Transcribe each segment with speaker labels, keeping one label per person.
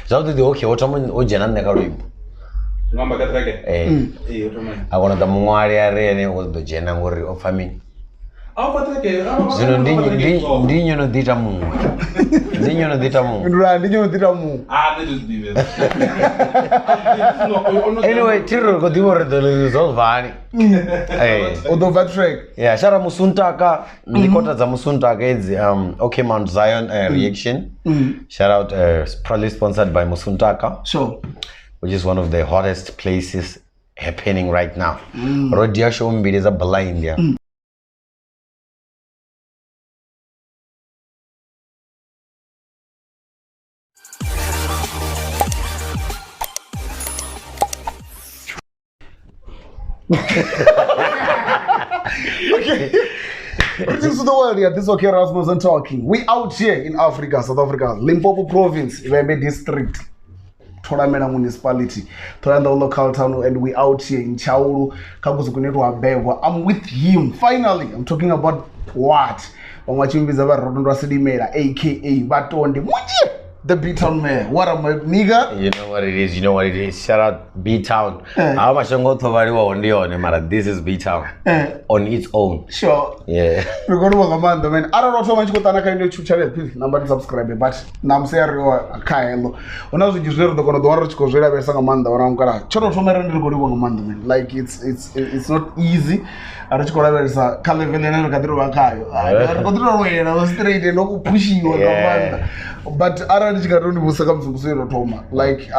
Speaker 1: Zvakuti okay otamu ojena nekaruimbo.
Speaker 2: Ngamba katrake.
Speaker 1: Akona da Nwali arene odojena ngori ofamini. Zino ndinyo no dita mu. Ndinyo no dita mu.
Speaker 3: Ndinyo no dita mu.
Speaker 1: Anyway, tiro ko diwore de resolve
Speaker 3: Odova track.
Speaker 1: Yeah, shara musuntaka ndikota za musuntaka idzi okay Mount Zion reaction. Shout out proudly sponsored by Musuntaka.
Speaker 3: Sure.
Speaker 1: Which is one of the hottest places happening right now. Rodia show mbili za bala India.
Speaker 3: Okay. Greetings to the world here. This is okay Rasmus and talking. We out here in Africa, South Africa, Limpopo province, Ivembe district, Toramena municipality, Toranda local town, and we out here in Chauru, Kabuzukunetu Abegwa. I'm with him. Finally, I'm talking about what? On what you about Rodon Rasidi Mera, aka Batondy. The B-Town man. What am I, nigga?
Speaker 1: You know what it is. You know what it is. Shout out B-Town. How much I'm going to on this is B-Town on its own.
Speaker 3: Sure.
Speaker 1: Yeah.
Speaker 3: We're going to work man. I don't know so much about Tanaka in the YouTube channel. Please, number subscribe. But now I'm saying, Kaelo. When I was just there, the going to watch because we're sang Amanda or Ankara. Choro from around the good one, like it's not easy. I just got a Californian Cadro. I was straight and no pushy or but I don't know like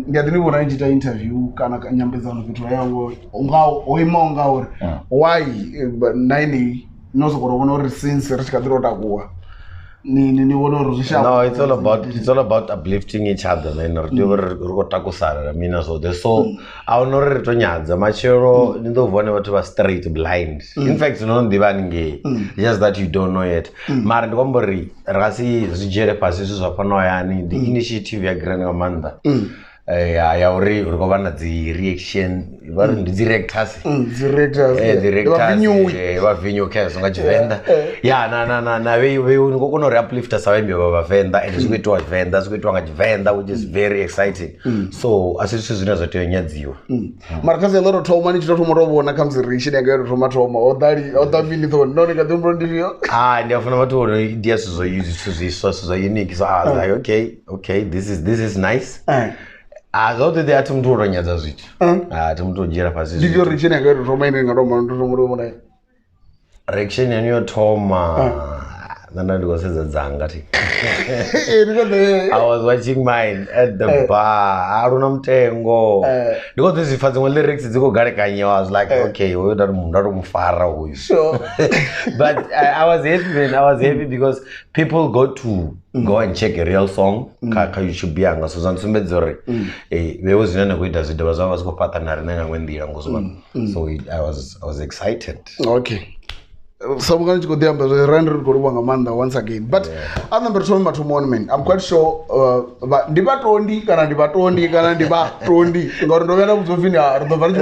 Speaker 3: ngadini bona njita interview kana nyambezano vitu yango ngao oimonga or why 90 nozo korona since rikadiro takuwa ni wona rozisha.
Speaker 1: No, it's all about uplifting each other man. I mean so the so I know to nyadza machero ndo vone vatu va straight blind. In fact no ndivange just that you don't know it. Mara ndikombori rasi zijere pasisi zvapano yani the initiative ya Grand Amanda. Ya uri urikobana dzi reaction vari ndi directors va vinyu kazo nga Venda ya na we ngokona re uplifter savembe va Venda and zvikuitwa Venda zvikuitwa nga Venda which is very exciting so asisi zvino zvoto nyadziwa
Speaker 3: mara kaze loro toma ni chitoto morobona comes reaction yanga ro toma toma odamini to none ka dumbro ndivyo
Speaker 1: ndiyafuna vatu ideas zo use unique so I was like okay this is nice Azote de atumtoro nyadza zvichi. Tumtojera pasi.
Speaker 3: Ndivyo reaction yanga ro toma ine ngaroma ndoromona.
Speaker 1: Reaction yanyo toma. Nana ndikosedza dzanga ti. I was watching mine at the bar. Aruna mutengo. Because this is fazing lyrics dzikogare kanye. I was like okay, uyo ndaro mufara uyu.
Speaker 3: Sure.
Speaker 1: But I was happy because people go and check a real song ka YouTube yanga so zansumbedzore vewo zvinana kuita zvidhava zvavo vasikopatana nanga ngwendira ngozwa so I was excited.
Speaker 3: Okay. Someone go there but run Manda once again. But I'm number 2 man. I'm quite sure Dibatondi kana Dibatondi. Ngorondovera kuzofina rodovari.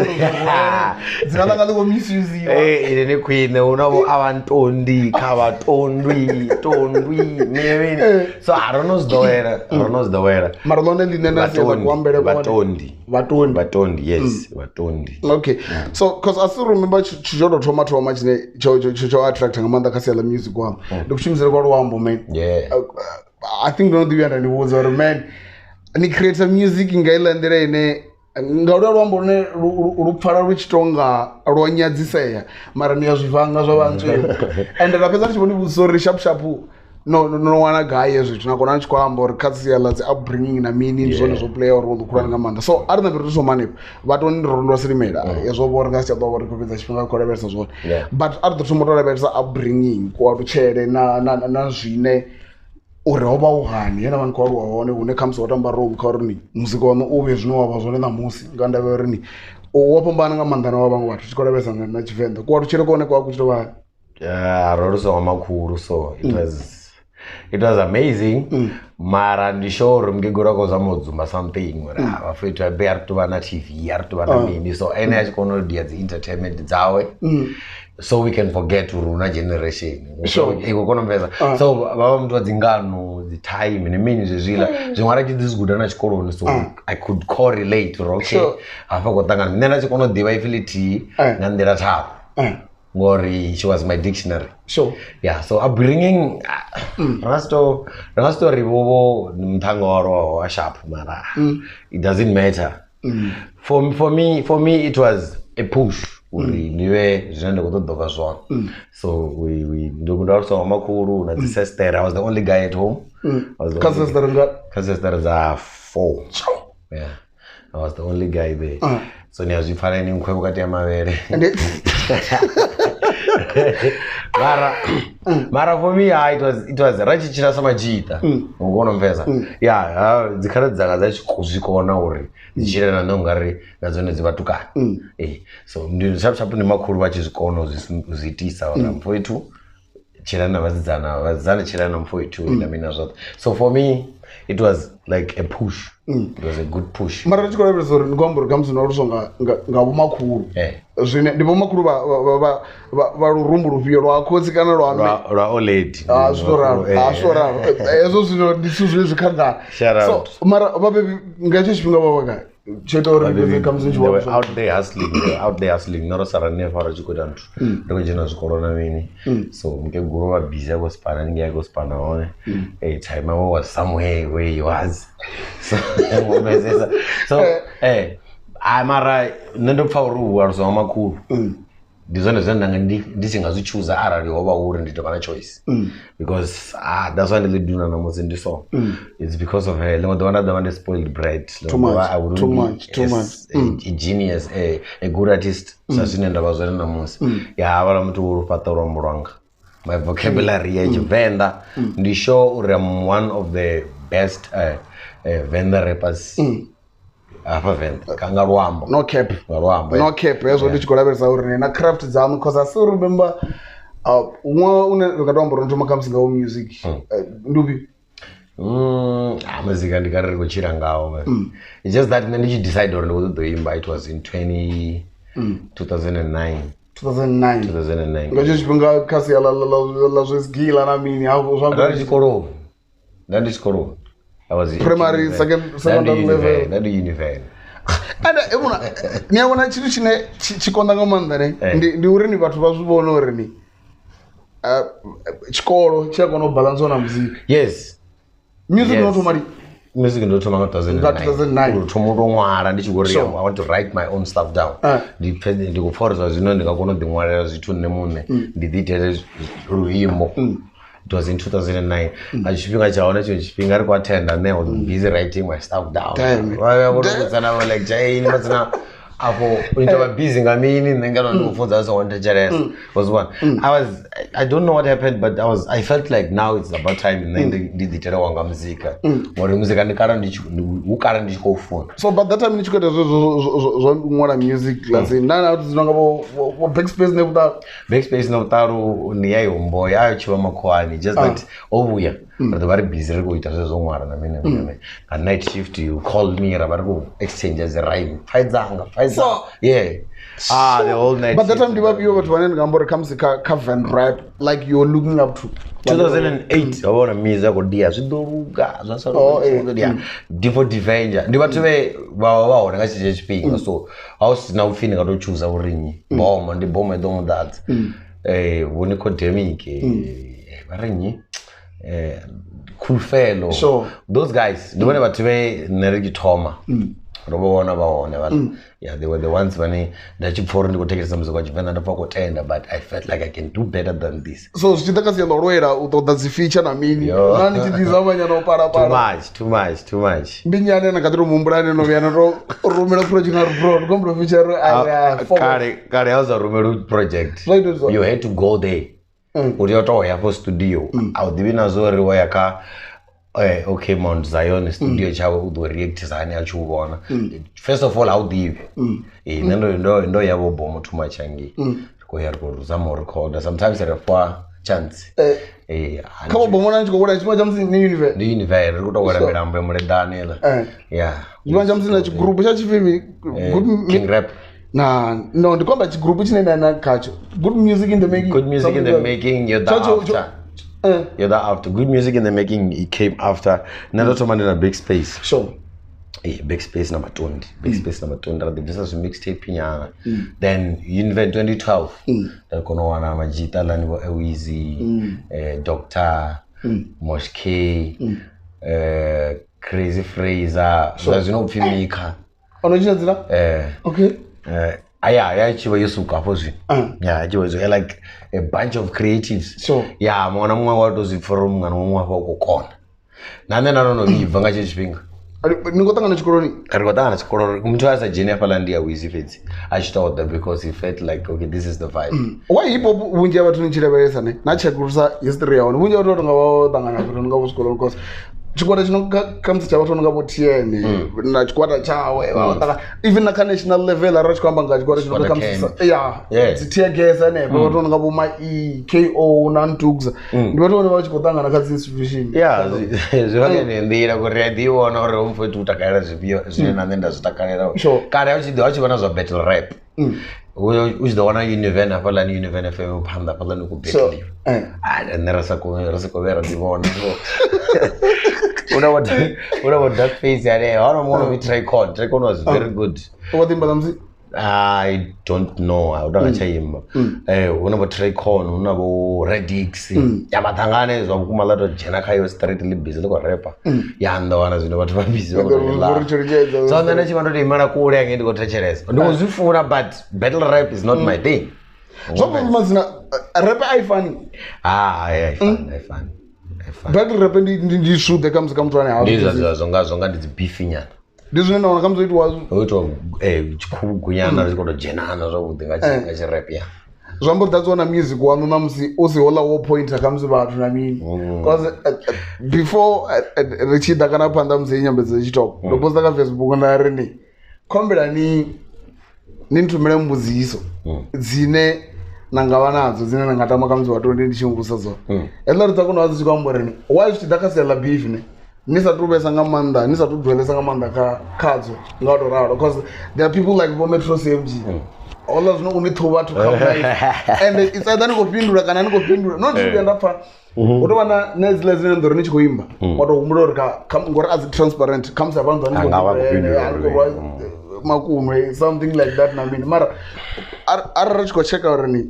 Speaker 3: Zinalanga ngo misuse.
Speaker 1: Ine queen unavo avantondi tondwi maybe. So I don't know the way. Marlon linena kuambere Batondy yes Batondy.
Speaker 3: Okay. So cuz I still remember chijodo tomato much cho attracting Amanda Kasela music wam. Dokuchimzira kwa Wambo man.
Speaker 1: Yeah.
Speaker 3: I think don't do any words or man. Ni create some music ngailandira ine ngaura Wambo ne rupfara ruchitonga rwanyadziseya mara ni zvivanga zvavanzwe. And rapeza chiboni busori sharp no wanna guy ezvi tinakona chikwamba or Kasela upbringing na mini zone zo play or role kuranga Amanda. So I don't know so many but on rondo sirimeda yezo borga chabwa kupedza chipinga koreversa zone. But at the tomorrow reversa upbringing kwa ruchere na zvine uroba uhani yena vanhu kwaru waone une comes watamba roll korni muziko wano uve zvinova zvone na musi nganda verini wapambana ngamandana wavangu vatu chikoreversa na Chivenda kwa ruchere kuone kwa kuchitova
Speaker 1: roruso wamakuru so it was it was amazing. Mara ndishoro mgegura kozamozuma something vafetu abe ari kuva na TV ari kuva na mini so ene achikono dia dzi entertainment dzawe so we can forget runa generation ikokonomvesa so vava mutwa dzingano the time nemini zvezvila zvimwe arachidziziguda na chikoroni so I could correlate okay afa kotangana nene achikonodiva ifiliti ngandira tavo ngori she was my dictionary. Yeah, so upbringing ranga rivovo mthango wa sharp mara it doesn't matter. For me it was a push uri niwe zvinoenda kutodoka zvona so we ndokunda kusoma makuru na the sister. I was the only guy at home. Sister za 4. Yeah, I was the only guy there. So niyazvifana nimkhwebo kati ya mavere. Mara for me it was rachichira samajita ungonomvesa yeah dzikhala dzanga dzachikuzvikona uri dzichirana nongari nadzone dzivatukana so ndishapu nemakuru vachizvikona uzitisa mfoitu chirana vazidzana chirana mfoitu ndamina zvote. So for me it was like a push. It was a good push.
Speaker 3: Mara rachikora resori ngombo kamsuna rusonga ngabo makuru zvine ndipo makuru va rumbu rufio rwakotsi kana
Speaker 1: rwa old
Speaker 3: swora ezo zvino ndisuzwe zvikanga so mara vabe ngacho chipinga vavaka
Speaker 1: out there hustling norosara nefara chikodantu ndokujena zvikorona mini so mukeguru va busy yakospana ninge yakospana one time I was somewhere where he was so mara ndopfa uri aruzwa makuru ndizvone zvandanga ndichingazichuza arari wava uri nditova na choice because that's why ndiliduna namusi ndiso it's because of her lemodavana spoiled bread
Speaker 3: too much
Speaker 1: a genius a good artist sazvinenda vazvere namusi yavala muti uri pataura murwanga my vocabulary yechivenda ndisho uri am one of the best Venda rappers apa Venda kanga rwambo
Speaker 3: no cap ezo ndichikolavesa uri na craft dzamu because I still remember umwe une rakatombo ronjoma kamsinga wo music ndubi
Speaker 1: muzika ndikariri kuchira ngawo it's just that ndichi decide uri ndikuzoimba. It was in 2009 ngacho
Speaker 3: chipinga kasi la zvesgila na mini hapo
Speaker 1: zvangu ndandishikoro I was
Speaker 3: primary secondary level
Speaker 1: that uniform
Speaker 3: and emuna niyaona chitu chine chikonda ngamanda ne ndi uri ni vathu vazvibona uri ni chikoro chakona balance na music.
Speaker 1: Yes,
Speaker 3: music not mari
Speaker 1: music ndo thoma nga 2009 thoma ndongwala ndichigoriya I want to write my own stuff down ndikuforza zvino ndikakona ndingwarira zvithu nemune ndiditele ruhimbo. It was in 2009. Achipinga chaona chinhu chipinga ari kuatenda ne I was busy writing my stuff down. Vakutsana like jaini matsana apo uintava busy ngamini ndengano ndikufunza zvawandacheresa was one. I don't know what happened but I felt like now it's about time ndiditera wanga muzika ngori muzika ndikara ndichikofunda.
Speaker 3: So but that time ndichikoita zvongwara music let's say nana kuti zinonga vo backspace nekudaro niyaihombo yachiva makwani just that ovuya but vari busy ri kuita zvezvongwara namene a night shift you call me vari ku exchange as a rhyme faidzanga yeah the whole night. But that time ndivapiwa vathu vane ndingambori kamuzika ka-van rap like you're looking up to
Speaker 1: 2008 wavona miza kudia zvidoruka zvasadia difo divenja ndi vathu vahona ngachije chipinga so hausina ufini katochuza urinyi boma ndi boma idomodadza voni Codemic varinyi Cool Fellow those guys ndivone vathu venerikitoma robona vaone yeah they were the ones vane ndachipforo ndikutekeresa muzika wachivenda ndapfa kutenda but I felt like I can do better than this.
Speaker 3: So zvichitakasiyana urwera utoda dzifeature namini nani chidizamanya no para
Speaker 1: too much
Speaker 3: mbinyane nakatiro mumbulane no vyana ro rumela project na bro ngombro feature
Speaker 1: kare hauza rumela project you had to go there uriyotoya po studio audivina zori wayaka okay Mount Zion studio chavo udoreact zani achiuvona first of all audive ndo yavo bomo too much angi koya kuzama recorder sometimes refa chance
Speaker 3: kama bomona nchikokoda chimwe chamsi ni universe
Speaker 1: ndi universe rikutokwera milambo muredanela
Speaker 3: chimwe chamsi na chigroup cha chifimi good
Speaker 1: king rap
Speaker 3: no ndikomba chigroup chine na kacho good music in the making
Speaker 1: you're the after you're the after good music in the making it came after nalotomani na big space big space number 20 big space number 20 this is a mixtape nyana then invent 2012 then kono wana majita lani wa Easy Dr. Mosh K Crazy Fraser so you know filmmaker
Speaker 3: original zila okay
Speaker 1: yeah chiwa yusuka pozi chiwa zo like a bunch of creatives
Speaker 3: so
Speaker 1: mwana mwa watu ziforum ngana mwa kwa kokona nane nanono livanga chipinga
Speaker 3: nikotanga na chikoroni
Speaker 1: arikotanga na chikoroni kumtu asa jenia palandi ya Wizi Fits ashita that because he felt like okay this is the vibe
Speaker 3: why hip hop bunje abantu nichirevesa ne nachakurusa history yawo bunje abantu ngavotangana kuti ngavusikola because chikwata chinokamisa chavo tonongavotiyeni na chikwata chawe vaotaka even na national level ari chikwamba nga chikwata chinokamisa dzitiagesa nepo vatonongavo ma-EKO nantuxa ndivatone vachikotangana kadziinstitution
Speaker 1: zvivangenendira kuti radiona uri umfoti utakarira zvipio zvine nanenda zvitakarira kare vachivana zva battle rap uchidawana univen apalani univen fm upanda apalani kubetliwa nerasakovera ndivona What dark face yare I don't want to be Tricon was very good
Speaker 3: what in Batondy
Speaker 1: I don't know I don't chayimba unabo Tricon unabo Redix yamatangane zwa kumalato jena kayo street libhizi loko rapper yanda wana zvino vatu vabhizi so ndane chimando imana kure yange ndiko trecheresa ndikuzvifuna but battle rap is not my thing
Speaker 3: zvapo mazina rap aifani
Speaker 1: I fun
Speaker 3: battle rap ndishude kamzika mtu ane
Speaker 1: hawo zonga ndidzi beef nyana
Speaker 3: ndizvine naona kamzoitwa
Speaker 1: chikugunyana zvikoto jenana zvakuti ngachi rap ya
Speaker 3: zvambo tatsona music wanu namusi usihola wo point akamzi vatu namini because before richida kana panda musi nyambe dzechitop ndoposta ka Facebook na rene kombela ni nintumire mbudziso dzine nangava nadzo dzine nangatama kamzi Batondy ndichungusa zo ela ritsakona wazi chikwamboreni why chidakasela beef ne nisatubesa ngamanda nisatudwelesa ngamanda kadzo ngatoraro because there are people like Metro CMG all of no unithuba to come right and it's either ngopindura kana ngopindura not zvikuenda pa utovana nezilezine ndori nichikuimba watohumurorika ngori as transparent comes abantu ngopindura makumwe something like that namini mara arachikocheka urani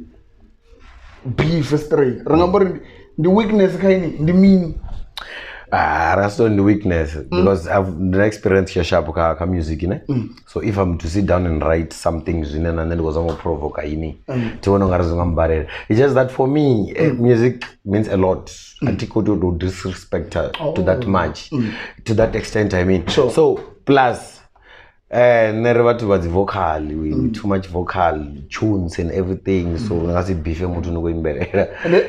Speaker 3: beef history ringambori ndi weakness kaini ndi mini
Speaker 1: that's not the weakness because I've the experience sharp ka music ne so if I'm to sit down and write something and then because I'm provoke ini to no ngambare it's just that for me music means a lot atiko to disrespect to that much to that extent I mean so plus never to the vocal we too much vocal tunes and everything so ngasi beef emuntu nokuimberera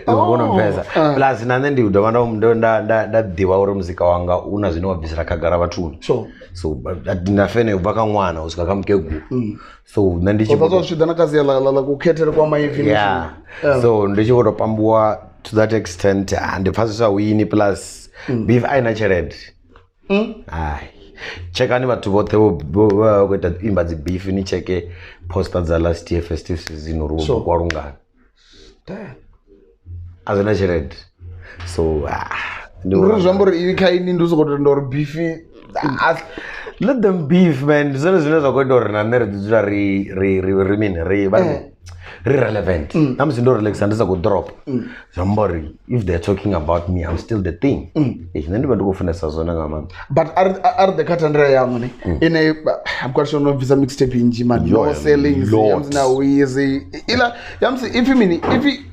Speaker 1: ngibona mfeza plus nane ndi udavana nda diwa uri muzika wanga una zvino wabvisira kagara vatunu so ndinafene ubaka mwana usikakamukegu so
Speaker 3: nandichizvidana kazi la kukhetera kwa maivini
Speaker 1: so ndichivotopambuwa to that extent and pasisa wini plus beef aina cheredi chekani vatu vote vokuita imba dzibeef ni cheke poster dza last year festive season uri kwarungana azvina cheredi so
Speaker 3: ndiri zvambori ini kaini ndizokoti ndori beef
Speaker 1: let them beef man zvino zvino zvakuita uri naneredzidzira relevant I'm still relaxed and drop somebody if they're talking about me I'm still the thing then you go find
Speaker 3: but are the Katandra young in a I'm quite sure no visa mixtape in Jima no selling now easy if you mean if you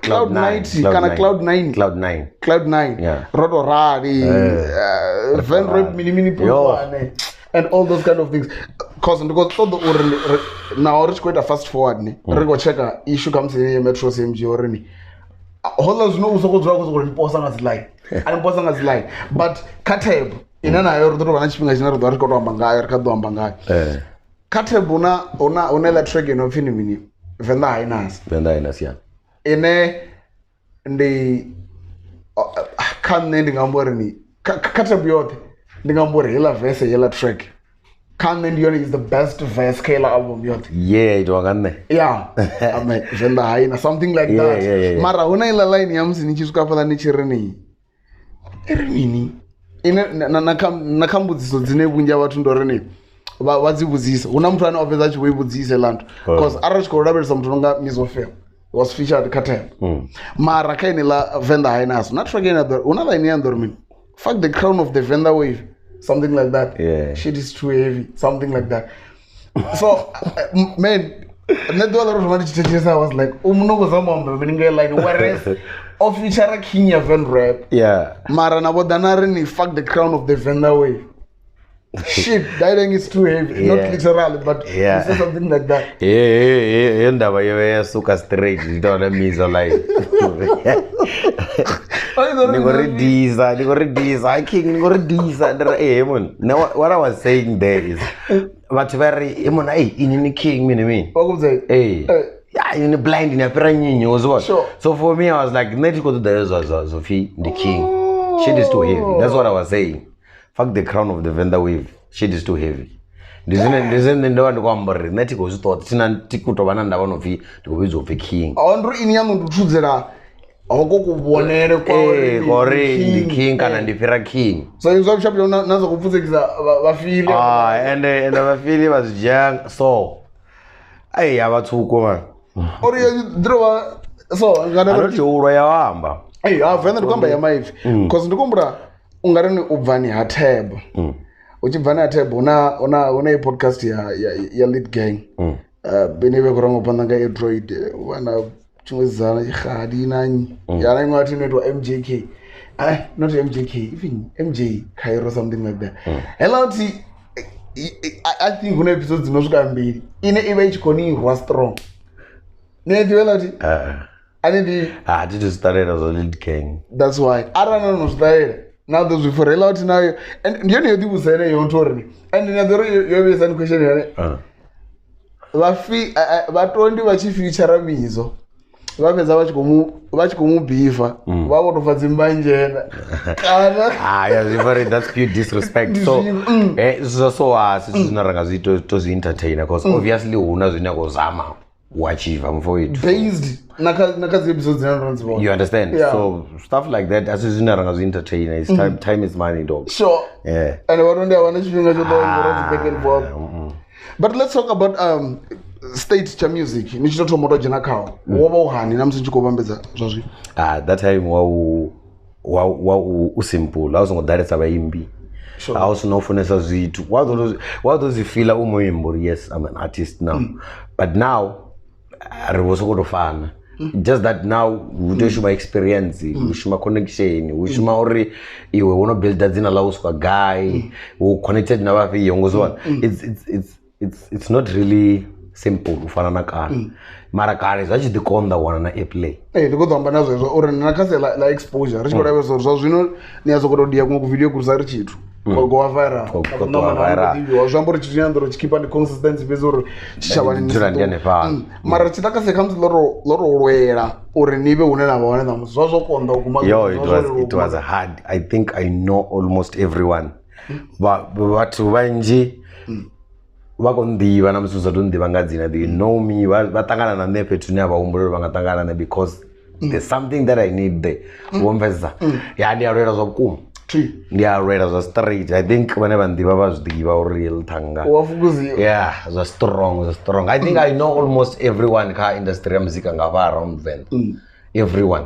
Speaker 3: Cloud 90 kana Cloud 9
Speaker 1: yeah
Speaker 3: Roto Rari Van Rip mini and all those kind of things because all the now rich quite a fast forward ni rego checka issue comes in Metro CMG already holders no uso kuzwa kuzo imposa ngazilike and imposa ngazilike but Katab inana yoro ndo bana chipinga china ndo riko amba ngayo rikado amba ngayo Katab una la track ino fini mini Venda Inas
Speaker 1: yeah
Speaker 3: ine ndi khan nne ndingambori ni katabu yote ndingambori hela verse hela track khan nne ndiyone is the best verse kela album yote
Speaker 1: itwakanne
Speaker 3: ame Venda haina something like that mara huna ila line ya msi nichisuka pala nichirini irini ine nakambudziso dzine bunja vhathu ndoreni vadzibudzisa huna muthu ane opedza achivoibudzise lantu because ari chikorodabelesa muthu nonga Misofel was featured Katem mara kaine la Venda hainaso not forgetting that una line ya ndormin fuck the crown of the Venda wave something like that shit is too heavy something like that so man I was like like whereas of feature king ya Venda rap mara na bodanari ni fuck the crown of the Venda wave shit that thing is too heavy not literally but you say something like that
Speaker 1: ndaba yesuka straight ndona mizo like Nigoridiza, I king Nigoridiza. Now, what I was saying there is, but very, in the king, mean.
Speaker 3: What was it?
Speaker 1: Yeah, in the blind, in a piranha, was what?
Speaker 3: Sure.
Speaker 1: So for me, I was like, let's go to the Sophie, the king. Shit is too heavy. That's what I was saying. Fuck the crown of the Venda wave. Shit is too heavy. Ndizen ndo ndikwambari neti kozito tina tikutovana ndavano vi ndikubizo vi king.
Speaker 3: Ondro inyangu nduthudzera awoko kubonere kwa
Speaker 1: ore the king kana ndifira king.
Speaker 3: So you zwa shop nazo kupfuzekisa vafili.
Speaker 1: And vafili vazijang so ai avatsuko man.
Speaker 3: Ori drova so ngana
Speaker 1: anoti urwa yawamba.
Speaker 3: Venda ndikwamba ya maifi because ndikumbura ungareni ubvani ha tab. Uchibvana ha tab una podcast ya lead gang. Beneve kurango pandanga Android wana chungezana ikhadi nani yana ingwathi netwa MJK not MJK even MJ Cairo something like that hello I think one episode zinosvika mbiri ine iva ichikonirwa strong nedivelati
Speaker 1: did you started as a lead gang
Speaker 3: that's why arana nostarted now those before hello now and ndiyoni yodibusene yontori and ndinadoro yobesa question yane vatondi vachifeature mizo vapedza vachikomubhifa vakotofa dzimba njena
Speaker 1: that's pure disrespect so asi zvinaranga tozvientertaina because obviously huna zvinyakozama wachiva mufo wedu
Speaker 3: based nakadzi episodes dzinanonziva
Speaker 1: you understand so stuff like that asi zvinaranga zvientertaina it's time is money dog
Speaker 3: sure and vatondi havana chifhinga chodaongora back and forth but let's talk about state cha music nichitotomoto jena kawo wova uhani namusi nchikopambedza zvazvi
Speaker 1: that time usimple ausongodaritsa vaimbi ausinofunesa zvitu watozifila umuimbo yes I'm an artist now but now rivosokotofana just that now utoshuma experience ushuma connection ushuma uri iwe unobuilda dzina lauswa guy connected navafi yongozwa it's not really simple ufana na kare mara kare zvachidikonda wana na airplay
Speaker 3: ndikodzamba nazvo izvo uri nakase la exposure richikodawe zvo zvino niyazokotodia kumwe kuvideo kurusa richitu kogova viral zvambori chinyandoro chikipa ni consistency base uri
Speaker 1: chichavaninirandiane pa
Speaker 3: mara chitakase comes lorolwera uri nive une navaone namusi zvazokonda
Speaker 1: it was hard I think I know almost everyone vatu vanji vakondiva namusi vatondiva ngadzina they know me vatangana nane petune avaumburiro vangatangana ne because there's something that I need there womvesa ndiyarwera zvakukuma ndiyarwera zvastraight I think vane vandiva vazvidiva uri tanga zvastrong I think I know almost everyone ka industry ya muzika ngava around then everyone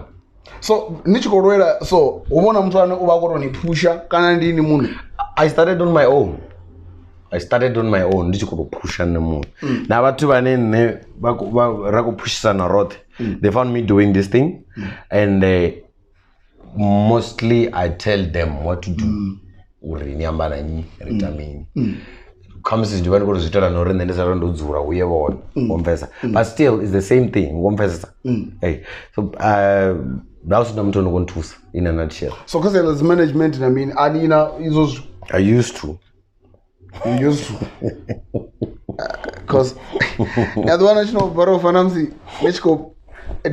Speaker 3: so nichikorwera so uvona muthu ane uvakotonipusha kana ndini munhu
Speaker 1: I started on my own ndichikutopusha nemunhu navathu vanene rakupushisana rothe they found me doing this thing and mostly I tell them what to do uri niambana nyi ritamini kamisi ndivani kuti zvitara nori ndendesara ndodzura uye vona womvesa but still it's the same thing womvesa so ndausina muthu unokontusa in a nutshell
Speaker 3: so because management I mean anina izozvo
Speaker 1: I used to
Speaker 3: because yadwana chinobvara ufana musi nechiko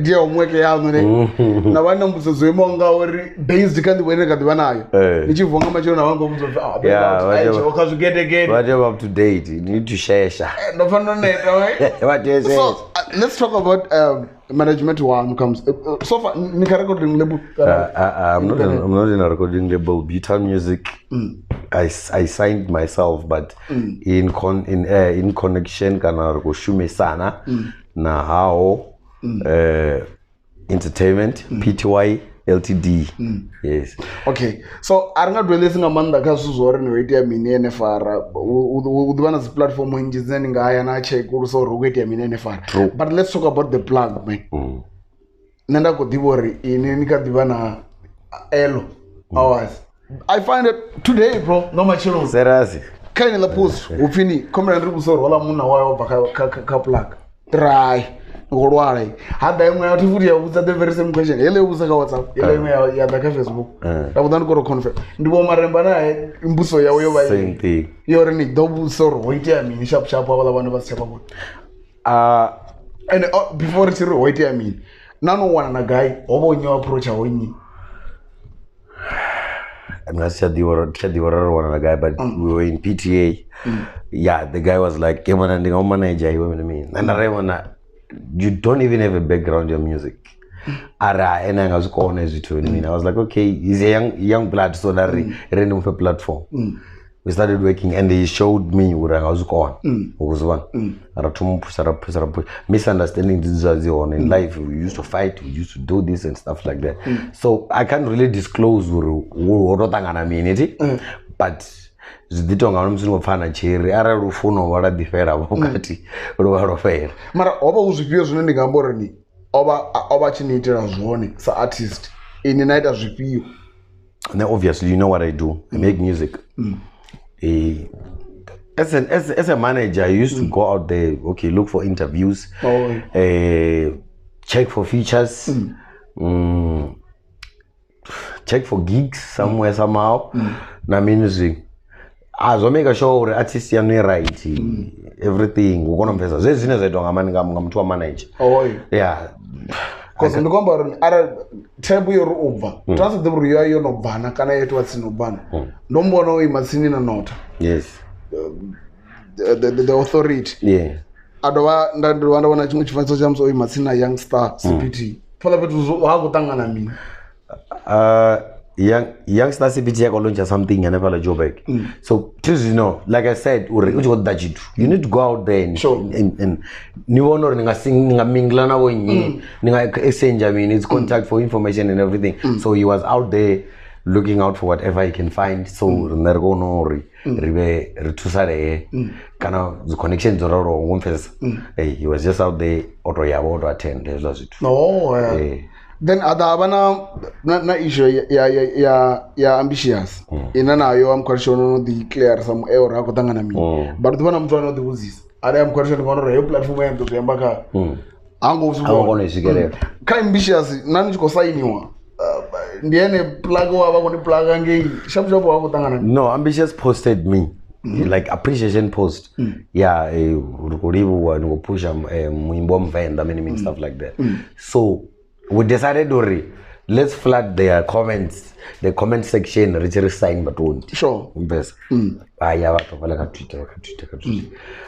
Speaker 3: dia homework yanu ne na vana mbuso zoimonga uri based kandi wene kandi vanayo nichivonga macho na wangu mbuso
Speaker 1: what you up to date, you need to share
Speaker 3: no fun on it,
Speaker 1: what you say.
Speaker 3: So let's talk about management one comes so far nika recording label.
Speaker 1: I'm not in a recording label. Beaton Music, I signed myself, but in connection kana kushume sana na hao entertainment PTY Ltd. Yes.
Speaker 3: Okay. So aringa dwelesi ngamanda kasuzori no eti amini NFR udwana zi platform njizeni ngaya na check uruso rugeti amini NFR. But let's talk about the plug, man. Nenda ko dibori ini nikadibana elo hours. I find it today, bro, no machiro.
Speaker 1: Seriously.
Speaker 3: Kaini la post ufini comment ribusoro wala muna wayo ka plug. Try. Ngorwale hada imwe yatifuti yabuza the very same question ele ubuza ka WhatsApp ele imwe ya ka Facebook ndakudan ko confirm ndibo maremba naye imbuso yawo yo bayi
Speaker 1: same thing
Speaker 3: yore ni double soro wait ya mini sharp abala bana basiyaba bona and before it wait ya mini nano wana na guy obonyo approach awonyi
Speaker 1: I'm not sure they were one of the guy, but we were in PTA. Yeah, the guy was like, "Come on, I'm manager." You know what I mean? And I wanna. You don't even have a background in music. And I was honest with you. I mean, I was like, okay, he's a young blood, so that ran him for a platform. We started working, and he showed me where I was going. It was one. Misunderstanding this on in life. We used to fight. We used to do this and stuff like that. So I can't really disclose what I mean, but. Ziditonga nomsingofana chiri ara rufuno wala difera wakati ruwarofera
Speaker 3: mara oba uzipio zvino ndingambora ni oba chiniitira zvone sa artist ini naita zvipio.
Speaker 1: Now obviously you know what I do. I make music. As a manager, I used to go out there, okay, look for interviews, check for features, check for gigs somewhere somehow. Na music. As I make sure artist you know right, everything. We're gonna invest. This is a I'm to manage. Yeah.
Speaker 3: Because in the company, ara table your over. Trust the you no bana. Kana yetu wasino bana. Nombo no imasini na nota.
Speaker 1: Yes.
Speaker 3: The authority.
Speaker 1: Yeah.
Speaker 3: Adowa ndandwanda wana chungu chifanso jamso imasina youngster CPT. Pala betu hakutanga na mimi.
Speaker 1: Youngster CPT yako launch something and never let you back. So just you know, like I said, you need to go out there and you know ninga sing ninga mingla na wenyi ninga exchange. I mean, it's contact for information and everything. So he was out there looking out for whatever he can find. So nergo no ribe retusare kana the connections are wrong. He was just out there auto yabo to attend.
Speaker 3: No. Then adabana na issue ya ambitious ina nayo am question no declare some error akutanga na mimi but bana mtu ano the uzis ada am question kono re platform ya mtu yambaka ango
Speaker 1: usuko isigere
Speaker 3: ka ambitious nani chiko signiwa ndiene plug wa bako ni plug ange shop akutanga na
Speaker 1: no ambitious posted me like appreciation post yeah urikuribu wa ngopusha muimbo Venda many stuff like that so we decided to let's flood their comments, the comment section, Richard sign Batondy.
Speaker 3: Sure.
Speaker 1: Yes. Yeah, like Twitter.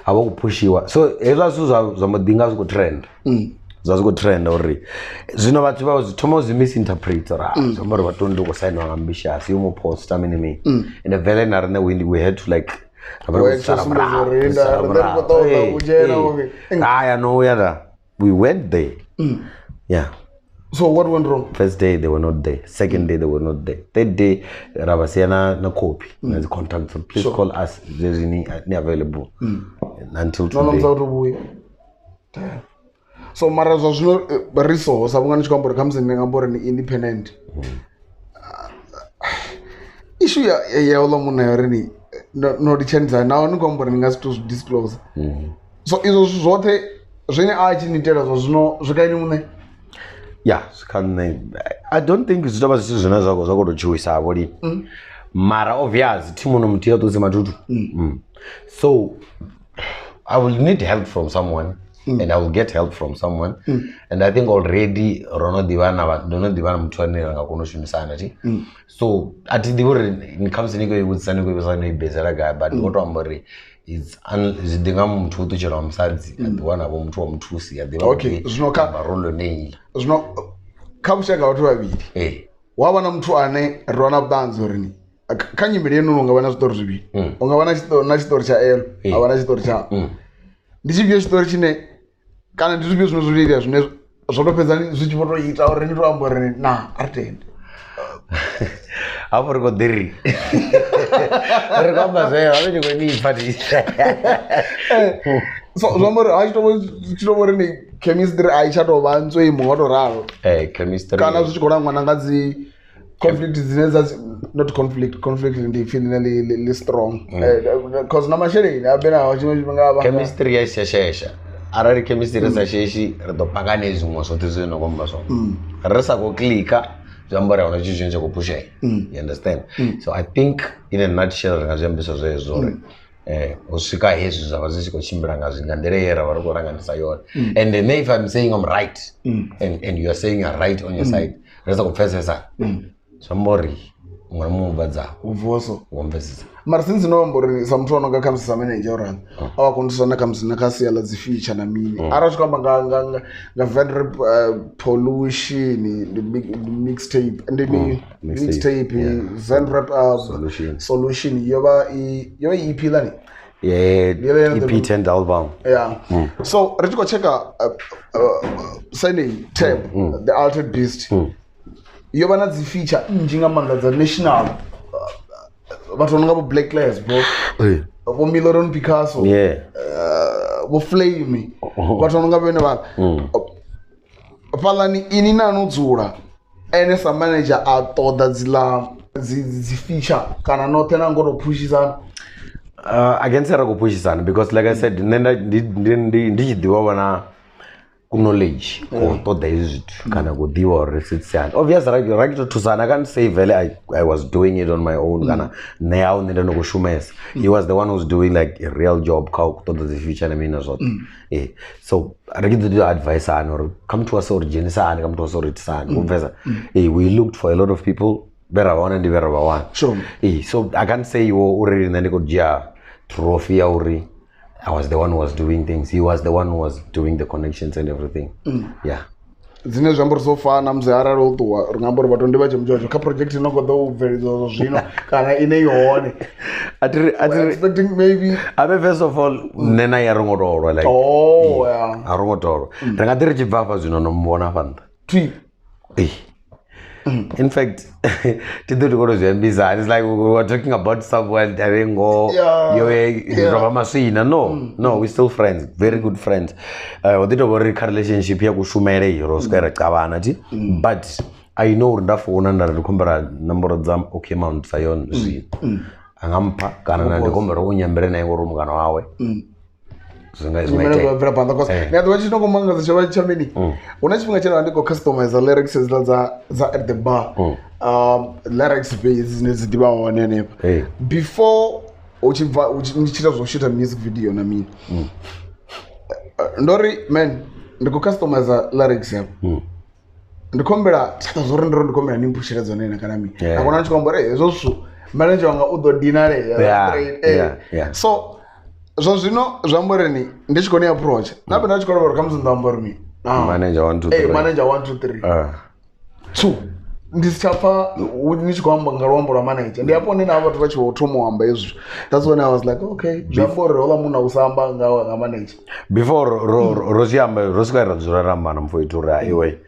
Speaker 1: I will push you. So, it was some go trend. That's go trend already. You know what was Thomas misinterpreter. Somebody Batondy go sign on ambitious. You more post. I mean, in the Velen we had to like. I know we went there. Yeah.
Speaker 3: So what went wrong?
Speaker 1: First day they were not there. Second day they were not there. Third day Rabasiana na copy. There's contact. So please call us. There's any available until today.
Speaker 3: So marazo no resource. Abungani chikombora comes in ngambora ni independent. Issue ya olomuna yorini no dichenza now ngombora ningas to disclose. So izo zote zene achi nitela zo zikaini mune.
Speaker 1: Yeah, I don't think it's about season as I was going to choose our body. Mara obvious, Timono Mutio to Matutu. So I will need help from someone and I will get help from someone. And I think already Rono Divana Mutwane Rangakono Shumisanity. So at the word in comes in with Sanugo was a bezara guy, but what Ambari is the gum to the Jerom Sansi and the one of them to Tusi at the
Speaker 3: it's no
Speaker 1: Marolo Nail.
Speaker 3: It's not come check out to a bit. Hey, Wabanam to Ane, run up dance or any. Can you be no longer story be? Ongawana Nastorcha El, Awana Storcha. Distribution can distribute no readers, sort of peasant, switch for it or any rumble na attend.
Speaker 1: I forgot Derry. I remember saying, I mean, you need party.
Speaker 3: So, somewhere I was over in chemistry, I shot over and so a motor.
Speaker 1: Chemistry.
Speaker 3: Can I go down Managazi? Conflict is not conflict in the feeling strong. Because Namashari, I've been out
Speaker 1: chemistry. Yes, Arari chemistry is a sheshi, the paganism was what is in a woman. Rasa go clicker, Jambara on a decision to push. You understand? So I think in a nutshell, as ambassador is Osika Jesus, I was Chimbrangas in Gandera or Gorang and Sayon. And then if I'm saying I'm right, and you are saying I'm right on your side, Rasa confesses. Somebody, one baza,
Speaker 3: Uvoso,
Speaker 1: one visit.
Speaker 3: Martin's number, some Tonoga comes to manager, our concern comes in the Cassia as the feature. I mean, Arashkamanga, the Venda pollution, the big mixtape, and the mixtape, Venda solution, your EP Lani.
Speaker 1: Yeah, EP3 album.
Speaker 3: Yeah. So, let's go check out signing tab, the Altered Beast. You have the feature Jingamanga, the national, but on Black Layers, bro. Miloron Picasso, will flame me. But on Gavin, Palani Inina Nuzura, and as a manager, I thought that the feature can not tell and go to push his on.
Speaker 1: I can say I go push his on because, like I said, Nenda did the knowledge or thought there is kind of good deal or receipt. Obviously, right to Sana, I can't say very I was doing it on my own. Now, he was the one who's doing like a real job. The future, I mean, so I give the advice or come to us or Jenisa and come to us or it's we looked for a lot of people. Better one and the better one.
Speaker 3: Sure.
Speaker 1: So I can't say you already in the trophy or. I was the one who was doing things. He was the one who was doing the connections and everything. Yeah.
Speaker 3: Zine jambo so far namzara roto ngamboro Batondy bachimjojo ka project inoko do very zvino kana ine yone expecting maybe
Speaker 1: abe first of all nena yarongotoro like
Speaker 3: yeah
Speaker 1: arongotoro rangatiri chibvafa zvino nomubona fanda
Speaker 3: twi
Speaker 1: in fact, it's like we were talking about someone no, we're still friends, very good friends. We did a very relationship here but I know enough for one number of them okay mount sayon angampa kana ndikombera unyambere naye ngorumugano wawe
Speaker 3: customize lyrics at the bar. Lyrics before shoot a music video. Ndori man, ndiko customize lyrics ndikombera ndikombera nimpushira zonena kana mi akona chikombera ezosu manager wanga udo dinare so zvino zvamboreni ndichikone approach nabe ndachikone comes in number me
Speaker 1: manager 1 2 3
Speaker 3: manager 1 2 3 ndisichapa nichikwamba ngarombo ra manager ndiapo nina ava vachiwotomo amba izvo. That's when I was like okay zvambore hola munhu usamba nga manager
Speaker 1: before rosiamba rosikaira dzorarambana mfoitura iwe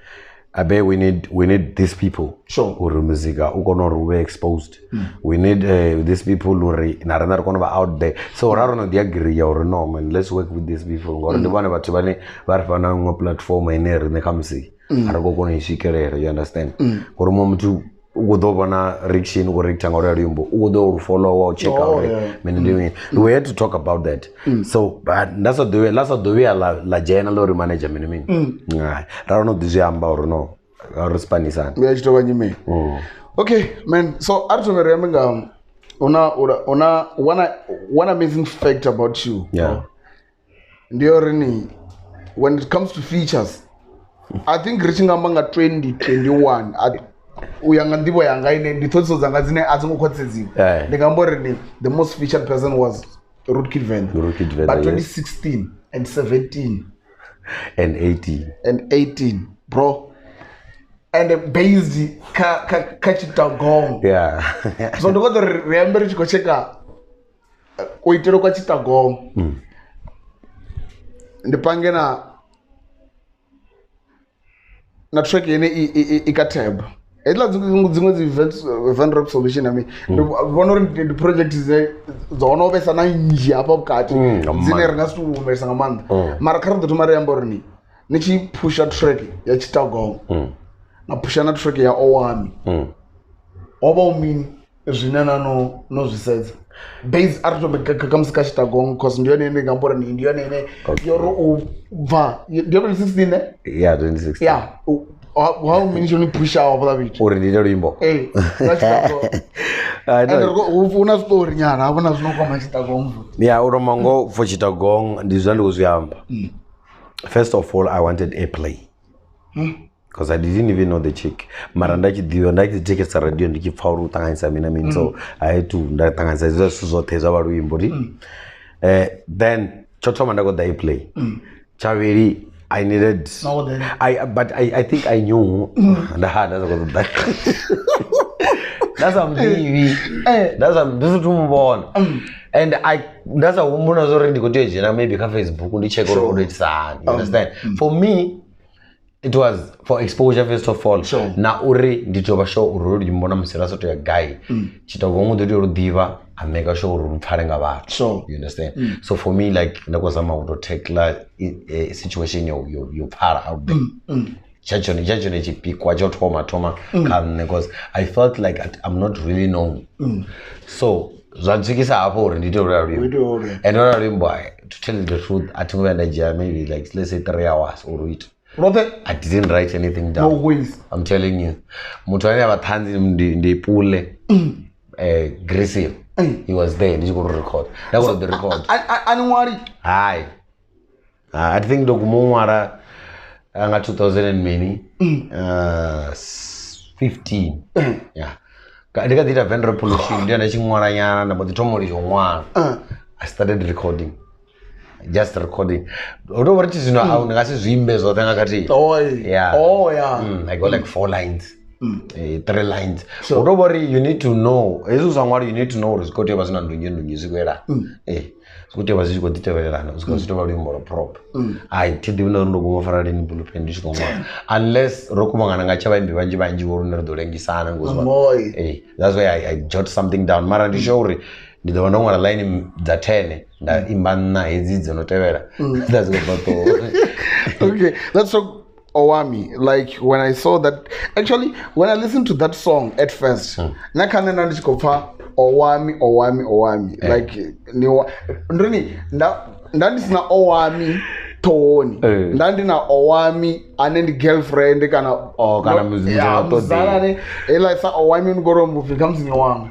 Speaker 1: abe we need these people who are muzika ukono ube exposed. We need these people who are narana out there, so I don't know the agree or no man, let's work with these people or the one about bane varfana ngo platform ene ne kamsi arago kono ishikere, you understand or mom to udobana rikshin or rectangle yumbo udo follow or check out we had to talk about that. So but that's not the way la general manager I don't know this amba or no or Spanish okay man, so I remember one amazing fact about you. Yeah.
Speaker 3: Ndiorini when it comes to features, I think reaching among 2021 uyanga ndivo yanga ine nditotso dzanga dzine adzingokotsedziwa ndingambori the most featured person was Venda. But 2016 and 17
Speaker 1: and 18
Speaker 3: bro, and based Chittagong. So ndiko to remember chikocheka uitero kwa Chittagong ndipange na track yene ikatab etla dzimwe event rap solution ami vona uri the project is zona ovesa na nji apa bukati dzine ringa situmesa ngamanda mara khari ndo mari yamborni nichi pusha track ya Chittagong na pusha na track ya Owamie Owamie zvinana no zvisedza base arto kakamsika Chittagong cause ndiyo nene ngamborni ndiyo nene yoro ubva ndiyo 2016
Speaker 1: yeah 2016
Speaker 3: yeah. How many you push out of that?
Speaker 1: Or did you remember?
Speaker 3: Hey, that's una story nyana, abona zvinokoma Chittagong.
Speaker 1: Yeah, uromango for Chittagong ndizvando kuzviyamba. First of all, I wanted a play. Because I didn't even know the chick. Mara ndachidiwa ndachitekesa radio ndichipfaura kutanganisa mina so I had to ndatanganisa izvo sizotezva varuyimbo then chotoma ndakoda a play. Chaviri I needed. But I think I knew. That's I'm TV. That's I'm. This is too born. And that's a woman was already go to and maybe ka Facebook and check out it. You understand? For me, it was for exposure first of all. Na uri nditoba show ururi mbona msela soto ya guy. Chittagong ndiri diva. I make a show room you understand? So for me, like that was somehow to take like a situation you para out there. Judge pick toma because I felt like I'm not really known. So Zanzikisa Apo and did already. And already boy, to tell you the truth, I think maybe like let's say 3 hours or it. I didn't write anything down.
Speaker 3: No ways.
Speaker 1: I'm telling you. Mutwani abatanzi in pool Gracie. He was there and he's going to record. That was the record.
Speaker 3: Nwali.
Speaker 1: Hi. I think the Gumwara 2015. Yeah. I did a vendor pollution. Then I started recording. Just recording. Although what is how Zimbes or yeah.
Speaker 3: Oh yeah.
Speaker 1: I got like 4 lines. 3 lines. So don't worry, you need to know. You need to know is what was not doing music. What was it? What did you prop? I did not know for any blueprint. Unless Rokumanga Chava and Bivanji were not doing his son and goes, that's why I jot something down. Marandi Shori. Did one want to line him the 10 that Imana is whatever. That's what.
Speaker 3: Okay, that's so. Owamie, like when I saw that, actually when I listened to that song at first, nakane nandishikofa Owamie, like ndandisina Owamie tone, ndandina Owamie ane girlfriend kana
Speaker 1: muzana
Speaker 3: ela sa Owamie ngoro movie comes in one.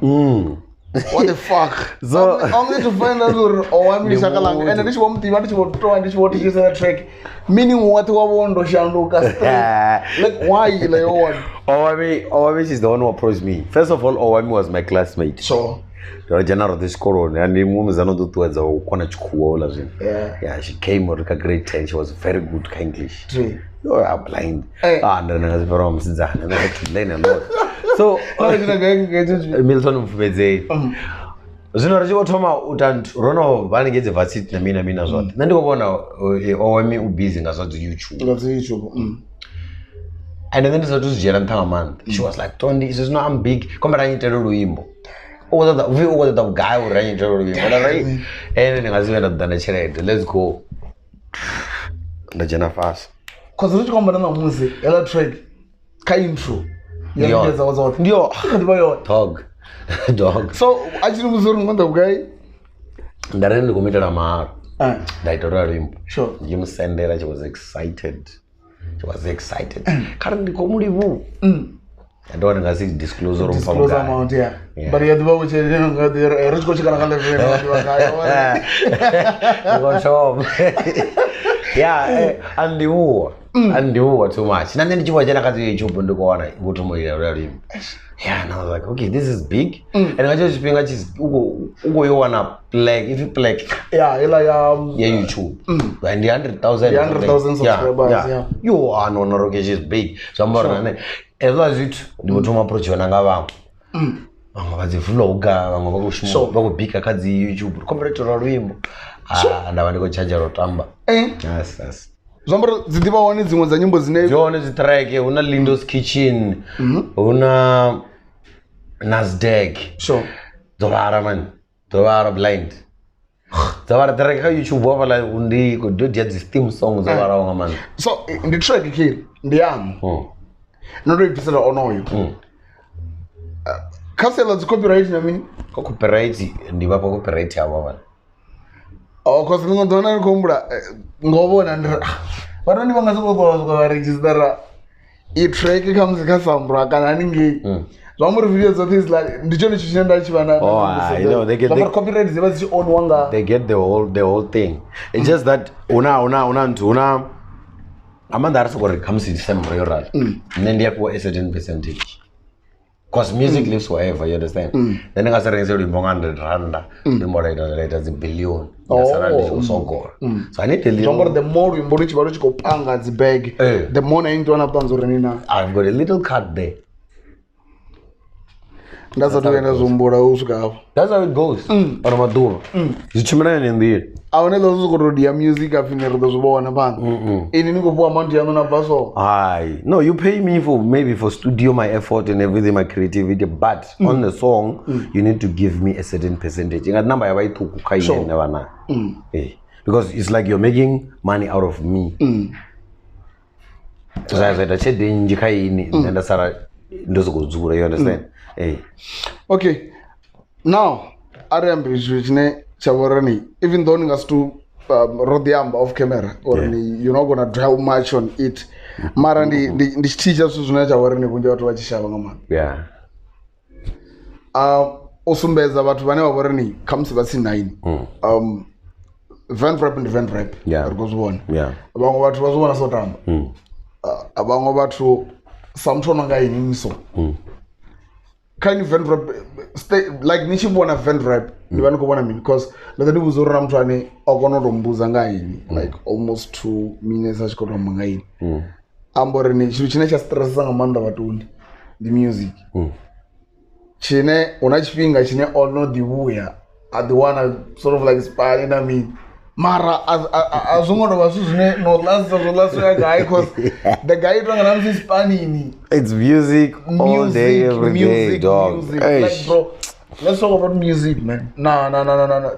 Speaker 3: What the fuck?
Speaker 1: So
Speaker 3: only to find out Owamie shakalanga and this one thing and this what is that track meaning what wabondo shanduka like why like
Speaker 1: Owamie is the one who approached me. First of all, Owamie was my classmate.
Speaker 3: So
Speaker 1: the general of this corona and the woman zanodo towards kwana chikuola zin. Yeah, she came with a grade 10. She was very good English. You are blind. And then I was from Zan and I had to learn a lot. So Milton Mfubeze. Zinoraji otoma utanrono vanigeze varsity na mina zote. Ndikubona Owamie ubusy ngazothi YouTube. And then so just jera ntanga man. She was like, "Tondi, this is not I'm big. Come run into Ruimbo." Over the guy who ran into Ruimbo. Right? And then ngaziwena dana chere. Let's go. Ndajena fast.
Speaker 3: Cause rich come na music, ela track. Ka intro. Ndio. Dog. So actually muzuru nganda guy.
Speaker 1: Ndarende kumita na maharo. Ndaitora Ruimbo.
Speaker 3: Sure.
Speaker 1: Jimsendera, she was excited. Currently komulivu. I don't want to disclose
Speaker 3: amount, yeah. But you have to watch it.
Speaker 1: Yeah, andiuwa too much. Nane ndichiwa chena kazi YouTube ndikuona kutomoira rally. Yeah, and I was like, okay, this is big. And I just think I just ugo you wanna play if you play.
Speaker 3: Yeah, like
Speaker 1: YouTube. And the 100,000.
Speaker 3: The 100,000 subscribers. Yeah.
Speaker 1: You are no okay, she's big. So I'm sure. As well as it, the bottom approach you nanga vangu vlogger vangu vakushuma vakubika kazi YouTube comparator rwimbo ndava ndikochaja rotamba yes
Speaker 3: zvambaro dzidiva one dzimwe dza nyimbo dzine
Speaker 1: dzione zitrack una Lindo's Kitchen una Nasdaq dzovara man dzovara blind dzovara track ka YouTube wavala undi kudodia dzi theme songs dzovara wanga man
Speaker 3: so ndi track kiri ndi yangu notoibvisira onoyo kasela dzi copyright na mini
Speaker 1: copyright ndiva pa copyright yavo vana
Speaker 3: cause ndingodona ndikombura ngovona ndira vanoni vangasokokova registera itrack kamzi kasambura kana aninge zvamuri video dzote ndicho necho chinenda chivana copyright dziva dzichi own wanga
Speaker 1: they get the whole thing. It's just that una amanda ari sokori comes in December yoral nendi yakuwa a certain percentage because music lives forever, you understand. Then I started saying R100 the more later the billion so I need to live.
Speaker 3: The more you mborichi go panga the bag the more I don't have to
Speaker 1: I've got a little cut there.
Speaker 3: That's how it goes. I want to go to the music. I finish those one about.
Speaker 1: No, you pay me for maybe for studio, my effort and everything, my creativity. But on the song, you need to give me a certain percentage. Because it's like you're making money out of me. So I said, you understand?
Speaker 3: Okay, now I remember even though us to wrote the amber off camera or you're not gonna dwell much on it. Mara the teachers who's not aware of
Speaker 1: yeah.
Speaker 3: Osumbeza watu wane wawarani comes basi 9. Vent rap and vent rap.
Speaker 1: Yeah.
Speaker 3: That goes one.
Speaker 1: Yeah.
Speaker 3: Abango watu wazona sotamba. Abango watu samtona ngai nimiso. Kind of vent rap like nishi bona vent rap ndivani kubona mini because latani buzorora mtu ane akonotombuza ngaini like almost 2 minutes achikoto mangaini ambore ni chiro chine cha stress nga manda vatundi the music chine unachipinga chine ono dibuya at the one sort of like spine I mean mara azungono vasuzune no last guy because the guy don't have Spanish.
Speaker 1: It's music all day every day, dog.
Speaker 3: Like bro, let's talk about music, man. No.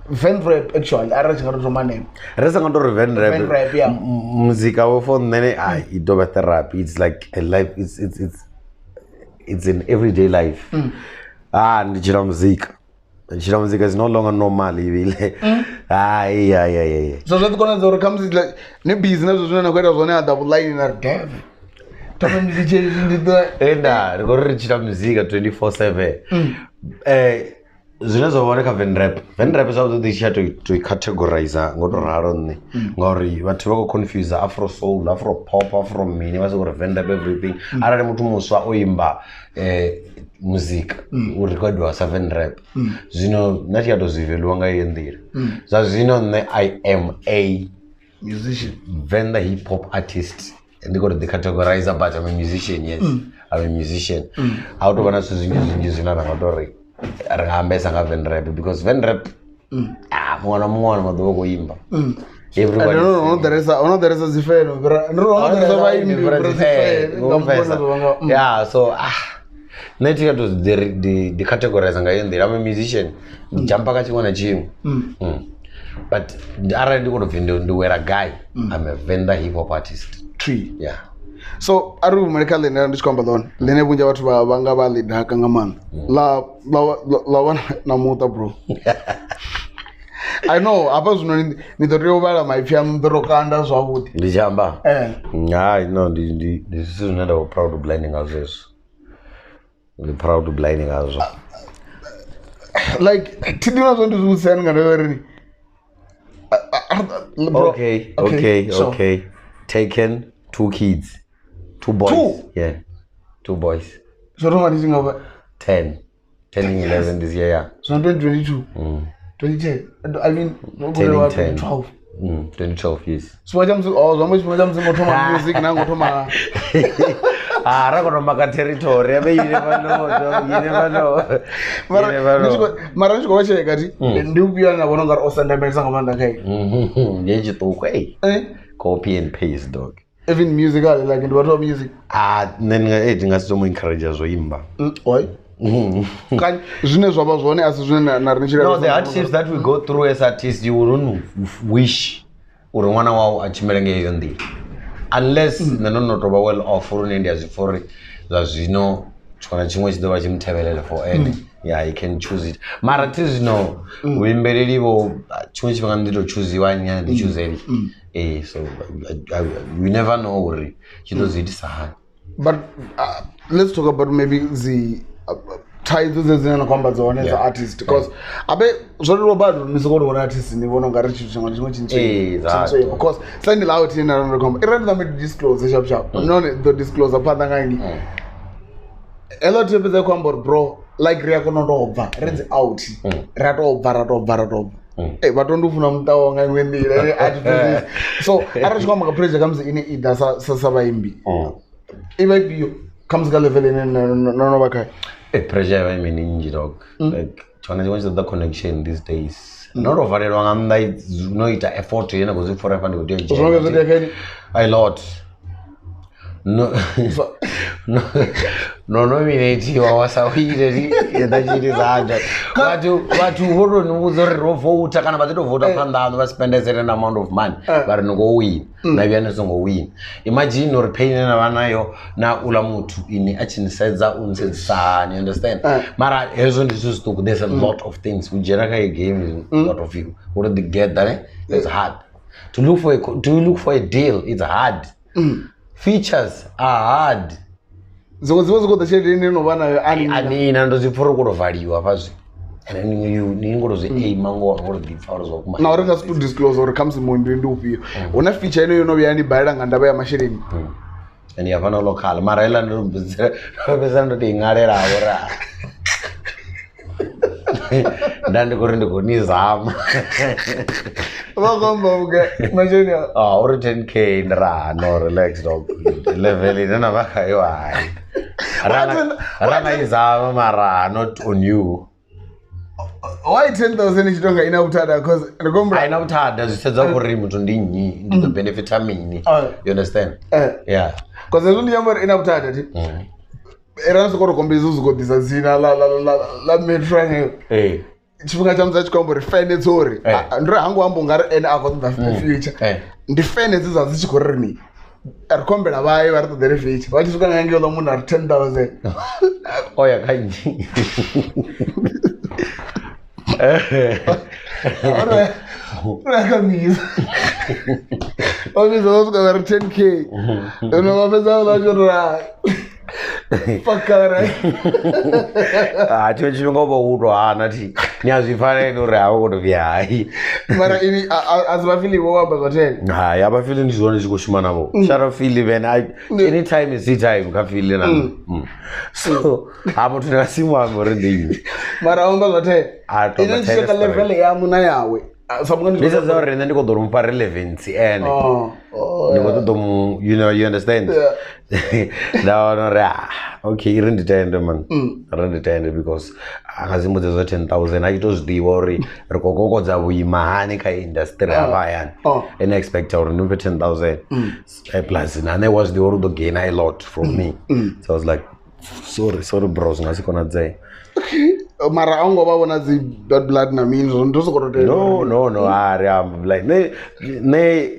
Speaker 3: Vent rap actually. I don't know my name.
Speaker 1: Vent rap.
Speaker 3: Yeah.
Speaker 1: Music our phone nene it do better rap. It's like a life. It's an everyday life. Ndichira music. Shira music is no longer normal. Yeah.
Speaker 3: So that gonna there comes like ne business was na kwenda zone double line na dev. Tama music ndi
Speaker 1: enda rikorrichira music 24/7. Zvinozoneka Vent rap is this to categorize ngotoraro nne ngori vatu vako confuse afro soul, afro pop, afro mini vasokora Vent rap everything. Arari mutu muswa oimba music urekodwa sa Vent rap zvino nati yatozivhelwa ngaiyendira zvazvino ne I am a
Speaker 3: musician,
Speaker 1: Venda hip hop artist ndiko the categorizer but I'm a musician. Yes, I'm a musician. Out of an zvinhu zvinana ngatori rangambesa nga Vent rap because Vent rap mwana madoko kuimba everybody
Speaker 3: no there is a zifeno no
Speaker 1: yeah so neti yato the categorize ngaiyendira I'm a musician jumpa kachimwana chimwe but already ndiko Venda ndiwera guy I'm a Venda hip hop artist
Speaker 3: tree.
Speaker 1: Yeah.
Speaker 3: So ari America le nda ndichikomba lona lene bunja watu vanga vali dhaka ngamana la na muta bro. I know apa zvino nitoreo vala maipya mdrokanda zvakuti
Speaker 1: ndichamba no this is not proud of blinding us this we proud of blinding us
Speaker 3: like tidina zvo ndizvuseni ngandaveri
Speaker 1: Okay. Taken 2 kids. 2 boys.
Speaker 3: 2?
Speaker 1: Yeah. 2 boys.
Speaker 3: So how many over
Speaker 1: 10. 10 11 this year, yeah.
Speaker 3: So 2022. 2010. I mean, no
Speaker 1: Turning
Speaker 3: 10. 12.
Speaker 1: 2012 years.
Speaker 3: So what I'm music now go to my
Speaker 1: Rakonomaka territory. I mean, you never know.
Speaker 3: Mara nchiko wache kati ndio pia na bononga osanda mbesa komanda kai.
Speaker 1: Yeji to kwai. Copy and paste dog.
Speaker 3: Even musical like in what music?
Speaker 1: Nenga ndingasitomo encourage zoimba.
Speaker 3: Why? Kan zvine zvaba zvone asi zvine na rinchira.
Speaker 1: No, the hardships that we go through as artists, you wouldn't wish uri mwana wao achimerenge yondi. Unless nanonotoba well off for India for zvino chikona chimwe chidova chimutevelele for any. Yeah, you can choose it. Mara tizino uimbeleli vo chimwe chipanga ndito choose one nyana ndi choose any. So we never know uri chitozidisa hani.
Speaker 3: But let's talk about maybe the titles zezina kwamba zone as artist because abe zvoriro bado nisokoro one artist ni vona ngari chimwe chinche because send it out in around kwamba irenda me disclose sharp no the disclosure panda ngangi elo tepeza kwamba bro like react nondobva renze out ratobva vatondofuna mutawo ngaimwendire ati so arashikwa maka pressure comes in ida savaimbi ivaipio comes ka level in no vakai
Speaker 1: pressure I mean in dog like chona the connection these days not overrelwa ngamda noita effort yena kuzi forever ndi kuti a lot no nominate wasawire yadachiri zanja watu horo nuzori rovota kana vatotovota pandano vaspendezere an amount of money vari ngo win na vyana songo win imagine uri pain na vanayo na ula mutu ini achinisedza unsetsani you understand mara hezo ndizo stuku there's a lot of things ujera kai game a lot of you what to get that it's hard to look for a deal it's hard features are hard
Speaker 3: zoko the shade no vana
Speaker 1: ani ndozipfura kurovhariwa pazvi and ningoroze mango or the flowers of my
Speaker 3: now let us put disclose or comes mu ndindu upio una feature ino yonovya ni baira ngandaba ya mashereni
Speaker 1: and yavana local mara ila ndobeza ndoti ngarera ora ndandikuri ndikunizama
Speaker 3: vakomba uke mashereni
Speaker 1: uri 10k ndira no relax dog level ina vakayo hai rana izama mara not on you.
Speaker 3: Why 10,000 chitonga ina utada because ngombra
Speaker 1: ina utada zvisedza kuri mutu ndinyi ndito benefit amini you understand yeah
Speaker 3: because ezo ndiyamba ina utada ti era sokoro kombizo zukodisa zina la metrang chifunga chamza chikombo refine tsori ndira hangu ambo ngari ene account the future ndifene dzizazi chikorini arikombela vaye vari todere feature vachisuka ngange lo munhu ari 10,000
Speaker 1: oya kanji
Speaker 3: rakamisa vamisa vari 10k unovapesa vachorora fakara
Speaker 1: chimwe chingobouto hana ti niazvifaneni uri havo kutovya hai
Speaker 3: mara ini asi vafili vowamba zvateni
Speaker 1: hai avafili ndizvone chikushuma navo sharafili then anytime is time kafili na so hapo tunasimu amorendei
Speaker 3: mara vamba zvateni ine cheka level yamuna yawe
Speaker 1: Lisa zore then go to for relevance and you understand no okay renditend man renditend because akazimuze zo 10,000 achitozdiwa uri rikokokodza buimahani ka industry avayani and expect or no 10,000 plus and I was the order gain a lot from me so I was like sorry bros ngasikona dzai
Speaker 3: mara angova vona zi bad blood na means ndosokototela
Speaker 1: no ari am like ne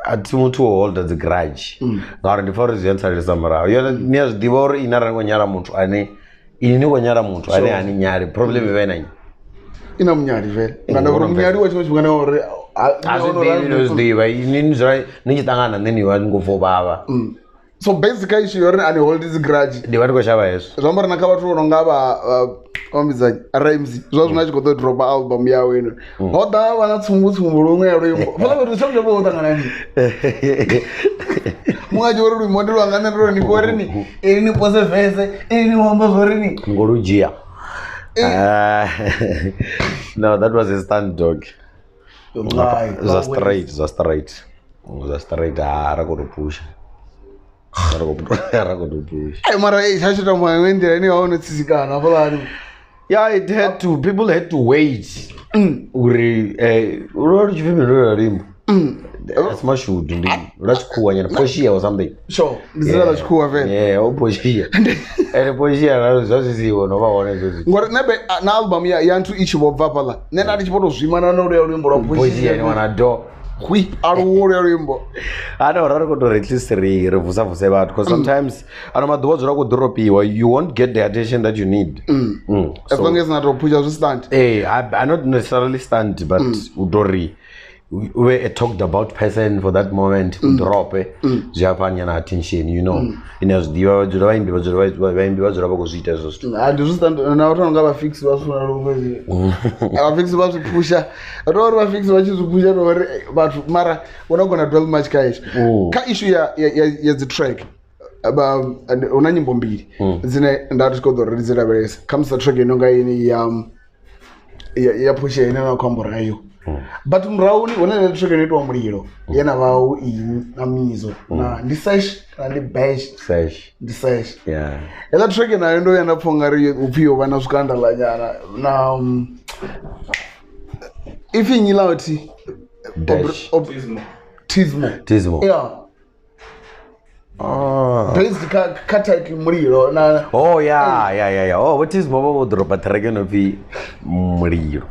Speaker 1: atimutu hold the grudge ngari ndifora zviyansari samara yona niya zvidiva uri inarango nyara muntu ane ini ngonyara muntu ane ani nyari problem ivenanyi
Speaker 3: ina munyari vele nganda uri munyari wachimwe chimwana uri
Speaker 1: azvidivi nozdiva ini nichitangana neni wani ngofo bava
Speaker 3: So basically you're an hold this grudge.
Speaker 1: Ndi vari kushava hezvo.
Speaker 3: Zvamba rina kava tuno ngava Ramzeey Ramzeey. Zvazo nacho kuto drop album yawo ino. Hoda wana tsumbu rumwe yaro. Fala kuti zvambo botangana ni. Mwaje uri model wangana ro ni korini. Ini pose vese, ini wamba zorini.
Speaker 1: Ngorujia. No, that was a stand dog. It was straight. Rakutopusha. Yeah, it had to. People had to wait. That's my shoe. That's cool. And Poshia or something.
Speaker 3: Sure, this is cool.
Speaker 1: Yeah, Poshia. And Poshia, that's the one of our own.
Speaker 3: What never an album, yeah, to each of Vapala. Then I just want to swim and I know the number of
Speaker 1: Poshia and one adore.
Speaker 3: We are warrior.
Speaker 1: I don't go to at least because sometimes I don't know you won't get the attention that you need.
Speaker 3: As long as not push stand.
Speaker 1: Hey, I not necessarily stand, but udori. We talked about person for that moment. Drop Japan attention, you know. In as the I
Speaker 3: do stand now. Don't fix was I fix was pusher. I don't fix what you push but Mara, we're not gonna dwell much guys. Ka issue ya the track about unanyimbo mbili zine ndatiko do reserve comes the track inonga ini ya pusher ina na kombo rayo. But mrauni wona track inoitwa muliro yana vawo ini na mizo na ndisesh and bash
Speaker 1: sesh
Speaker 3: ndisesh
Speaker 1: yeah
Speaker 3: ela track nayo ndo yana phongari uphiyo vana skandala nyana na if ingilauti Tizzmo yeah based kata muliro na
Speaker 1: oh yeah oh what is Tizzmo drop a track no fi muliro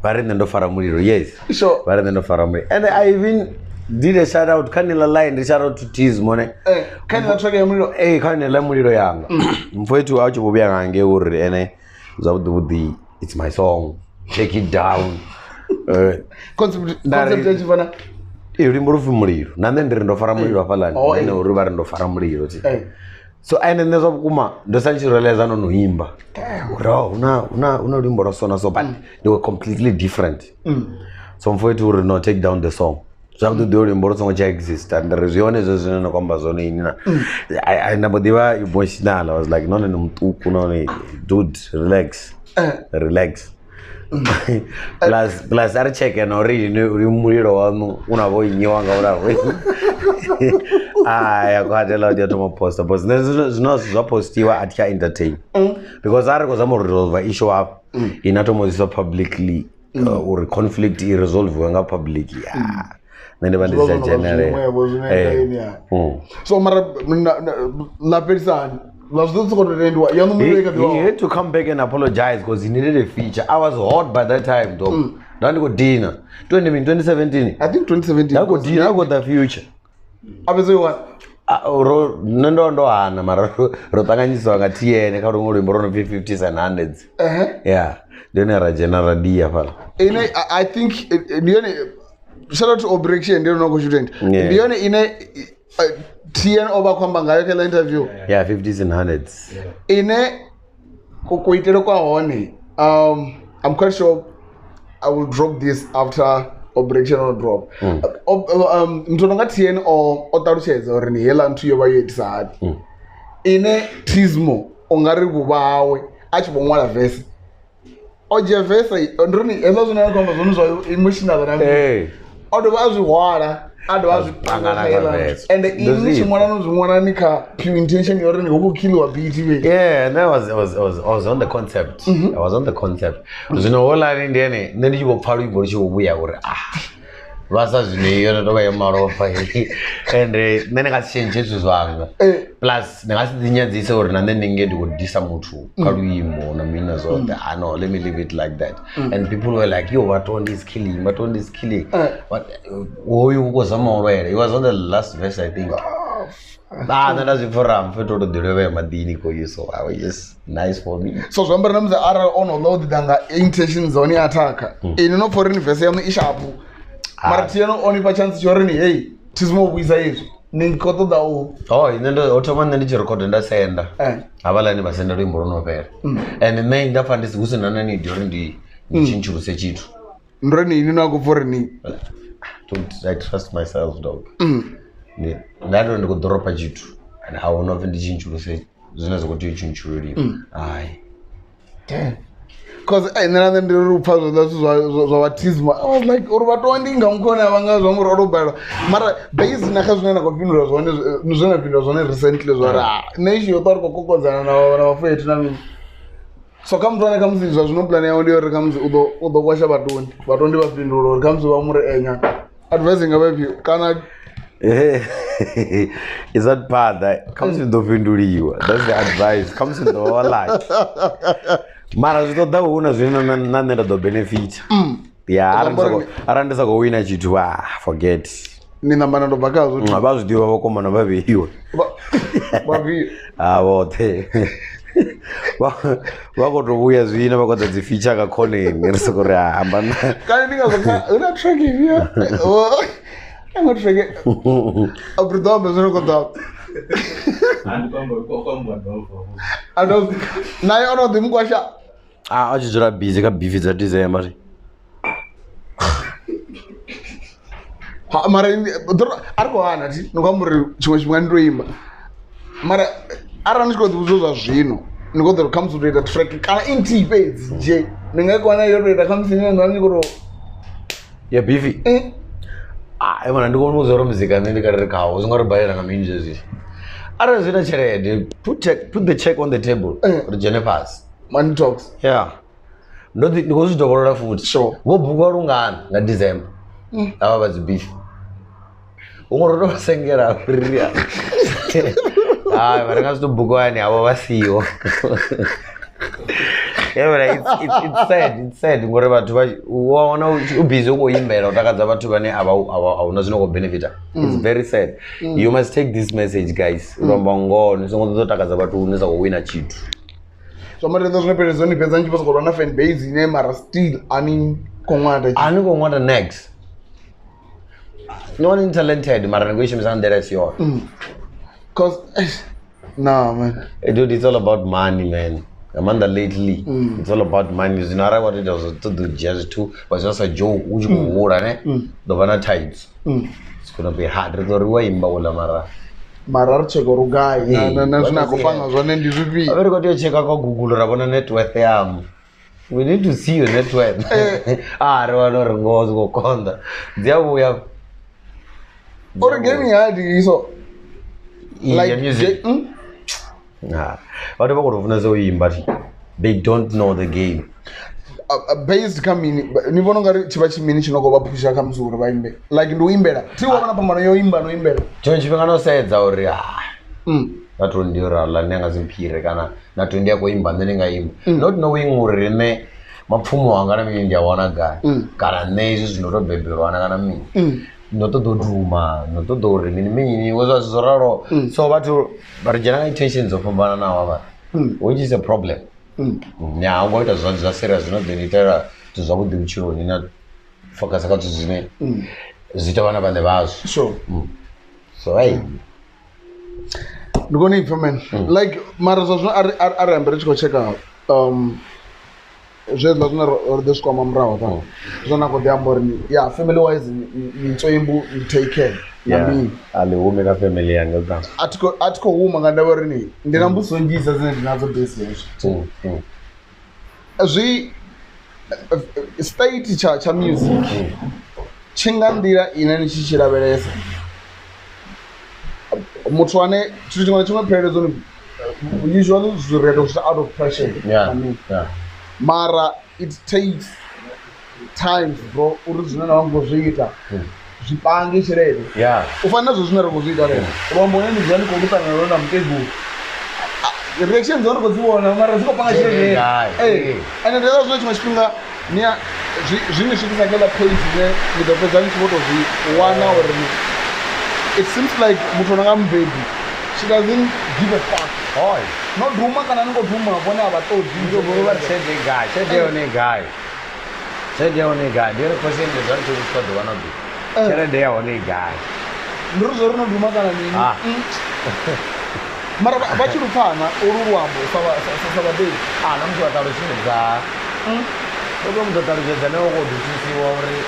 Speaker 1: Barren fara muliro, yes.
Speaker 3: Sure.
Speaker 1: Barren fara muliro. And I even did a shout out, Kanila line, shout out to Tizzmo.
Speaker 3: Kanila track muliro.
Speaker 1: Kanila muliro yanga. Mfwetu acho bobia ngange uri ene. Zawudi it's my song. Take it down.
Speaker 3: Concept jivana.
Speaker 1: Uri mrufu muliro. Nande ndo fara muliro afalani. Ene uri barren ndo fara muliro. So and then there's a kuma the century realize no himba. Bro, una limbo rasona so but they were completely different. So for it to not take down the song. So after the limbo song which exist and the reason is no comba zone in I never diva emotional. I was like no dude relax. Plus I check and already remuliro una boy nyanga ora. I got a lot of poster, but there's no supposed to at entertain because I was resolve issue up in atomo publicly or conflict resolve publicly. Then the is general. So la person he had to come back and apologize because he needed a feature. I was hot by that time, though. Don't go dinner. 2017.
Speaker 3: I think 2017.
Speaker 1: I got dinner. I got the future.
Speaker 3: What?
Speaker 1: Ndo ana mara rotanganyiswa ngati ene ka rongo rimbo rono 50s and 100s. Yeah. Then era general dia pala.
Speaker 3: I think shout out to Upbringing ndio noko student. Ndione TN over kwamba ngayo kala interview.
Speaker 1: Yeah, 50s and 100s.
Speaker 3: Kuitero kwa hone. I'm quite sure I will drop this after Upbringing or drop. Mtononga TN or otarucheza or ni hela ntu yoba yetsad. Tizzmo ongari bubawe achibongwala verse. Oje verse ndroni ezo na kwamba zonzo emotional na. Otherwise wala otherwise and the English mwana nika pure intention yore ni ukukilwa beat we.
Speaker 1: Yeah, and that was on the concept. I was on the concept. You know all I ndene then you go paru bo you buya ore vasa zvine yona toba yemarofa and then I change zvanga plus ndingasidzinyadzise uri nande ndinge ndikodisa mutu kaluimo na mina zote no let me leave it like that and people were like yo Batondy is killing but oyu ukozama urwere. It was on the last verse I think. Then as for to the madini ko so I was just nice for me.
Speaker 3: So remember them the other on load danga intentions on attack in no foreign verse yam ishapu Martiano only by chance journey hey Tizzmo wiza yesu ninkoto dawo
Speaker 1: oh inendo otomana ndichirecord ndasenda avalani vasenda rwimbo runopera and me ndafa ndisikusina ni during ndichinchuruse chitu
Speaker 3: ndreni ini nakupfore ni
Speaker 1: I trust myself dog ndado ndikudhoropa chitu and haunofe ndichinchuruse zvine zvokuti ichinchuririwa ai
Speaker 3: because nena ndirupa zva Tizzmo I was like uri vatondi ngamukona vanga zvamurorobara mara base nakazvinana kupindura zvone zvonapindura zvone recently zvara neshi yotauri kokokodzana na vafetu namini so kamutwana kamuzinzwa zvinoplana yawo ndiyo kamuzi udokwasha vatondi vapindura uri kamuzi vamuri enya advising avapi kana
Speaker 1: is that part that comes in the vinduriwa that's the advice comes in the whole life mara zvitoda kuona zvino nanenda do benefit arandisa kuwina chitu forget
Speaker 3: ninambana ndobakazo
Speaker 1: avazvidiwa vakomana vaveiwa vothe vakotouya zvino vakodza dzifeature kakoneni risokuri hamba
Speaker 3: kana ndingazouna track ivia angotreke abridhambe zvinokodza naye anodhi mukwasha
Speaker 1: achidzora busy kabeef dzatizeya mari
Speaker 3: mara ari kuhana ti nokwamuri chimwe chimwe ndinoimba mara ari andishikodzi kuzozva zvino ndikodzi kamuzotoita track kana inti pedzi je ndingaikuwana iyotoita kamusinenanikuto
Speaker 1: yebeef mana ndikuonuzoro muzika nendikarekawo zvingaribhaira ngaminjezvi ari zvina cherede put the check on the table rijene pasi
Speaker 3: money talks
Speaker 1: yeah ndikozvidhokorora futi
Speaker 3: sure
Speaker 1: vobhuka rungana ngadecember ava vadzibeef ungorotosengera kuriria hai varingazitobhukawani avo vasiwo it's sad ngori vathu waona ubhizi ungoimbera utakadza vathu vane hauna zvinokubenefita it's very sad you must take this message guys uramba ngoni songototakadza vathu unesa kuwina chitu
Speaker 3: zvamarenda zvinopedza nipedza nchipasokorwa na fan base ine mara still ani kongwanda
Speaker 1: next no one talented mara ngoishimisa is yours
Speaker 3: cause nah man
Speaker 1: dude it's all about money man Amanda lately it's all about money zinara what it was to do jazz too was just a joke uchikuhura ne dovana tides it's gonna be hard ritoriwa imba ula
Speaker 3: mara richeka rugai na zvinakupanga zvone ndizvipi
Speaker 1: averi kotocheka kwagoogle ravona net worth yamo we need to see your net worth ari vanoringozi kukonda dziyavuya
Speaker 3: uri gaming hadi iso
Speaker 1: like music vatu vakutofuna seuimba they don't know the game
Speaker 3: based kamini nivona ngari chiva chimini chinokuvapusha kamuzuri vaimbe like ndiuimbera tiwavana pambano yoimba noimbera
Speaker 1: chimwe chifenga nosaedza uri natondiorala ndingangazimpire kana natondiya kuimba ndendingaimba not knowing uri ne mapfumo anga namini ndiyawana gari kana neizvi zvinotobhebherwana kana mini notododhuma notodori mini wezvazvizoraro so vatu varijana intentions ofambana navo ava which is a problem nyangoita zvanzi zvaserious zvinodzenitera kuti zvakudhi muchironi na focus akati zvine zviita vana vane vazvo so hey
Speaker 3: ndikoniipfa man like mara zvazvino arambe richikocheka zvezva zvinorodeswama murawa pa zvonakodhiambori yeah family wise nitsoimbu take care namini
Speaker 1: aliume na family yanga ka
Speaker 3: atikohuma ngandawarini ndinambusonjisa zine ndinadzo base yazvo zvi state cha music chingandira ine nichichiraveresa muthu ane chiro chimwe chimwe pherezo usually zvireto zvita out of pressure mara it takes time bro uri zvino navangozviita zvipange chirere ufanira zvo zvinari kuzviita rero vamboneni zvani kokutanga rona mutebhuru reactions vari kudziona mara zvikopanga chirere ande ndeza zvino chimwe chipinga nia zvimwe zvikusakela page ne ndopedza nichivotozviwana uri it seems like muthu ananga mubhedhi she doesn't give a fuck nodhuma kana ningodhuma vone havatodhi
Speaker 1: Said you only guy. The other person is going to squad the one of you. Said they are only guy.
Speaker 3: ndiri no nduma kana nini mara vachirupfana ururwambo sava dei
Speaker 1: namuti vataruchidza oko mutotaruchedza neokodhutisiwa uri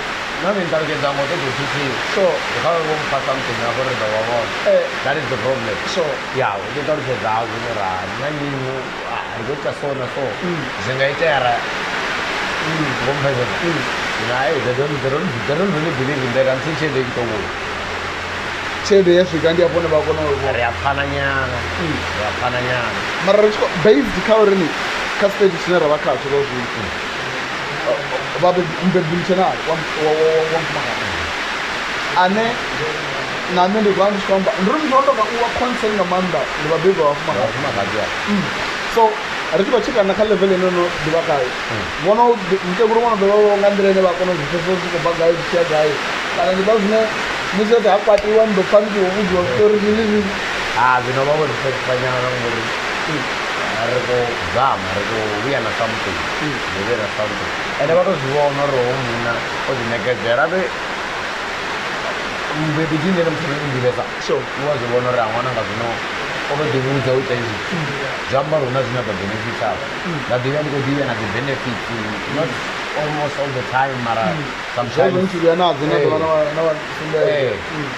Speaker 1: nami ntaruchedza motodhutisiwa
Speaker 3: so
Speaker 1: ukavavemupa something akoreda wavona that is the problem
Speaker 3: so
Speaker 1: ya utotaruchedza azvinora nanyinyu rikuita sona so zvingaita yara ngompezesa they don't really believe in that until chede ikitokuya
Speaker 3: chede yasvika ndiyapone vakona
Speaker 1: riapfananyana
Speaker 3: mara richiko based kaurini kastage chine ravakatsvo rozvii vabebhurichonari wamufumakadzi ane name ndikuvandisvamba ndiri ndinonoka uva concern namanda ndivabhebha vafumakadzi so richibachika nakalevel enono ndivakayo vona mukekuru vanobvevavonga ndirene vakona zvifesosikobagai zvichiagai kana ndiba zvine museti hakwatiwa ndofanikewokudziwa stori zvinizvi
Speaker 1: zvinova kurisepanyana ngori rikuzama rikuuya nasamething rive nasamething ende vatozviona rohomuna ozvinekedzera be mbebichinene mutoindivesa iwazivona uri amwananga zvino okodivuudza uita izvi zvamba rona zvina pabenefit avo ndabiva ndikodiva nadzibenefit not almost all the time mara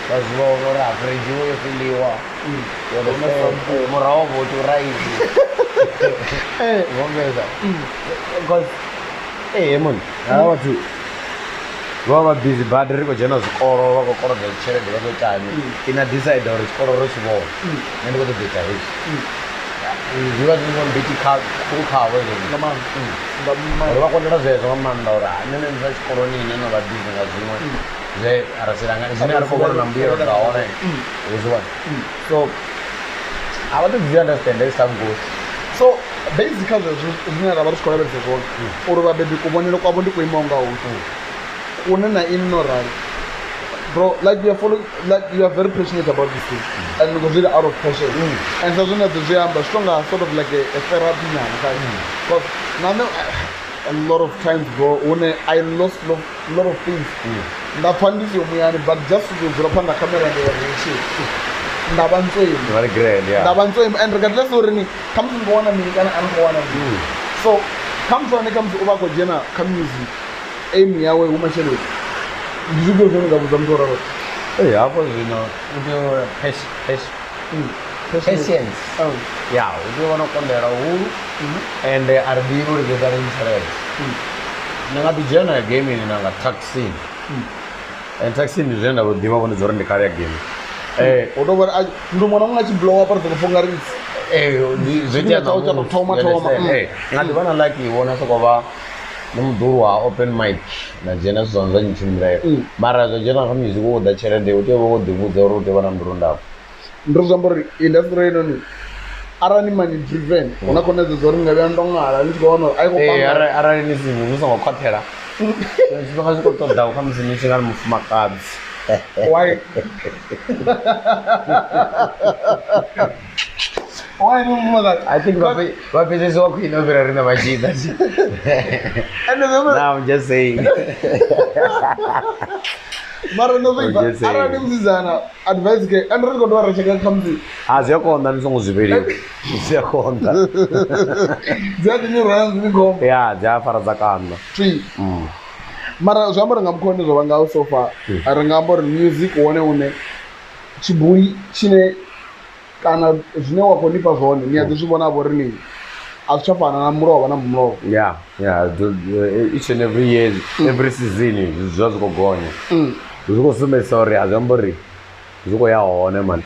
Speaker 1: vazivaona uri afrejiwo yofiliwa murawo voti uraizi vomesa because munhu avati vava busy bad rikojena zvikoro vakokorodza chicherede vakotani inadecide uri chikoro rochivona nendikotobeta hizi zviva zvinongombiti kukavo uri vakondera zvezvo vamanda uri hanene ndisa chikoro nini nova busy ngazvimwe zvearasirangani ari kokona mbuyero dzaona uziwani so avatodzivi understand as time goes
Speaker 3: so basically zvine rava richikora verise zvona uri vabebi kuvonero kwavo ndikuimawo ngauti une nainorari bro, like you are very passionate about this thing and because you're out of passion and so that's the stronger sort of like a therapy because now a lot of times bro when I lost a lot of things but just to drop on the camera and
Speaker 1: very great, yeah.
Speaker 3: And regardless of any comes to one and so comes when it comes to over Jena come music aim yawe umashelo ndizvo zvinoda mtora
Speaker 1: hapo zvino uno patience yeah uno kondera huru and arbiru regarding Israel nanga bijana game ni nanga taxi and taxi ni zenda kudiva kone zore ndi career game
Speaker 3: odova ndo mwana mwana chi blow up ari kufunga rinsi
Speaker 1: zvetia
Speaker 3: toma
Speaker 1: ngati vana like iwona sokova nomudhurwa open mic najena zvizvanza nyichimirayo mara zvajena kamusic woda cherende utevodhimudza uri kuti vana murundavo
Speaker 3: ndozvambori industry inoni arani money driven unakonedza zori ngavya ndongara nichikaona
Speaker 1: arani nisinhu musangokwatera zvakasvikotoda ukamusinichinga ari mufumakadzi
Speaker 3: why why
Speaker 1: I think vapesesi wakuinovera rina vachiita now I'm just saying
Speaker 3: mara nozoiva arani musizana advice ke andirikodwara chakakamzi
Speaker 1: zviyakonda ndisongozvivereka zviyakonda
Speaker 3: dziatinyorwanzinikomba
Speaker 1: ya dziafara dzakanda
Speaker 3: mara zvambo ringamukonde zvavangao sofa ringambori music one une chibui chine kana zvine wakonipa zvone niyadzizvivona avo rinini azvichafanana murova namumurova
Speaker 1: yeah each and every year every season zvazvikogonya zvikosumbisa uri hazvambori zvikoyahone mani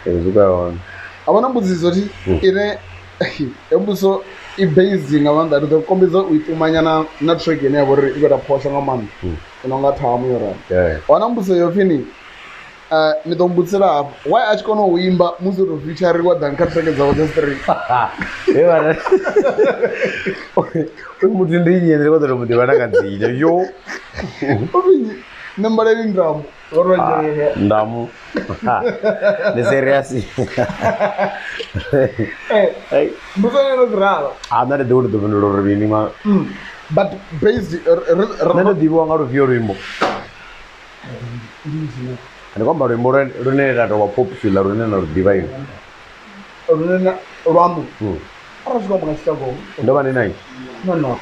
Speaker 1: zvikoyahone
Speaker 3: havana mbudziso ti ine embuso ibased ngavanhu that kukombidza uitumanya na track ine yavo ri ikoita posha ngamanhu inonga Thamu yorani havana mbudziso yofini nitombutsira hapo why achikona uimba muzotofeaturingwa than katrack dzavo dze3
Speaker 1: muti ndinyendere kwatoti muti vanakadzine yo
Speaker 3: nembaleni ndamu
Speaker 1: ndamu neseriasi
Speaker 3: mbusonenozirava
Speaker 1: anadedeuti dovendolo rivini ma
Speaker 3: but based
Speaker 1: nadediviwa nga ruvio rwimbo Ndikwamba rwimbo rune ratova popular rune narudiva ino.
Speaker 3: Rune rwambo. Arasvika muna Chittagong.
Speaker 1: Ndova nenai.
Speaker 3: No.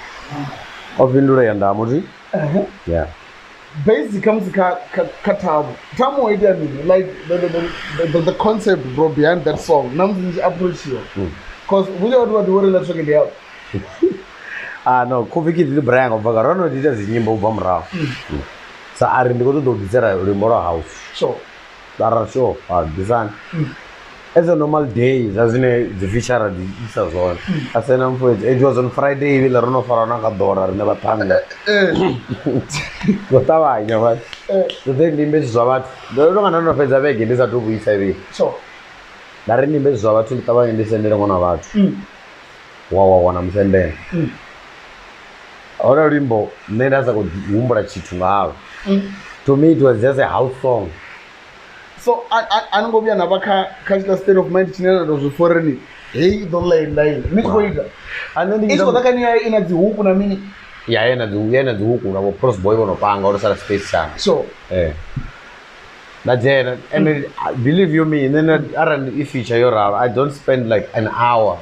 Speaker 1: Wapindura yandamuti? Yeah.
Speaker 3: Basic comes Thamu. Thamu idea mean like the concept bro behind that song. Namzi approach here. Cause we don't want to worry let's get out.
Speaker 1: No, kufiki ndi brand of Vagarono did as nyimbo bamra. So I didn't go to do this remote house.
Speaker 3: Sure.
Speaker 1: That are sure. Design. As a normal day, as in the feature of the Easter zone. As an unfortunate, it was on Friday, we'll run off for another door, never time. Whatever, you know what? The thing the image of what? The don't know if it's a big, it is a 2 weeks away.
Speaker 3: So,
Speaker 1: that any image of what to cover in this and one of what? Wow, I'm sending. Other rimbo, then as a good Umbra Chitunga. To me, it was just a house song.
Speaker 3: So I don't go be another cultural state of mind. Chinela was foreign. Hey, don't lie. Which way? And then it's what I can hear in a hook on a mini.
Speaker 1: Yeah, and the hook on a cross boy on a pang or a space channel.
Speaker 3: So,
Speaker 1: that's it. And believe you me, then if feature your hour, I don't spend like an hour.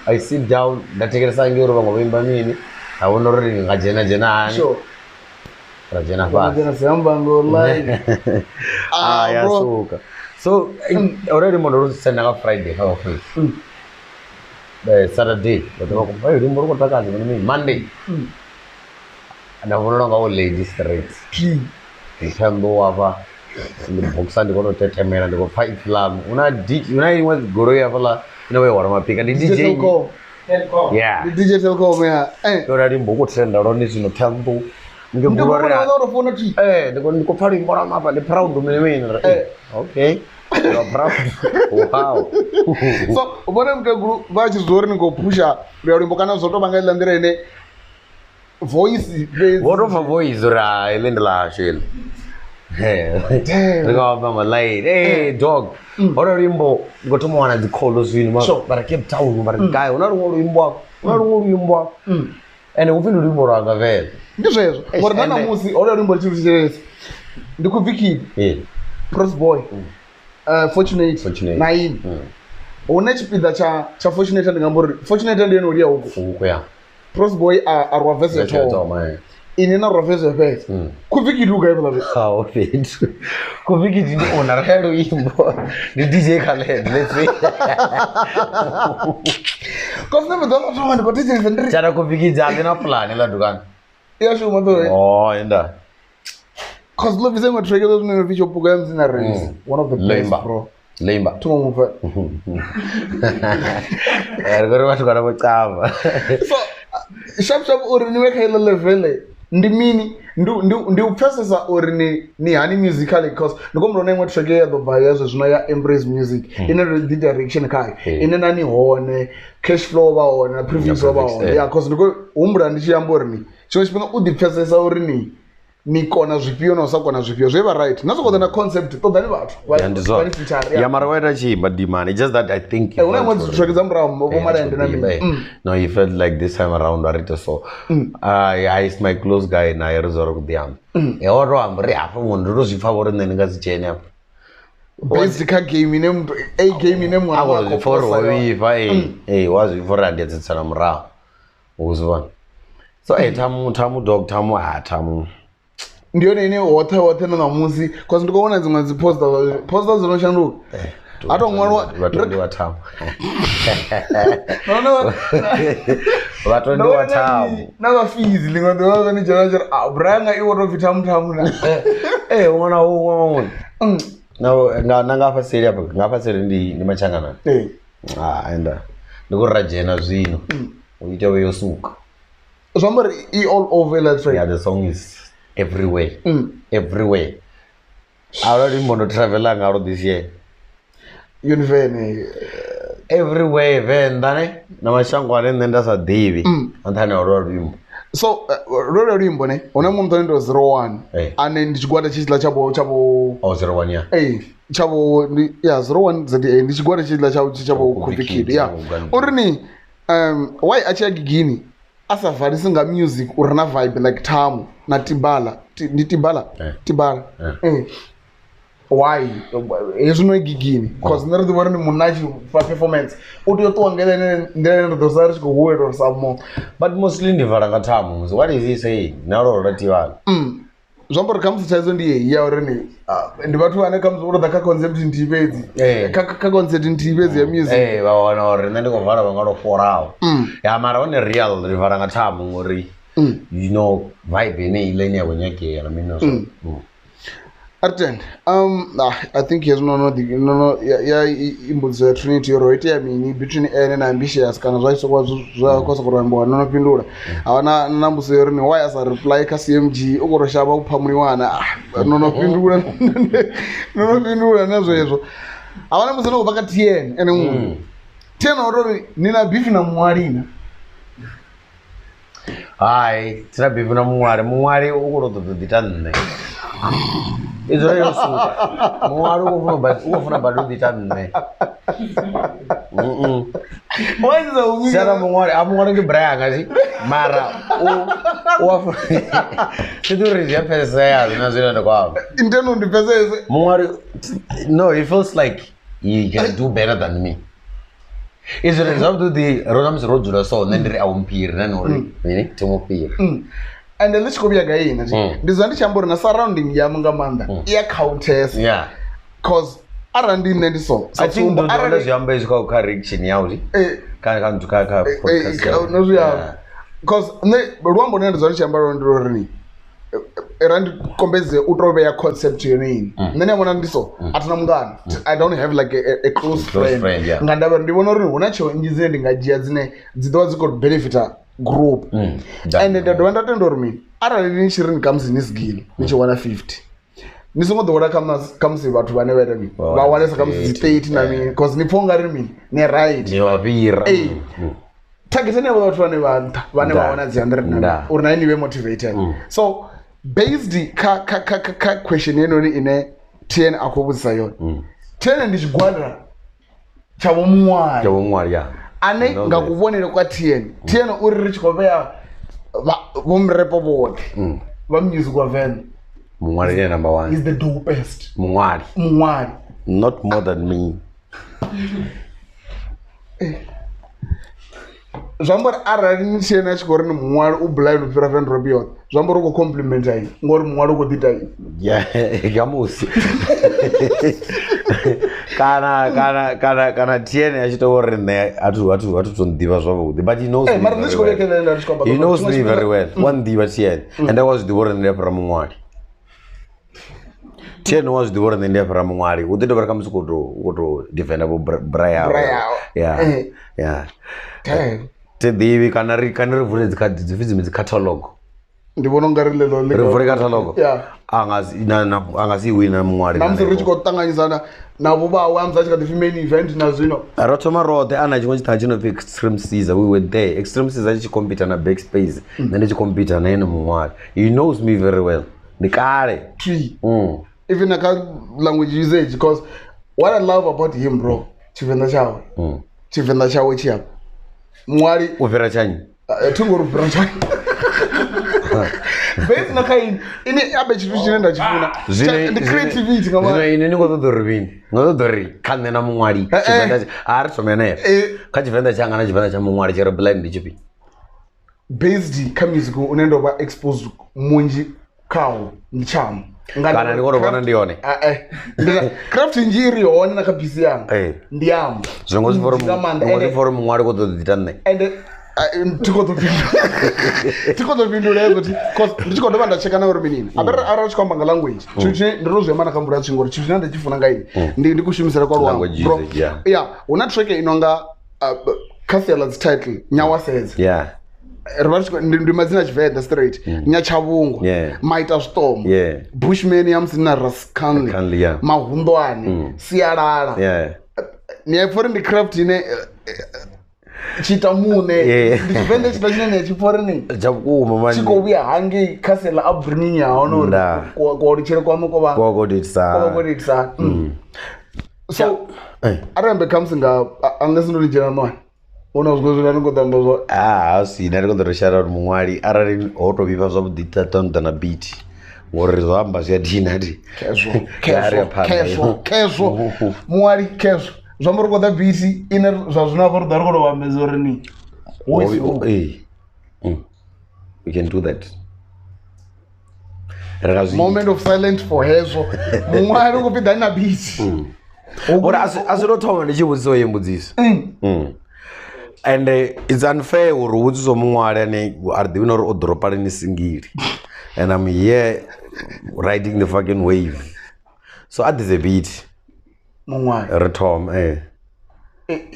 Speaker 1: I sit down, that take a sign you're going to win. I want to ring a Jena. Sure. Rajana so already Monroe send out Friday. How the Saturday, but Monday. And I will not go ladies straight. The Tambo Ava, the books and go to Tetemen and go fight Flam. United with Goria, no way, what am I picking? The DJ. Yeah,
Speaker 3: the digital call me.
Speaker 1: Already book send out on this in the temple. They're going to put in bottom up and the proud to me. Okay. You're proud. Wow.
Speaker 3: So, what I'm going to do is go push up. We are in Bocana Soto Bangal voice.
Speaker 1: What of a voice, Island Lashil? Hey, dog. What are you go to one at the colors in but I kept telling you, but a guy, not all you walk, not all you walk. And open the more of a
Speaker 3: this is what I was the other number 2 is the Kubiki, Cross Boy, Fortunate, 9. On next bit that fortunate and number fortunate and then Cross Boy are a vessel in another vessel face. Kubiki do give how it Kubiki didn't own a head of him, the DJ Khaled, let's see. Because never don't know what it is.
Speaker 1: Charakubiki Jagana plan in Ladugan.
Speaker 3: Yeah, sure.
Speaker 1: Oh, and that.
Speaker 3: Because love is a trigger in visual programs in a race. One of the best, bro.
Speaker 1: Limba.
Speaker 3: To move. So, sharp or new level. The meaning, do process or ni honey musically because the government went to get the buyers as no embrace music in a direction kai in an any horn cash flow or a previous over. Yeah, because the go umbra and Jamborni. So it's been the process or ni kona zvipio na usakona zvipio zveva right nazo kona concept to than about why
Speaker 1: ya maraweta chi but the man it's just that I think
Speaker 3: when I want to track them around
Speaker 1: no you felt like this time around right so yeah is my close guy na yerozoro kudiam e oro amri afa mondro zifavore nenga zichene
Speaker 3: basic game inem a game inem
Speaker 1: wa for we vai was for radio tsana mra uzwa so Thamu dog Thamu
Speaker 3: ndio nene water na muzi because ndikoona zimwe poster zinoshanduka atomwalwa
Speaker 1: vatondi wa Thamu no vatondi wa Thamu
Speaker 3: na vafizi lingondo vani jara branga iwo to Thamu na
Speaker 1: unaona huo na nanga faseli hapo ngafaseli ndi machangana enda ndikurajena zvino uite weyosuka
Speaker 3: somebody all over let's say
Speaker 1: yeah the song is everywhere everywhere I already want to travel out of this year everywhere Venda ne na mashango anenda sa Devi antane OuterView
Speaker 3: so OuterView ne ona muntu ndo 01 ane ndichigwada chizila chabo
Speaker 1: 01 ya
Speaker 3: chabo yeah 01 zati ndichigwada chizila chabo kufikidi yeah orini why acha gigini asafari singa music urina vibe like Thamu na Tibala why hezwi no gigini because ndiri ḓivha uri ndi munachi pa performance u tea u ṱuwa nga nḓila ine ḓo sala ri tshi khou huwela or some more
Speaker 1: but mostly ndi vala nga Thamu. What is he saying na lo relativana
Speaker 3: zwi amba uri khamusi thaidzo ndi yeyi ya uri ndi vhathu vhane khamusi vho ḓa kha concept nthihi fhedzi kha concept nthihi fhedzi ya music
Speaker 1: vha wana uri nṋe ndi khou vala vha nga lo foraho ya mara hone real ri vala nga Thamu ngori you know vibe ine ile ine ya khou nyagea na mini so
Speaker 3: Arten, I think here's no imbudziso ya Trinity yoro itea mini between ene na ambitious kana zwa kosa kurambo no pindula awana nambuso yori ni why asa reply ka CMG ukoro shaba kuphamuliwana no pindula nazo yezo awana mbuso no baka TN ene munhu TN orori nina beef na Nwali
Speaker 1: hai tsira beef na Nwali ukoro ḓita nne It's very simple. Ufuna bado ditanne.
Speaker 3: Mwanzo
Speaker 1: Sara Nwali ngibraya ngazi mara u siduri ya pesa ya nazina ndo kwa.
Speaker 3: Intendo ndi pesa ese.
Speaker 1: Nwali no, he feels like he can do better than me. Is it result to the Ronam's road so nendri awumpiri nanori. Yini timopiri.
Speaker 3: And let's go back again. Ndizwa ndichambura na surrounding ya munga manda. Ya countess.
Speaker 1: Yeah.
Speaker 3: Cause around in the song.
Speaker 1: I think the dollars yamba is called correction yaudi. Kan to kaka podcast.
Speaker 3: No yeah. Cause ne ruambo ne ndizwa ndichambura ndoroni. Erandi kombeze utrobe ya concept yonini. Nene mwana ndiso atuna mungana. I don't have like a close friend.
Speaker 1: Yeah.
Speaker 3: Ngandaba ndibona uri unacho ngize ndingajia dzine dzidowa dziko benefita group and the Venda tendor me arali shirin comes in this gill which 150 nisongo ḓo comes vhathu vhane vha ri vha wanesa comes state na mini because ni phonga ri mini ne right
Speaker 1: ni wapira
Speaker 3: target ne vhathu vhane vha wana dzi 100 na uri na ni be motivated so based ka question yeno ine TN akobudisa yona TN ndi chigwada cha Nwali
Speaker 1: ya
Speaker 3: ane ngakuvonele kwa TN uri ri chikopea vomrepo bote va music wa Venda
Speaker 1: Nwali is number 1
Speaker 3: is the dopest
Speaker 1: Nwali not more than me
Speaker 3: zvambori arali ni TN achikori ni Nwali u blind upfira Venda Robiot zvambori uko compliment ai ngori Nwali uko dita ai
Speaker 1: gamusi kana TN achitore ne atu tondiva zvavudi but he knows he knows me very well one diva TN and I was the one in from Nwali TN was the one in from Nwali u did overcome to defend abo braya yeah tedivi kana ri vule dzivhidzi catalog
Speaker 3: ndivona ngari lelo
Speaker 1: rivule catalog angasi wina Nwali
Speaker 3: namse ri chiko tanganyisana navo vawe amza chika the female event na zvino
Speaker 1: rotoma rode ana chimwe chitachino pe Extreme Caesar we were there Extreme Caesar chicompete na backspace nene chicompete na ene Nwali he knows me very well nikale even aka language usage because what I love about him bro chivenda chawe chiya Nwali ufera chanyi
Speaker 3: tungori ufera chanyi base na kai ini abe chitu chine ndachifuna the creativity ngama
Speaker 1: zvino ini ngotori kane na Nwali chivenda ari somene kachivenda changa na chivenda cha Nwali chero blind ndichipi
Speaker 3: based ka music unendo ba expose munji kawo ndichamo
Speaker 1: kana ndikorovana ndione
Speaker 3: craft njiri yone na kabisi yanga ndiyamo
Speaker 1: zvongo for Nwali kutodita nne
Speaker 3: and tikodopindula kuti cause ndichikodova ndacheka nauri minini ara chikwamba nga language chichi ndinozvema nakambura chingori chichi china ndachifuna ngaini ndikushumisira kwa ruwangu bro yeah una track inonga Castella's title Nyawa Says ndi mazina chivenda straight Nyachavungu Maita Storm Bushman yamsina Rascanley Mahundwane Sialala niyefori ndi craft ine chitamune ndivende chitachine chiporeni
Speaker 1: chakuma manje
Speaker 3: chikobya hangi Castle Upbringing yaono kwa richere kwa mukova
Speaker 1: kwa goditsa
Speaker 3: so arambe comes nga unless no njera no ona uzgozula ngotambozo
Speaker 1: sina riko ndo shout out Nwali arari hoto viva zvabudita tanda na beat ngori zvoamba zviadina ti
Speaker 3: casual Nwali casual zvamuri kuda beat ine zvazvinapa ruda riko rovamezori ni
Speaker 1: we can do that.
Speaker 3: Moment of silence for Hezo. Nwali kupinda na beat.
Speaker 1: Ora asinotonga ndichibudziso yembudziso. And it's unfair uri udziso Nwali ane ardiwina uri odropa ni singiri. And I'm here riding the fucking wave. So add the beat.
Speaker 3: Nwali.
Speaker 1: Retom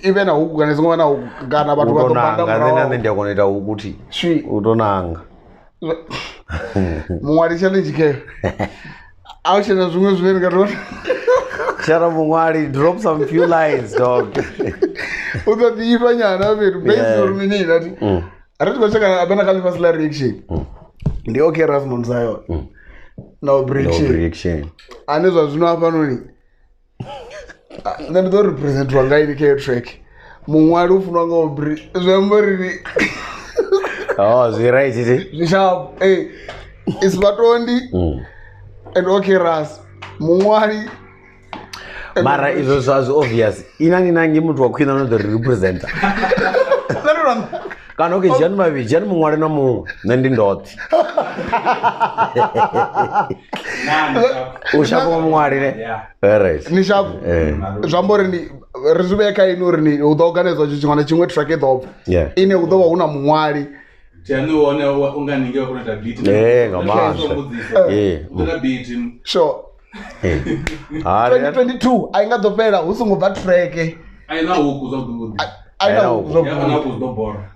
Speaker 3: even huku kana zingona huku kana bathu batopanda
Speaker 1: murawo ngane ndiyakoneta ukuthi utonanga
Speaker 3: Nwali challenge ke aushena zvimwe zvimwe katona
Speaker 1: Shara Nwali drop some few lines dog
Speaker 3: utodiva nyana vetu base urumini nati arati kocheka abana kalifa sla reaction ndi okay Rasmond Zion no reaction anezwa zvino apa noni then do represent wangaini ke track Nwali ufunwa ngobri zvembori
Speaker 1: zvi right it
Speaker 3: sharp it's Batondy and okay Ras Nwali
Speaker 1: mara izvo zvazi obvious inani nangi muntu wakwina no the representer kana okay jani mavi jani Nwali na mumwe nendi ndoti ushapo Nwali ne right
Speaker 3: ni sharp zvambori ni rizubeka inori ni udoganezwa chichwana chimwe track edop ine udova una Nwali
Speaker 2: Jani uone unganinge wakuleta beat
Speaker 1: ngamasha
Speaker 2: una beat
Speaker 3: sure 2022 aingadopera usungobva track
Speaker 2: aina huku zvakuti
Speaker 3: aina huku
Speaker 2: zvakuti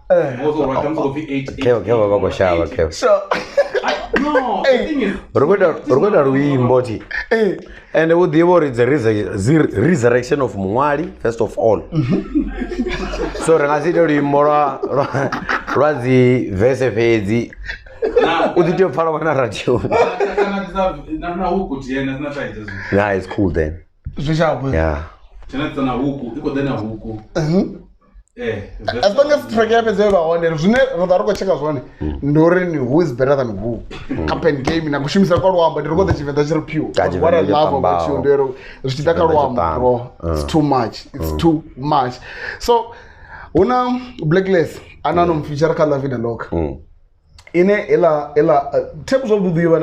Speaker 2: also right comes to 8
Speaker 1: kevo vakoshava kevo
Speaker 3: so
Speaker 2: no the thing is
Speaker 1: rukwenda ruimbo ti and udivo uri the resurrection of Nwali first of all so ringasiite ruimbo rwadzi vhese fedzi uditopfara vana radio
Speaker 2: na huku tiena sina fight as
Speaker 1: yeah it's cool then
Speaker 3: zvishapo
Speaker 2: tena tsana huku iko dena huku
Speaker 3: as long as track yapedza vaone zvine rodaro kocheka zvone ndori ni who is better than who campaign game na kushimisa kwa Rwamba ndirokodza chivenda chiri pure what I love about you ndero zvichita ka Rwamba bro it's too much so una blacklist anano mfeature kala vida loka ine ela tape zvobudiwa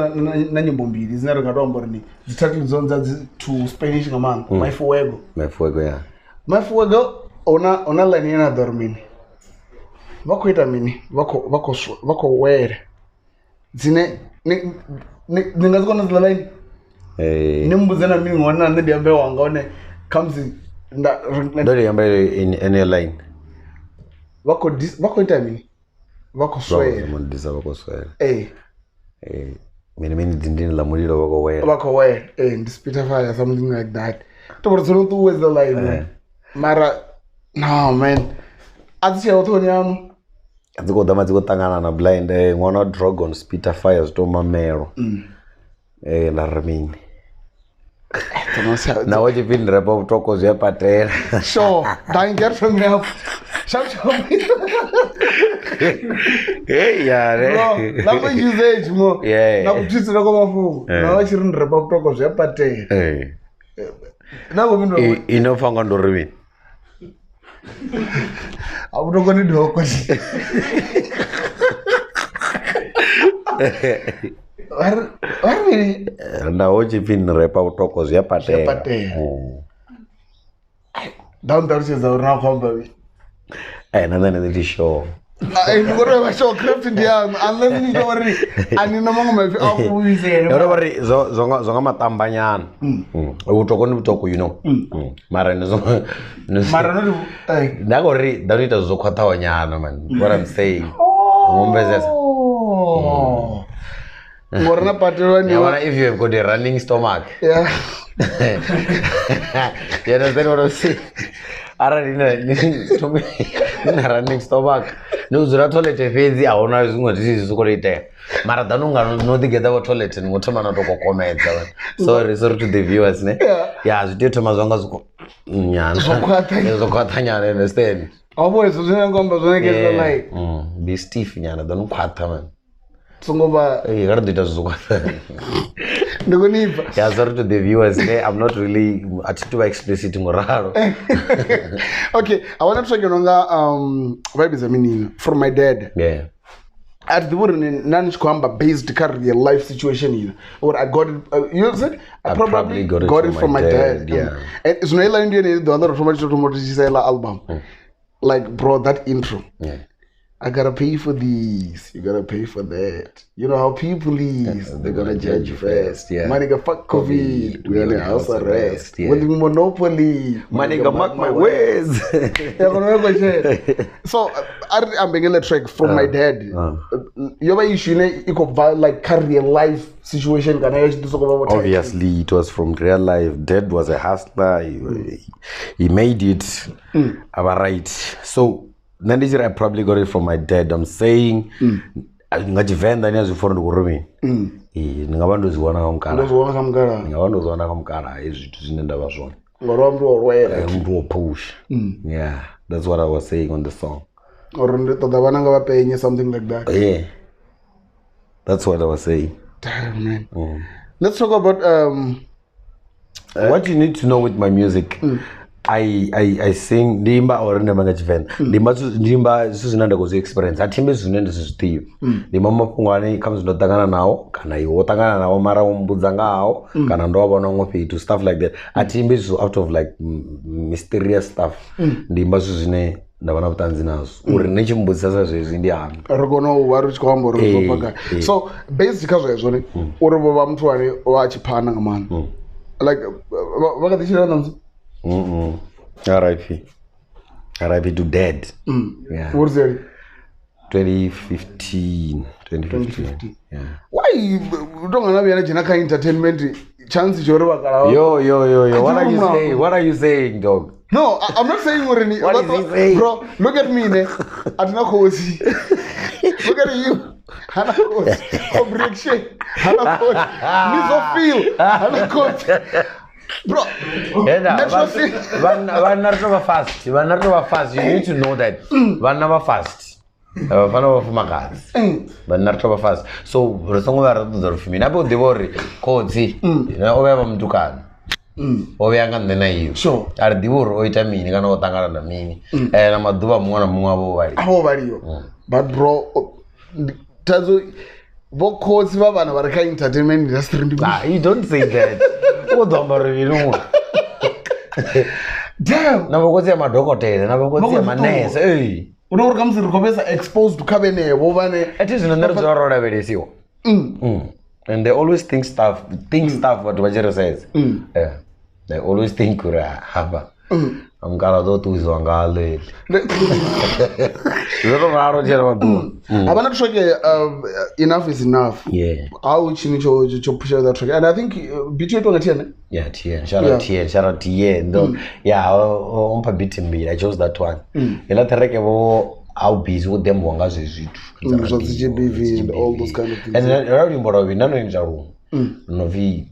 Speaker 3: na nyimbo mbiri zina ringatombo rini title zonza to Spanish ngaman my fuego
Speaker 1: yeah
Speaker 3: my fuego ona line yana dormini vakoita mini vako were dzine ndingazikona zila line nimbuzena mini ngona ndiyambe wanga one comes
Speaker 1: ndori yamba in any line
Speaker 3: vakoita mini vakoswera
Speaker 1: mini dindini la mulilo
Speaker 3: vakowera ndispita fire something like that toborotsono towards the line mara no man aticheuthoni amu
Speaker 1: adzikoda madzikotangana na blind mwana dragon spita fire zitomamero narimini nawo chipindira pa utoko zvepatera
Speaker 3: sure danger from me shop
Speaker 1: hey yare
Speaker 3: labo usage mo na kutitsira kwa mafumo nawo chirindira pa utoko zvepatera nako bindo
Speaker 1: inofanga ndorivini
Speaker 3: abutokoni doko Varmini
Speaker 1: ndawo chipindira pa utoko zvepatera
Speaker 3: ndaundaruchedza uri nakwamba vi
Speaker 1: nanane nditi show
Speaker 3: ndikoreva show craft ndiyangu unless nitori anina mamwe mafi akuwisere
Speaker 1: vari zonga matambanyana utoko ni utoko you know mara ndakori ndanoita zvozokwatawo nyana man what I'm saying ngombezesa
Speaker 3: ngorina patero ni
Speaker 1: if you have got a running stomach
Speaker 3: yeah
Speaker 1: you understand what I'm saying nina running stomach nozura toilet fedzi hauna zvimwe zvisizokoita mara danonga notigeta wa toilet ngotoma notokokomedza sorry to the viewers ne zvitotoma zvanga zokwata nyana understand
Speaker 3: avo izvo zvinengomba zvonekeza like
Speaker 1: be stiff nyana danokwata man
Speaker 3: Songoba.
Speaker 1: Hey, you gotta do that.
Speaker 3: Yeah,
Speaker 1: sorry to the viewers. I'm not really too explicit.
Speaker 3: Okay, I want to talk vibes from my dad.
Speaker 1: Yeah.
Speaker 3: At the word based career life situation, or I got it. You said I probably got it from my dad.
Speaker 1: Yeah.
Speaker 3: And it's no Indian. The other album, like bro, that intro.
Speaker 1: Yeah.
Speaker 3: I gotta pay for this, you gotta pay for that. You know how people is, they're gonna judge you first.
Speaker 1: Yeah.
Speaker 3: My nigga, fuck COVID, we're on the house arrest.
Speaker 1: Yeah.
Speaker 3: With the monopoly,
Speaker 1: my nigga, mark my ways.
Speaker 3: So, I'm being a track from my dad. You have issue, like career life situation.
Speaker 1: Obviously, it was from real life. Dad was a hustler, he made it. Right. So, Nandijira, I probably got it from my dad. I'm saying, Venda ni azifona kurumi. Ngabantu ziwana kamkara. Ngabantu ziwana kamkara. Izitu zinendaba zona. Ngoro push. Yeah, that's what I was saying on the song.
Speaker 3: Or paying something like that.
Speaker 1: Yeah, that's what I was saying.
Speaker 3: Damn, man. Let's talk about
Speaker 1: what you need to know with my music. I sing ndimba or ndimba ndimba suzinanda kuzi experience atimbe zvinende zvizitive ndimba mapungwane comes ndotangana nawo kana iwo tangana nawo mara umbudza ngawo kana ndowabona ngophi to stuff like that atimbe zvo out of like mysterious stuff ndimba zvine ndavana kutanzi nazo uri nechimbudzisa zvezvi ndi hano
Speaker 3: rikona vari chikwambo rizopaka so basically zvezvo ne uri vova muthu wane wachipana ngamana like vakatichirana
Speaker 1: RIP to Dad. Yeah.
Speaker 3: What's that?
Speaker 1: 2015. Yeah.
Speaker 3: Why you don't have any entertainment chance? Yo.
Speaker 1: What are you saying, dog?
Speaker 3: No, I'm not saying what is he saying? Bro, look at me, ne. I'm not cozy. Look at you. Hana coach. Break shit. Hana coach. Misofil. Hana coach. Bro,
Speaker 1: fast. You need to know that one never fast. Fast. So, the worry, Kozi, over Mdukan. Ovyanga ndenayo.
Speaker 3: Sure.
Speaker 1: Ardivuru oitamini kana otangana na mimi. Na maduba mwana mwabo bari.
Speaker 3: But bro, tazo vokozi vavana vari entertainment industry.
Speaker 1: You don't say that.
Speaker 3: Damn.
Speaker 1: Na vokozi ya madokotela, na vokozi ya manese. Hey.
Speaker 3: Unouri kamusiri kobesa exposed to kabene vovane.
Speaker 1: It is another zoro vedesiwo. And they always think stuff what Vajero says. Yeah. They always think haba. Amkara do tu izwangale.
Speaker 3: I'm not sure enough is enough.
Speaker 1: Yeah.
Speaker 3: How chini cho push that track. And I think between to Tien.
Speaker 1: Yeah, Tien. Shout out Tien. Yeah, umpa bitimbi. I chose that one. Ela tereke wo how busy with them wanga zizitu.
Speaker 3: BV and all those kind of things.
Speaker 1: And around in Boravi, none in Jaru. Novi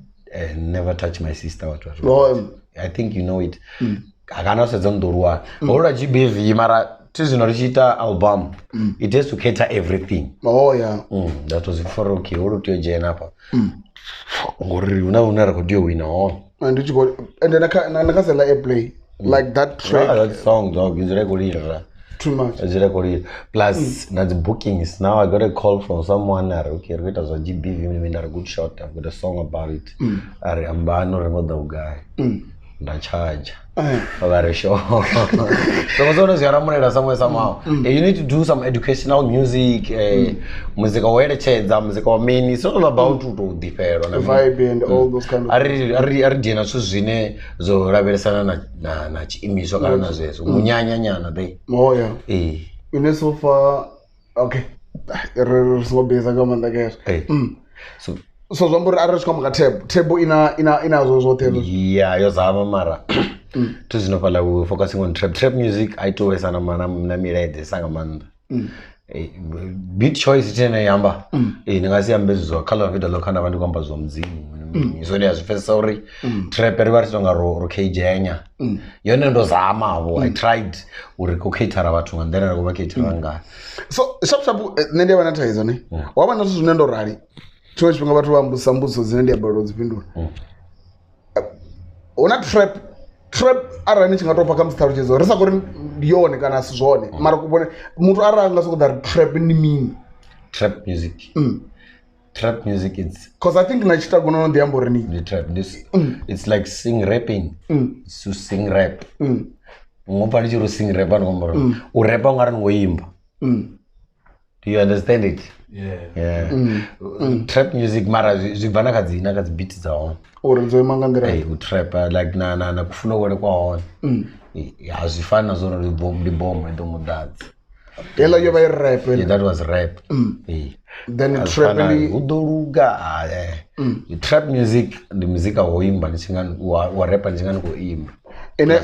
Speaker 1: never touch my sister. I think you know it. I cannot say Zondorua. Ora GBV Mara Tizzmo album. It has to cater everything.
Speaker 3: Oh yeah.
Speaker 1: That was for okay. Oro to Jenapa. Una record winner.
Speaker 3: And did you go? And then I can't play like that track.
Speaker 1: That song, dog, is recorded.
Speaker 3: Too much.
Speaker 1: Is recorded. Plus, now the bookings. Now I got a call from someone. Okay, it was a GBV. A good shot. I've got a song about it. I'm no remote the guy. Na charge. Very sure. So as long as you're around somewhere somehow, you need to do some educational music. Music aware change. Music or mean. It's all about to differ on
Speaker 3: the vibe and all those kind of.
Speaker 1: Ari dina suzine zo rabersana na chimiso kana na zezo. Munyanya nyana day.
Speaker 3: Oh yeah. In so far, okay. So busy gamanda guys. So zombori ari chikwama table ina zozote.
Speaker 1: Yeah, yozama mara. Tuzinofala we focusing on trap music. I told sana mana na mirede sanga manda. beat choice tena yamba ningasiya mbezizwa khala vida lokhanda abantu kwamba zomzini so ndiyazifesa uri trap rivari tonga ro kjenya yone ndozama avo I tried uri kucater vathu ngandera kuva cater ngani
Speaker 3: so sharp nende vana thaidzo ne wava nazo zwine ndo rali tshiṅwe tshifhinga vhathu vha mbudzisa mbudziso dzine ndi balelwa dzifhindula una trap arali ni tshi nga tou paka muthalutshedzo ri sa kuri ndi yone kana asi zwone mara kubone muthu arali nga sokou ḓa trap ni mini
Speaker 1: trap music trap music it's
Speaker 3: because I think na Chittagong no ndi ambo ri ni
Speaker 1: trap this it's like sing rapping it's to sing rap ngopa ni chiro sing rap ngomba u rapa ngari ngoimba do you understand it yeah trap music mara zvibvana kadzina kadzi beat dzawo
Speaker 3: uri nzoimanga ndira
Speaker 1: u trap like na kufuna wale kwa hone azvifana zona ndi bomb ndo mudadzi
Speaker 3: yela yo vai rap
Speaker 1: yeah, that was rap
Speaker 3: then trap ni
Speaker 1: udoluga trap music ndi muzika woimba ndingani wa rap ndingani kuimba
Speaker 3: ene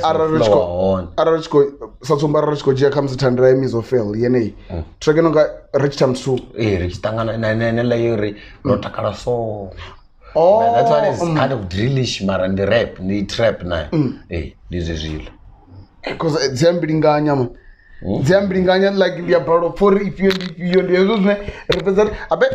Speaker 3: ararichko satsomba ararichko jia comes tandra emizofel yene track inonga rich times 2
Speaker 1: rich tangana na layeri rotakala so that one is kind of drillish mara ndi rap ndi trap na ndizo zvilo
Speaker 3: because dziambinganya man dziambinganya like ndi about for if you ndizo zvine represent abe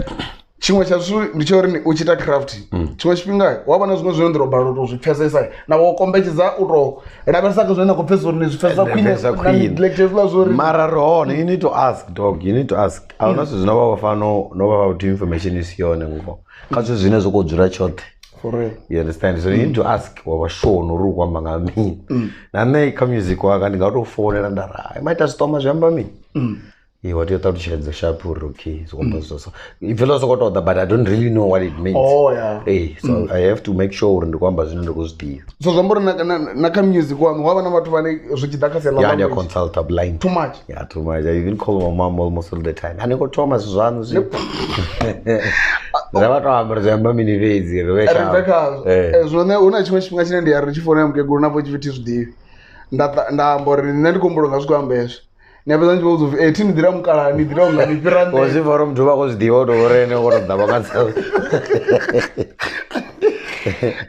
Speaker 3: chimwe chazvo ndichori uchita craft chimwe chipinga wabana zvimwe zvinondiro baro zvipfesesa na wokombechedza uto ravesa kuzvena kupfesa uri zvipfesa queen
Speaker 1: mara rohone you need to ask dog you need to ask auna zvinova wafano nova kuti information isiyone ngo kacho zvine zokodzura chote
Speaker 3: for real
Speaker 1: you understand so you need to ask wavashow nori kwamba ngamini nane ka music waka ndingatofonera ndara maita stoma zvamba mini what you thought shades sharp okay so if you also got that but I don't really know what it means so I have to make sure ndikwamba zvino ndikuzvidiva
Speaker 3: so zvambori na ka music wangu wava na vatu vane zvichidakasela
Speaker 1: language yeah consult a blind
Speaker 3: too much
Speaker 1: I even call my mom almost all the time aniko Thomas zvanu zvi zavatu ambra zvamba mini vezi
Speaker 3: reveka zvone una chimwe chipinga chine ndi yari chifona mukeguru napo chiviti zvidivi ndambori ndikombora zvikwambezvo Never done was of 18 drum car and drum and different.
Speaker 1: Was it for him to was the order or the Bagan?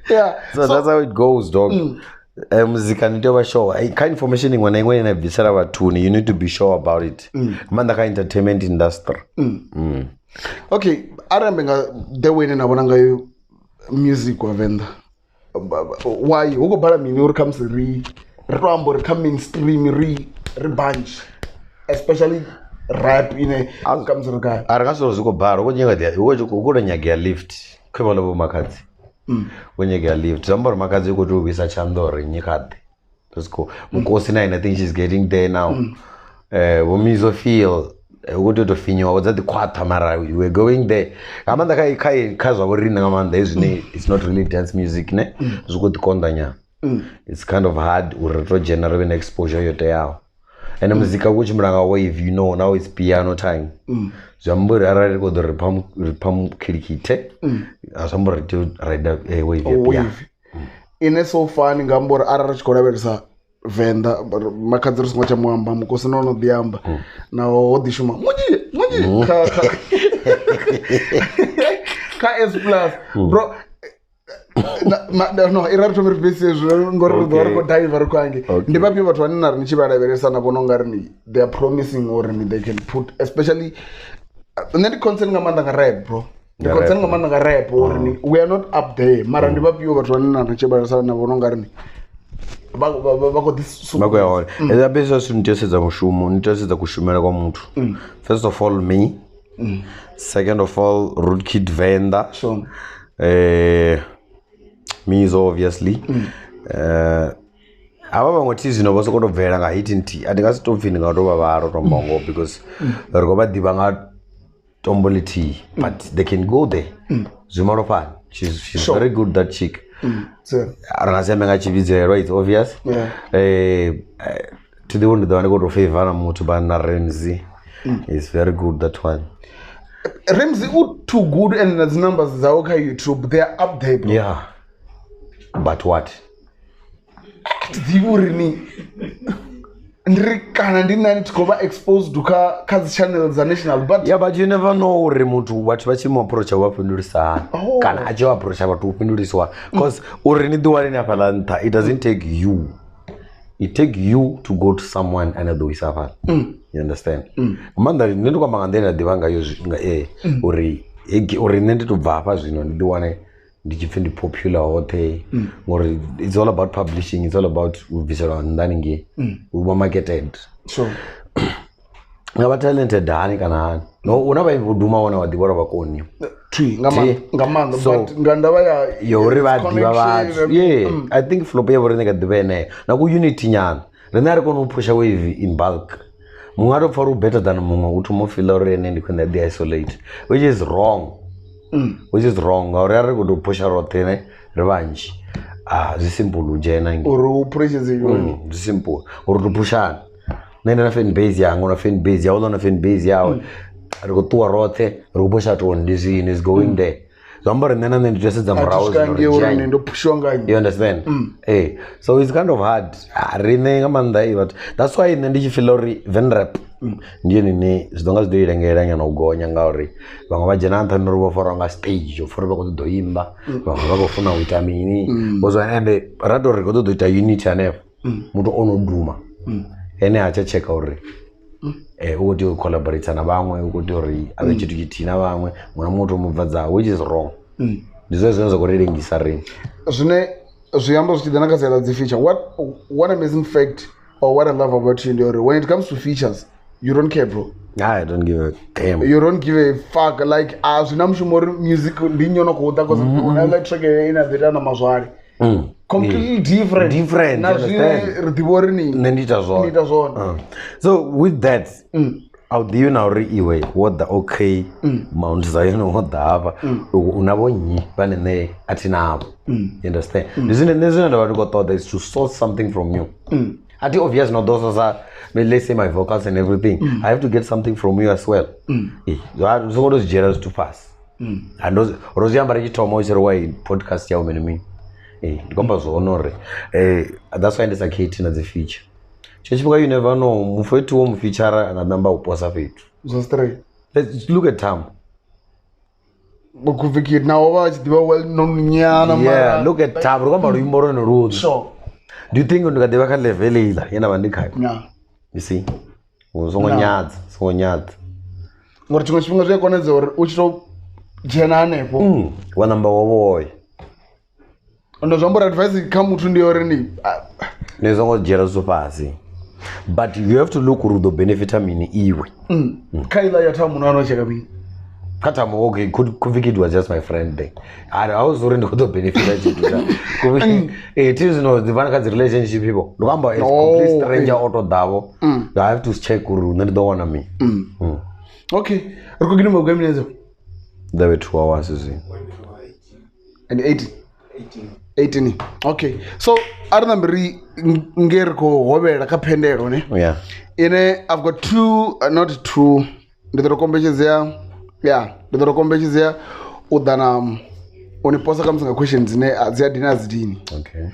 Speaker 3: Yeah.
Speaker 1: So that's how it goes, dog. Music and never show. I kind information when I went and visit our tune, you need to be sure about it. Mandaka entertainment industry.
Speaker 3: Okay, I remember the way in Abonanga music wa Venda. Why? Who go para minor comes rambo coming stream bunch. Especially rap in a comes to the guy.
Speaker 1: Argaso zuko bar, when you go and you get lift. Come on over Makazi. When you get lift, some more Makazi go do with a chandor in your card. Let's go. Mukosina, I think she's getting there now. Womizo feel. Go to the Fino, was at the Quatamara. We were going there. Amanda Kai Kaza were in Amanda, it's not really dance music, ne? Zuko to Kondanya. It's kind of hard to generate exposure your day out. And the music which away if you know now it's piano time. Somebody already go the repam kirikite. Somebody to ride a wave.
Speaker 3: In a so fun in Gambor Arach Coraversa Venda, but Macadros Machamamba, Mukosano Biamba. Now what the Shuma? Ka S plus, bro. No, irarto basis ngoro diver kwange ndibapi watu wanina nichibara beresa na bonongarni they are promising or they can put especially then concern ngamanda nga rap bro the concern ngamanda nga rap or we are not up there mara ndibapi watu wanina nichibara na bonongarni bako this
Speaker 1: bako yaone eza besa suniteseza mushumo niteseza kushumela kwa mtu first of all me second of all Root Kid Venda me is obviously ababa ngotizi no boso kodobvela nga hit nti atingasitopfini nga roba baro tombongo because roba dibanga tomboliti but they can go there Zumaropan she's very good that chick aranasemenga chivizero it's obvious to the one that go to favor na mutu bana Ramzeey is very good that one
Speaker 3: Ramzeey too good and the numbers zaoka YouTube they are up there bro.
Speaker 1: Yeah. But what?
Speaker 3: Diurini. ndiri kana ndiri nani tikova exposed kadzi channels za national but
Speaker 1: yeah, but you never know uri mutu vatu vachimuapproacha vapindurisa hani kana achivaapproacha vatu upinduriswa because uri ni dhiwari nepala ntha it doesn't take you. It take you to go to someone and adoisa pala. You understand? Manda nendo kwamba ngandena divanga yo uri nende to vapa zvino ndiwane ndichifendi popular hote ngori it's all about publishing, it's all about visual ndaninge marketed.
Speaker 3: Sure.
Speaker 1: Ngaba talented hani kana hani. No unaba ivuduma wana wadibora bakoni.
Speaker 3: Ngamanda but ngandaba ya
Speaker 1: yori vadiva vatu. Yeah, I think flop ya vorene kadivene. Na ku unity nyana. Renari kono pusha wave in bulk. Mungaro faru better than munga utumo feel orene ndikwenda they isolate, which is wrong. Which is wrong. Orare go push rotene revenge. This simple ujena ngi.
Speaker 3: Uru pressure you.
Speaker 1: This simple. Uru pushana. Nene na fan base yangu na fan base ya ulo na fan base yawe. Rigo tuwa rote, rigo pusha to on this is going there. So I'm nena nene just as I'm browse. You understand? Hey, so it's kind of hard. Rine ngamanda but that's why nende feel ori Venda ndiye nini zidonga zidoyirengera no ugonya ngauri banga bajenanta norubo foronga stage oforoba ko doimba banga bakofuna vitamini bozo ende rado rekodo do unity anef muto ono duma ene acha check ori uti collaborate na bamwe ukuthi ori abe chitu kitina bamwe mona moto mubvadza which is wrong. Ndizo zenzo kurerengisa rini
Speaker 3: zvine zviyambo zvichidana kazela dzi feature. What amazing fact or what I love about you Ndiori, when it comes to features you don't care, bro.
Speaker 1: I don't give a damn.
Speaker 3: You don't give a fuck. Like as more music ndinyono kuda cause unala track ina beta na mazwari completely different
Speaker 1: na
Speaker 3: ridibori ni
Speaker 1: nendita zone. So with that how do you now iwe what the okay Mount Zion what the hava unabonyi banene atinabo. You understand? Isn't about to thought is to source something from you. I think obvious no those are let's say my vocals and everything. I have to get something from you as well. So those jealous too fast. And those Rosian Bariki Tomo is a podcast ya umenimi. Gomba so honore. That's why there's a kid in the feature. You never know. Mufetu mu feature and number uposa fetu.
Speaker 3: So straight.
Speaker 1: Let's look at Thamu.
Speaker 3: Bokuviki now watch the well known nyana.
Speaker 1: Yeah, look at Thamu. Gomba ruimboro no road.
Speaker 3: Sure.
Speaker 1: Do you think undikade baka level ila yena bandika?
Speaker 3: Yeah.
Speaker 1: You see? So nyadzi.
Speaker 3: Ngori chimwe chifhinga zvekonedza uri uchito jena nepo.
Speaker 1: Wa number boy.
Speaker 3: Ndozvambora advice kamuthu ndiori ni.
Speaker 1: Nezongo jera so pasi. But you have to look at the benefit mini iwe.
Speaker 3: Kaila ya Thamu nano cheka mi.
Speaker 1: Katamu okay Kuviki was just my friend there. I was already got the benefit Kuviki it is no the one relationship people. Remember it's complete stranger auto davo. You have to check uru nani don't wanna me.
Speaker 3: Okay. Rukugini mo game nezo.
Speaker 1: There were 2 hours is it?
Speaker 3: And 18. Okay. So Arnambri ngerko hobera kapendero ne.
Speaker 1: Yeah.
Speaker 3: I've got not two the competitions there. Yeah, the competitions there udana uniposa kamsanga questions zine aziyadina zidini.
Speaker 1: Okay.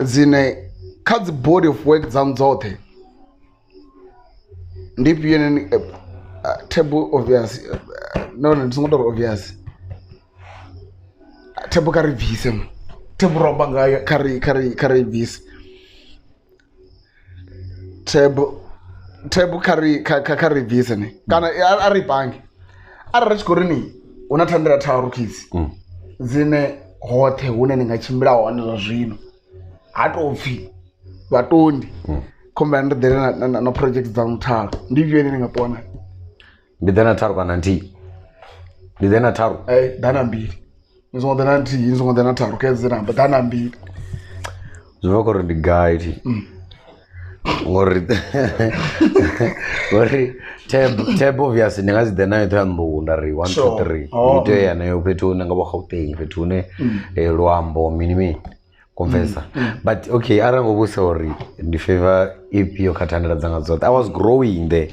Speaker 3: Zine kadzi body of work dzanzote. Ndipi yene table obvious. No, it's not obvious. Table carry visa. Table robanga carry visa. Table carry visa ne. Kana ari bangi. Ari chikorini unathandira tauro kids. Zine hote unene ngachimbira wane zvino. Hatopfi. Batondy. Komba ndere na projects za mtaro. Ndivyo yene ngapona.
Speaker 1: Bidana taru kana nti. Bidana taru.
Speaker 3: Dana mbili. Nizongondana nti, nizongondana taru kezira, but dana mbili.
Speaker 1: Zvoko ndi guide. Ngori tab obviously ningazi the night ambo ndari 1 2 3 ite yana yo petu ngabo Gauteng petu ne Lwambo minimi confessor but okay arango busori ndi favor EP yokathandira dzanga zote. I was growing there.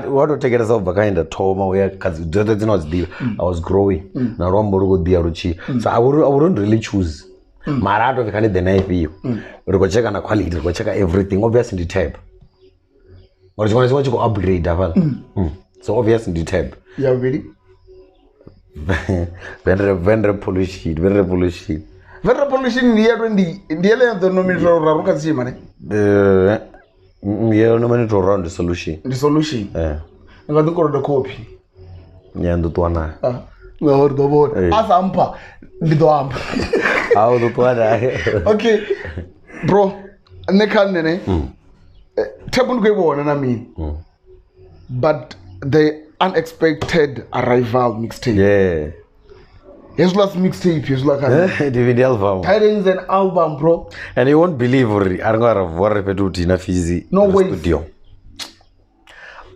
Speaker 1: What to take it as over kind of Toma where cuz did not deal. I was growing na Lwambo rugo dia ruchi so I wouldn't really choose marato vikani the night hiyo. Riko cheka na quality, riko cheka everything obviously the tab. Or you want to go upgrade so obvious in the tab.
Speaker 3: Yeah, really.
Speaker 1: Venda pollution.
Speaker 3: Very pollution here when the nomination Raruka Simane.
Speaker 1: Yeah, no money to run the solution.
Speaker 3: The solution.
Speaker 1: Yeah.
Speaker 3: I got to go to the copy.
Speaker 1: Yeah, and the Tuana.
Speaker 3: Well, the board. As Ampa. The Doam.
Speaker 1: How the Tuana.
Speaker 3: Okay. Bro, Nekanene. Tabun Gabo, and I mean. But the unexpected arrival mixtape.
Speaker 1: Yeah.
Speaker 3: His last mixtape, his like
Speaker 1: DVD album.
Speaker 3: Tidings and album, bro.
Speaker 1: And you won't believe I'm gonna repeat in a fizzy.
Speaker 3: No way.
Speaker 1: Studio.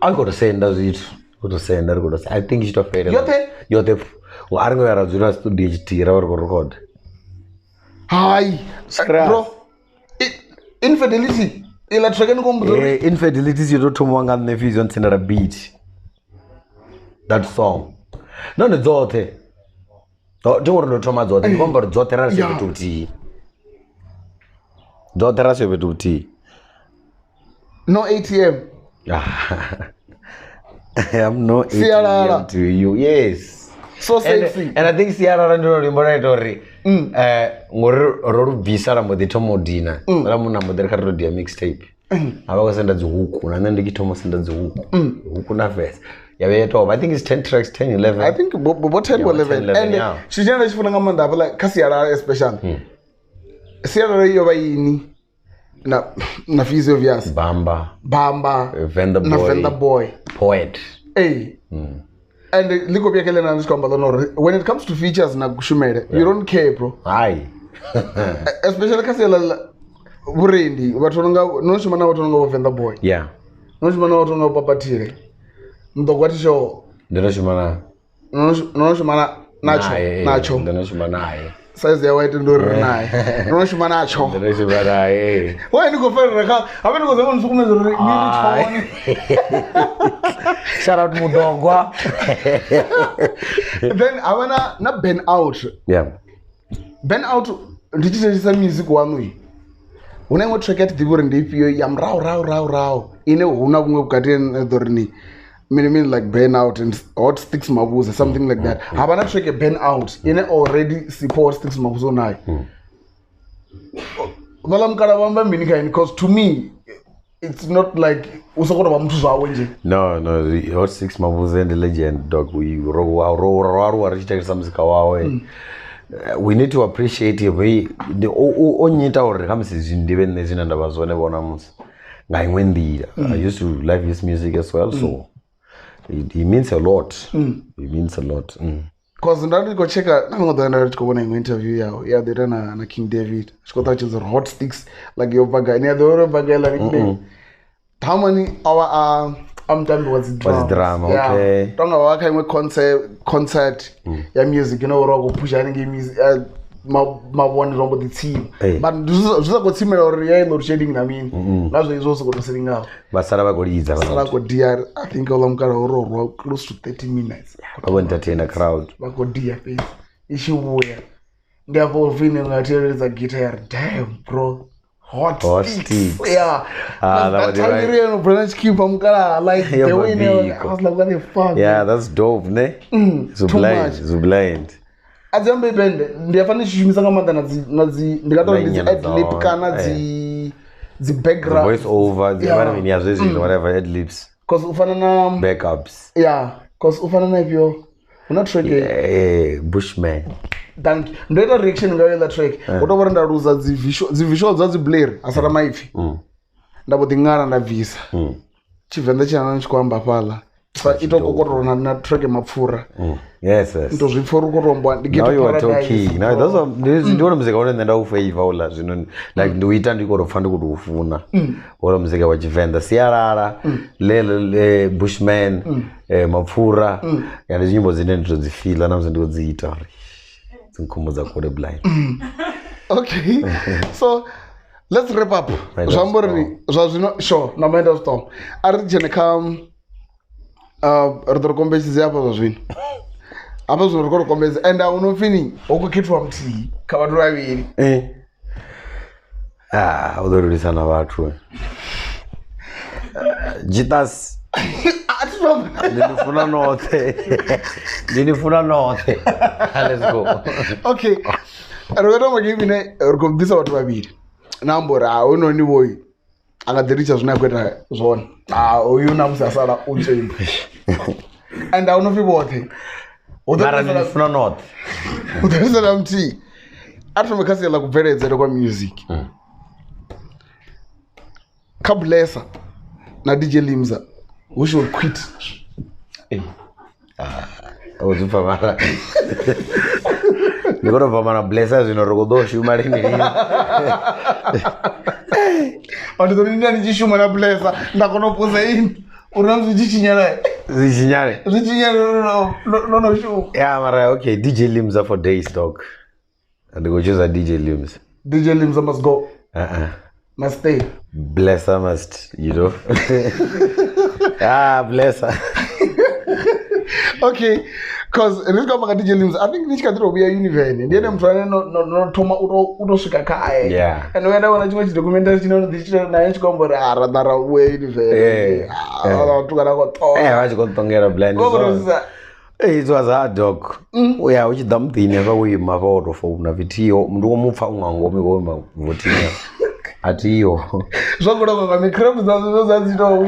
Speaker 1: I gotta say, does it? I think it's a fair. You're the I'm gonna do us to DHT or record.
Speaker 3: Hi, bro. Infidelity.
Speaker 1: Infidelity is not to one and nephews on a beat. That song. No, it's all there. Don't worry, Thomas. Remember, Zotera Sebetuti. Zotera Sebetuti.
Speaker 3: No ATM.
Speaker 1: I am no ATM to you. Yes.
Speaker 3: So sexy.
Speaker 1: And I think Sierra and Laboratory. Ngoro visa mo the Tomo Dina. Ramuna Moderca dia mixtape. I was under the hook, and then the Thomas under the hook. Hukuna verse. Yeah, I think it's 10 tracks, 10, 11.
Speaker 3: I think about 10 or 11. And she's generally for Namanda, like Cassiara, especially. Sierra, you're na physio vias. Bamba.
Speaker 1: Venda
Speaker 3: boy.
Speaker 1: Poet.
Speaker 3: Hey. And when it comes to features, na Shumere, you don't care, bro.
Speaker 1: Aye.
Speaker 3: Especially Cassiara. Burendi, Watonga, no Shumana Watonga Venda boy.
Speaker 1: Yeah.
Speaker 3: No Shumana Watonga Papatire. What is your
Speaker 1: the Noshimana?
Speaker 3: Noshimana Nacho.
Speaker 1: The Noshimana.
Speaker 3: Says the white and Doranai. Noshimanacho.
Speaker 1: The Noshimana.
Speaker 3: Why do you go for a car? I'm going to go on some.
Speaker 1: Shout out Mudogwa.
Speaker 3: Then I wanna not Ben out.
Speaker 1: Yeah. Ben
Speaker 3: out. Did you say music one way? When I want to get the word in the EP, I'm raw. You know, Una Guardian Dorni. Mean like burn out and hot sticks mabuz or something like that. I wanna check a burn out. You know already support sticks mabuz on I. Because to me, it's not like no, the
Speaker 1: hot sticks mabuz and the legend dog. We need to appreciate it. The only time comes is in the I used to like his music as well, so it means a lot. It means a lot.
Speaker 3: Because now go check out. I'm going to go on an interview. Yeah, they done a King David. She got touches hot sticks like your bagay. Near the other bagay like how many hour I'm done with drama.
Speaker 1: Okay.
Speaker 3: Don't know what kind of concert. Yeah, music. You know, we're pushing music. My one wrong with the team, but this is got similar or shading. I mean, that's why he's also got sitting out.
Speaker 1: But Sarah got easy.
Speaker 3: I think I'm close to 30 minutes.
Speaker 1: I won't entertain a crowd.
Speaker 3: But got dear face. Issue where therefore feeling materials a guitar. Damn, bro. Hot sticks. Yeah. That time you British keep from like the way I was like, what the fuck?
Speaker 1: Yeah, that's dope, ne? So blind.
Speaker 3: Azambe bend ndiyafana shishimisa ngamanda nazi ndikatoa ad-lib kana zi background
Speaker 1: voice over the one whatever ad-libs
Speaker 3: cause ufana na
Speaker 1: backups.
Speaker 3: Yeah, cause ufana na hivyo una track
Speaker 1: Bushman.
Speaker 3: Thank you. Ndoita reaction ngayo la track utobora ndaruza zi visuals zazi blur asara maifi ndabodingana na visa chivenda chana chikwamba pala itokokorona na track mapfura.
Speaker 1: Yes.
Speaker 3: Now
Speaker 1: you are talking. Now those are ndivona muzika one ndenda ufavor ola zvino like ndoita ndiko fanda kuti ufuna. Ola muzika wa Venda Siarara, le Bushman, mapfura, yana nyimbo zine ndozifila namze ndodziita. Zinkhumbuza kule blind.
Speaker 3: Okay. So let's wrap up. Zwambori zwazvino sure na mind of storm. Ari jene kam rotorokombezi ziapo zvazvino. Apa zvinokoro kombezi and unofini okukitwa mti kavanhu vaviri
Speaker 1: udorurisana vatu Jitas. Dinifuna norte. Let's go.
Speaker 3: Okay. Arogata magivine urikubvisa watu vaviri. Nambora unoni boy. Akadiricha zvinakweta zvona. Uyu namusasara uchimba. And I don't know what he.
Speaker 1: Mara ndinifuna north.
Speaker 3: Utarisala mti. Ati mekasi la kupereza kwa music. Kablesa na DJ Limza. We should quit.
Speaker 1: Ozupa mara. Nikono pamana blessers inorogodo shumarini.
Speaker 3: Ando nini anijishuma na blessa ndakonopoza ini. Uramzi jichinyara.
Speaker 1: Zichinyare.
Speaker 3: No show.
Speaker 1: Yeah, mara okay, DJ Limza for days dog. And they go choose a DJ Lims.
Speaker 3: DJ Limza must go. Must stay.
Speaker 1: Bless her must, you know. Bless her.
Speaker 3: Okay, because in this company DJ Lims, I think this country will be a universe. And then I'm trying no toma udo sukakae.
Speaker 1: Yeah.
Speaker 3: And when I want to watch documentaries, you know, this nice combo radara way universe. To go.
Speaker 1: Why you got tongera blind? It was a dog. We are which dumb thing never we my vote for una video. Mdo mufa ungangomi goma voting. Atiyo.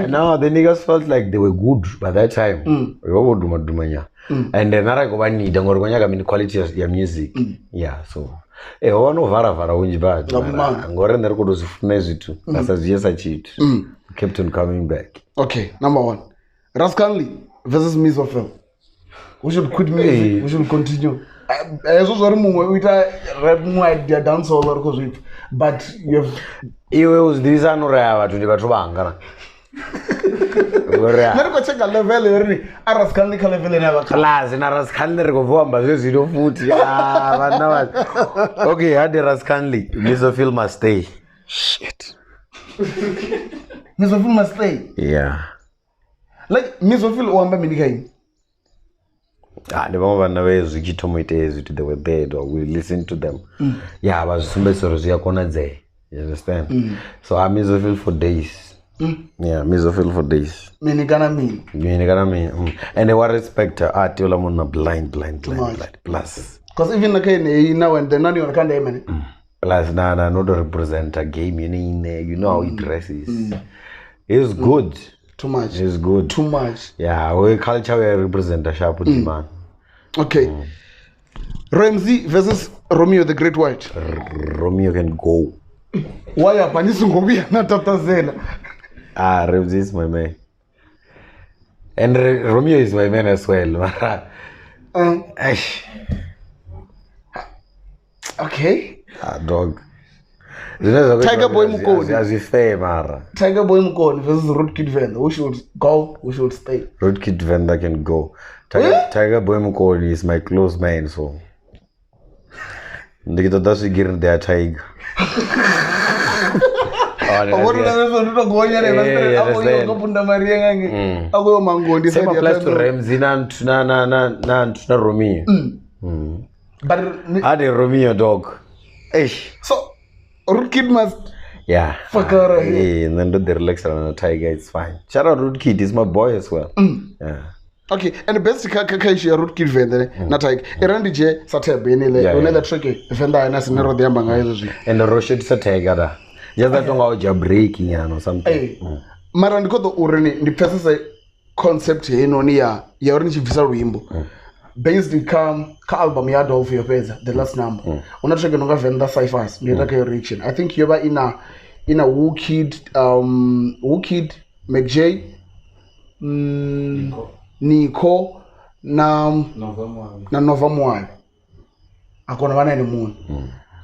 Speaker 1: No, the niggas felt like they were good by that time. We were dumanya. And then I go need the quality of your music. Yeah, so one of Vara winch bad. Goran there could was too. That's as yes I cheat. Kept on coming back.
Speaker 3: Okay, number one. Rascally versus Misofel. We should quit music. We should continue. As also we rap their dance all because we but you have
Speaker 1: was this anora to the Batubanga.
Speaker 3: Never check a level already. Arascally level never
Speaker 1: class in Arascally go for but you don't food. Okay, had the Rascally. Misofil must stay. Shit.
Speaker 3: Misofil must stay.
Speaker 1: Yeah.
Speaker 3: Like Misofil Owamie Minikai.
Speaker 1: The moment they were there, we listened to them. Yeah, I was you understand? So I Misofil for days. Yeah, Misofil for days. And they were respect Atiola Mona blind. Plus.
Speaker 3: Because even now and then none of the
Speaker 1: plus not represent a game, you know how it dresses. It's good.
Speaker 3: Too much.
Speaker 1: It's good.
Speaker 3: Too much.
Speaker 1: Yeah, we culture we represent a sharp man.
Speaker 3: Okay. Ramzeey versus Romeo the Great White.
Speaker 1: Romeo can go.
Speaker 3: Why are Panisungobia not Tatazela?
Speaker 1: Ramzeey is my man. And Romeo is my man as well.
Speaker 3: Okay.
Speaker 1: Dog.
Speaker 3: Tiger Boy Mukoni.
Speaker 1: As if Mara.
Speaker 3: Tiger Boy Mukoni versus Roadkid Venda. We should go, we should stay.
Speaker 1: Roadkid Venda can go. Tiger Boy Mukoni is my close man, so. Ndikita dasi girin their tiger. Same applies to Ramzeey na Romeo.
Speaker 3: But
Speaker 1: had a Romeo dog.
Speaker 3: So Roadkid must
Speaker 1: fuck her and then do the relax around a tiger, it's fine. Shout out Roadkid, he's my boy as well. Yeah.
Speaker 3: Okay, and the best kakashi ya Roadkid Venda na tiger. Erandi je Satebe ile unela tricky Venda ina sinero diamba ngaizo.
Speaker 1: And the Roshid Satega da. Just that tonga uja breaking or something.
Speaker 3: Mara ndiko to ureni ndi pesa sa concept yeno ni ya ureni chivisa wimbo. Based in ka album ya Dolph your pesa the last number. Unatreke nonga Venda Cyphers nitaka your reaction. I think yoba ina Wookid McJ Nico na Nova Mwali. Akona bana ni moon.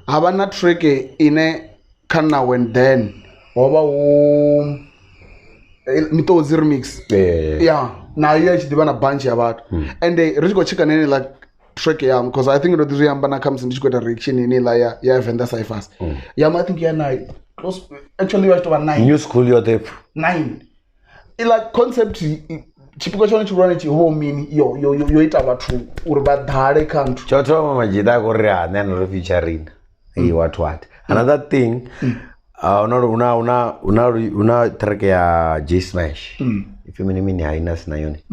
Speaker 3: Abana track ine kana when then oba mito remix. Yeah. Now you actually demand a bunch about and they really go check an like track because I think that this yambana comes and just got a reaction in la ya Venda Cyphers. I think yeah na close actually was to 9.
Speaker 1: New school your tape
Speaker 3: 9. It like concept chipiko chone chirwana chi home mean yo ita bathu urba dhare kantu
Speaker 1: choto mama jida ko ria nene ro featuring what another thing una track ya J Smash. If you mean haina sina yoni.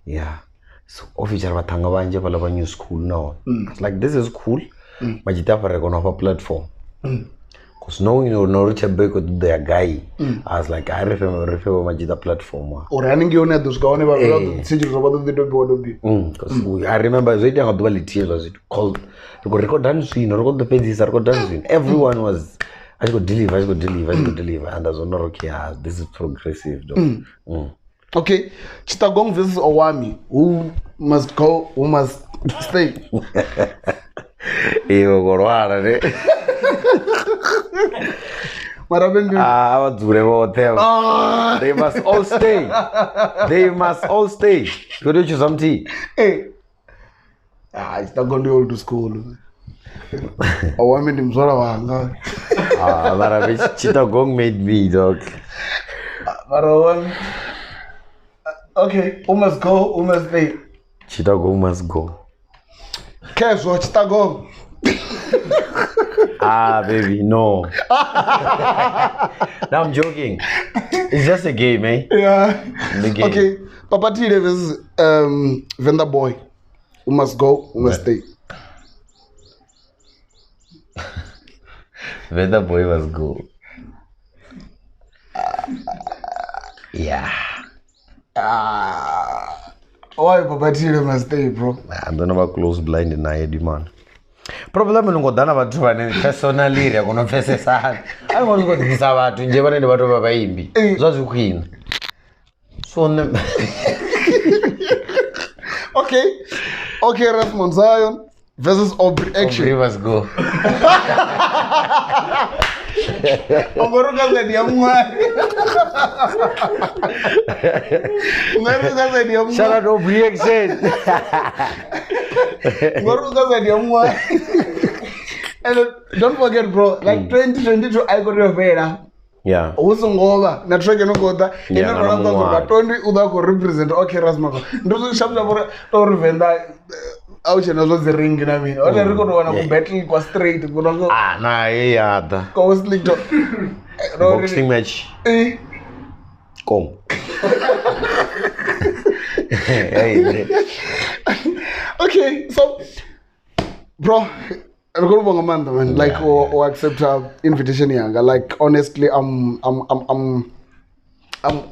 Speaker 1: Yeah. So official batanga banje pala ba new school now. It's like this is cool. Majita for a platform. Cause knowing no reach a break with their guy. I was like, I remember Majida platform.
Speaker 3: Or running you on those going about the board.
Speaker 1: Because I remember the duality was it called record dancing or record the pages are record dancing. Everyone was I could deliver, and as no okay, this is progressive though.
Speaker 3: Okay, Chittagong versus Owamie. Who must go? Who must stay?
Speaker 1: They must all stay. They must all stay. Could you choose some tea?
Speaker 3: Hey. It's not going to old to school. Owamie Dimzora Wanga.
Speaker 1: But Chittagong made me, dog.
Speaker 3: Okay, who must go? Who must stay?
Speaker 1: Chittagong must go.
Speaker 3: Cash or Chittagong?
Speaker 1: Baby, no. Now I'm joking. It's just a game, eh?
Speaker 3: Yeah.
Speaker 1: The game.
Speaker 3: Okay, Papatile versus Venda boy. Who must go? Who must stay?
Speaker 1: Venda boy must go. Yeah.
Speaker 3: Why Papatile must stay, bro?
Speaker 1: I don't know about close blind and I demand. Problem is not done about personally. I'm going to face it. I'm going to go to this about to Japan and about to baby. That's queen. So,
Speaker 3: okay, Rasmond Zion versus Aubrey Action.
Speaker 1: Aubrey must go. Shout out Aubrey Action.
Speaker 3: And don't forget, bro, like 2022, I got a Venda.
Speaker 1: Yeah.
Speaker 3: Also, over. Na track no go that. You know what I'm talking about. 20 uda ko represent. Okay, Rasmako. Ndozo shabla bora to Venda. Auche nazo the ring na mimi. Wale record wana ku battle kwa straight kunazo.
Speaker 1: Na yada.
Speaker 3: Ko slick to.
Speaker 1: Boxing match. Come.
Speaker 3: Okay, so bro, I'm going to Amanda, man. Like, or accept her invitation, Yanga. Like, honestly, I'm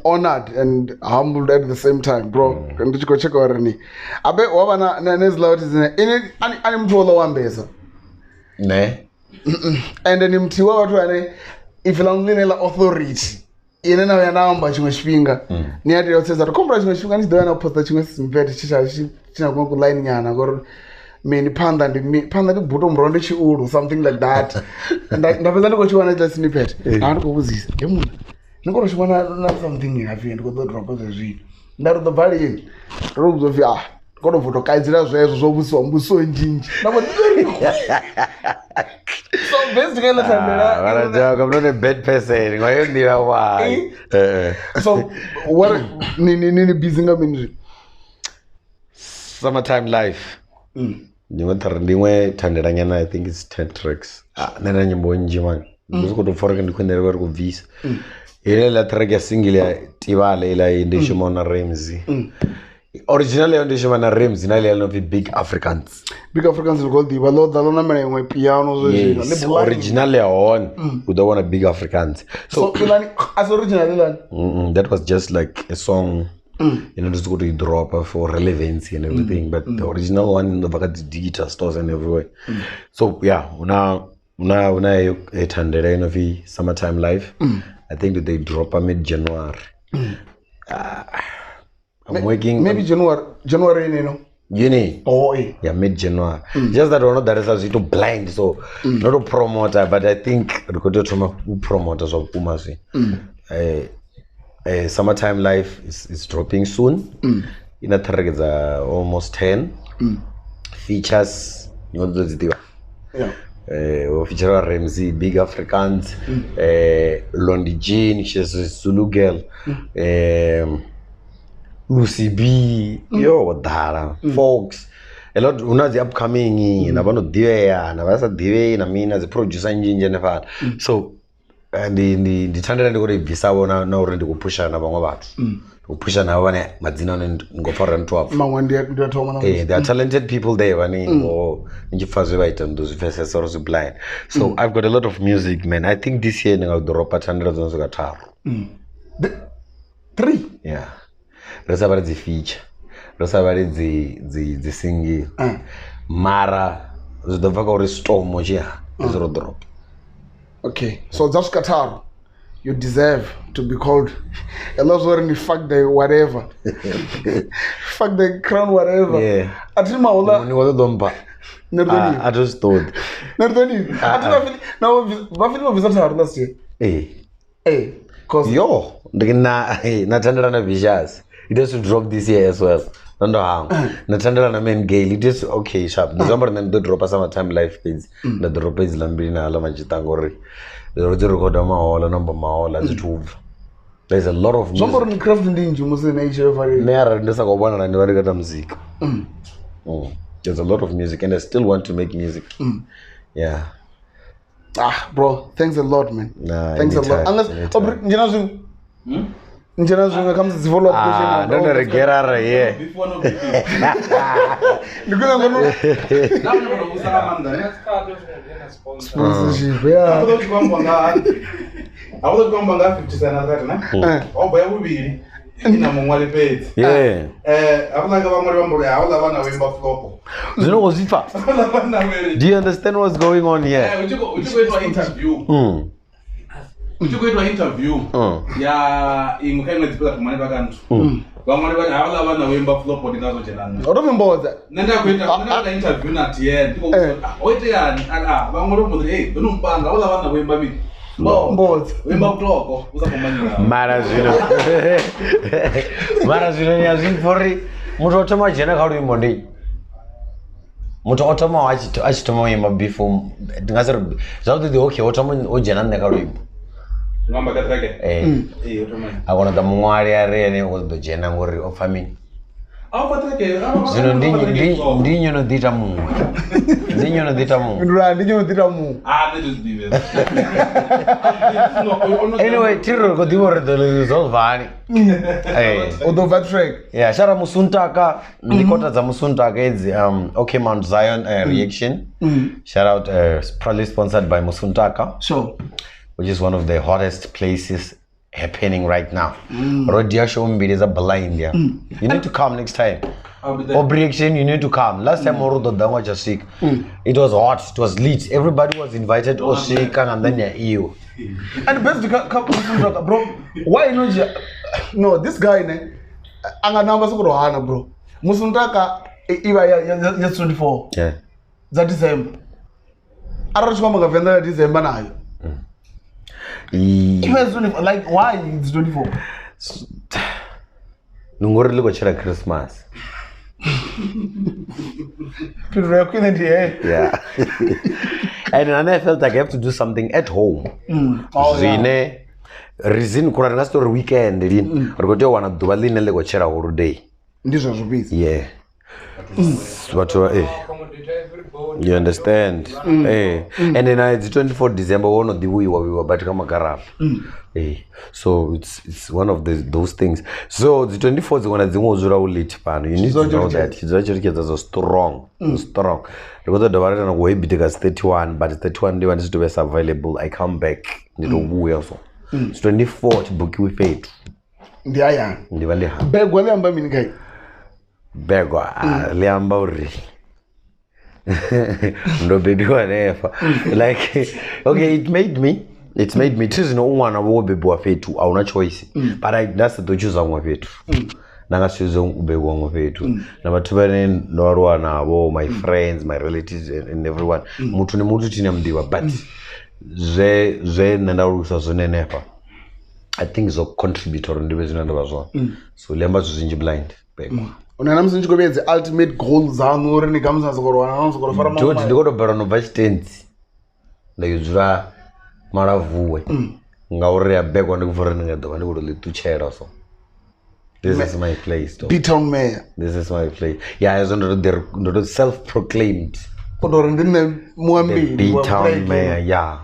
Speaker 3: honored and humbled at the same time, bro. And you go check out any. I bet Wabana Nanes Loud is in it. I'm told one base.
Speaker 1: Ne.
Speaker 3: And then him Tiwa, if you don't need authority. In another number, she was finger. Near the says that the compression she was doing a post that she was very she not going to line Yana or many panda the bottom roundish or something like that. And that never know what you want to snippet. I don't go with this. No, she want to something in her feet to go to drop of the street. Not the body robes of ya. God of the Kaiser as always so in ginger. So basically, I'm
Speaker 1: not a bad person. Why?
Speaker 3: So what? Nini busy means
Speaker 1: Summertime Life. You want to Tanderangana, I think it's 10 tracks. Nana Nyambonji man. Just go to foreign and never go vis. Ila track single Tiwale ila Indishimona Ramzeey. Originally on Indishimona Ramzeey, now not big Africans.
Speaker 3: Big Africans will go the Wallo Dalona my pianos.
Speaker 1: Yes, originally on we don't want a big Africans. So
Speaker 3: as originally
Speaker 1: that was just like a song. You know, just go to drop for relevancy and everything, but the original one in the digital stores and everywhere. So yeah, una a Summertime Life. I think that they drop mid January. I'm working
Speaker 3: maybe January, you know.
Speaker 1: Uni.
Speaker 3: Oh
Speaker 1: yeah, mid January. Just that one of the results is blind, so not a promoter, but I think promoters of Umasi. Summertime Life is dropping soon. In a target almost 10 features. You know those
Speaker 3: yeah.
Speaker 1: Feature Ramzeey, Big Africans, Londi Jean, she's a Zulu girl, Lucy B, yo, Dara, folks. A lot of the upcoming, and I want to do it, and I was a DA, and I mean, as a producer in Jennifer. So ndithandira ndikurebvisawo nauri ndikupushana vamwe vathu ndikupusha navo vane madzina ndingofarira nitwapo there are talented people there vane ndichipfa zvevaita ndo zvipfesesa uri zviblind so I've got a lot of music man. I think this year ndingadhoropa thandira dzinosvika
Speaker 3: 3
Speaker 1: yeah rosava ri dzifeature rosava ri dzisingle mara zvidobva kauri storm chiha izirodhoropa.
Speaker 3: Okay, so just Qatar, you deserve to be called. A lot of fuck the whatever, fuck the crown whatever.
Speaker 1: Yeah.
Speaker 3: Atima ola.
Speaker 1: Ni wala domba. I just thought.
Speaker 3: Nertoni. Atima now wafili visa Qatar last year. Cause
Speaker 1: yo nathandela na vicious. It has to drop this year as well. Ndo hang nathandela na main gale it is okay sharp December ndo drop some time life kids ndo drop is lambina ala machitangori ro recorda mahola number mahola zithuva. There's a lot of music
Speaker 3: somebody in craft ndinju muse nature vari
Speaker 1: mera ndisa kubona na ndivari kata muzika there's a lot of music and I still want to make music yeah
Speaker 3: bro thanks a lot man thanks a lot unless njena zwi njena zwi comes the follow up question
Speaker 1: don't regera yeah
Speaker 2: before no before
Speaker 3: ndikuna ngono
Speaker 2: na uno kusala manda let's start with
Speaker 3: sponsorship yeah
Speaker 2: apo kwamba nga 50 sana na oboya bubiri ina mungwali page
Speaker 1: yeah
Speaker 2: abanga bamuri awula bana wimba flopo
Speaker 1: zino ozifa do you understand what's going on here
Speaker 2: uchiko interview uchikuitwa interview ya ingukaimwe dzipela kumane pakantu vamwe vati havala vana wemba flopo ndingazocherana
Speaker 3: utomboza
Speaker 2: nenda interview na tn ndiko oite yani vamwe vomudri hey ndonombanga havala vana wemba mi
Speaker 3: mboza
Speaker 2: wemba kutoko usakomanyira
Speaker 1: mara zvino nyazvifori mutu otoma jena karuimbo ndei mutu otoma achitoma wemba before ndingasiri zvakuti okay otoma ojena nekaruimbo
Speaker 2: ngamba katrake
Speaker 1: akona da Nwali arene odojena ngori ofamini zvino ndinyono dita munhu anyway tiri kodimorredolizolvani
Speaker 3: odova track
Speaker 1: yeah shara musuntaka ndikotadza musuntaka idzi okay Mount Zion reaction shout out proudly sponsored by Musuntaka
Speaker 3: sure
Speaker 1: which is one of the hottest places happening right now. Rodia show mbili za blind yeah. You need to come next time. Upbringing, you need to come. Last time Orodo Dangwa Jasik, it was hot, it was lit. Everybody was invited to Osik and then you.
Speaker 3: And best because bro, why not no this guy ne anga number so hana bro. Musuntaka iba ya 24.
Speaker 1: Yeah.
Speaker 3: Za December. Aracho kama Venda December nayo. Like why it's 24?
Speaker 1: Nungori liko chera Christmas. Yeah. And then I felt like I have to do something at home. Zine reason kuranga story weekend lini. Rikote wana duba line liko chera holiday.
Speaker 3: Ndizo zobisi.
Speaker 1: Yeah. What you understand? And then it's 24 December one of the we were but come garap. So it's one of those things. So the 24th one is the late pan. You need to know that it's actually strong. Strong. Because the variant of way because 31, but 31 day is to be available. I come back. It's 24th book we paid.
Speaker 3: The Begwa Lamba Minkai.
Speaker 1: Begwa Liamba uri. No baby whatever. Like okay, it made me tis no one abo baby wa fetu auna choice. But that's the choose wa fetu. Nanga choose ube wa fetu. Na bathu bane norwa na abo my friends, my relatives and everyone. Mutu ni mutu tina mdiwa but ze nenda rusa zonenepa. I think zo contributor ndibe zinanda bazwa. So lemba zuzinji blind. Begwa.
Speaker 3: Unana msinji kobedze ultimate goals zanu uri nikamza zikorwana nanzokoro fara mama.
Speaker 1: George ndiko dobera no vachitenzi. Ndayuzura maravuwe. Ngauri ya begwa ndikufora ndingadova ndikuto lituchera so. This is my place though.
Speaker 3: Beatown mayor.
Speaker 1: This is my place. Yeah, I was under self-proclaimed.
Speaker 3: Kodoro ndine muambi.
Speaker 1: Beatown mayor, yeah.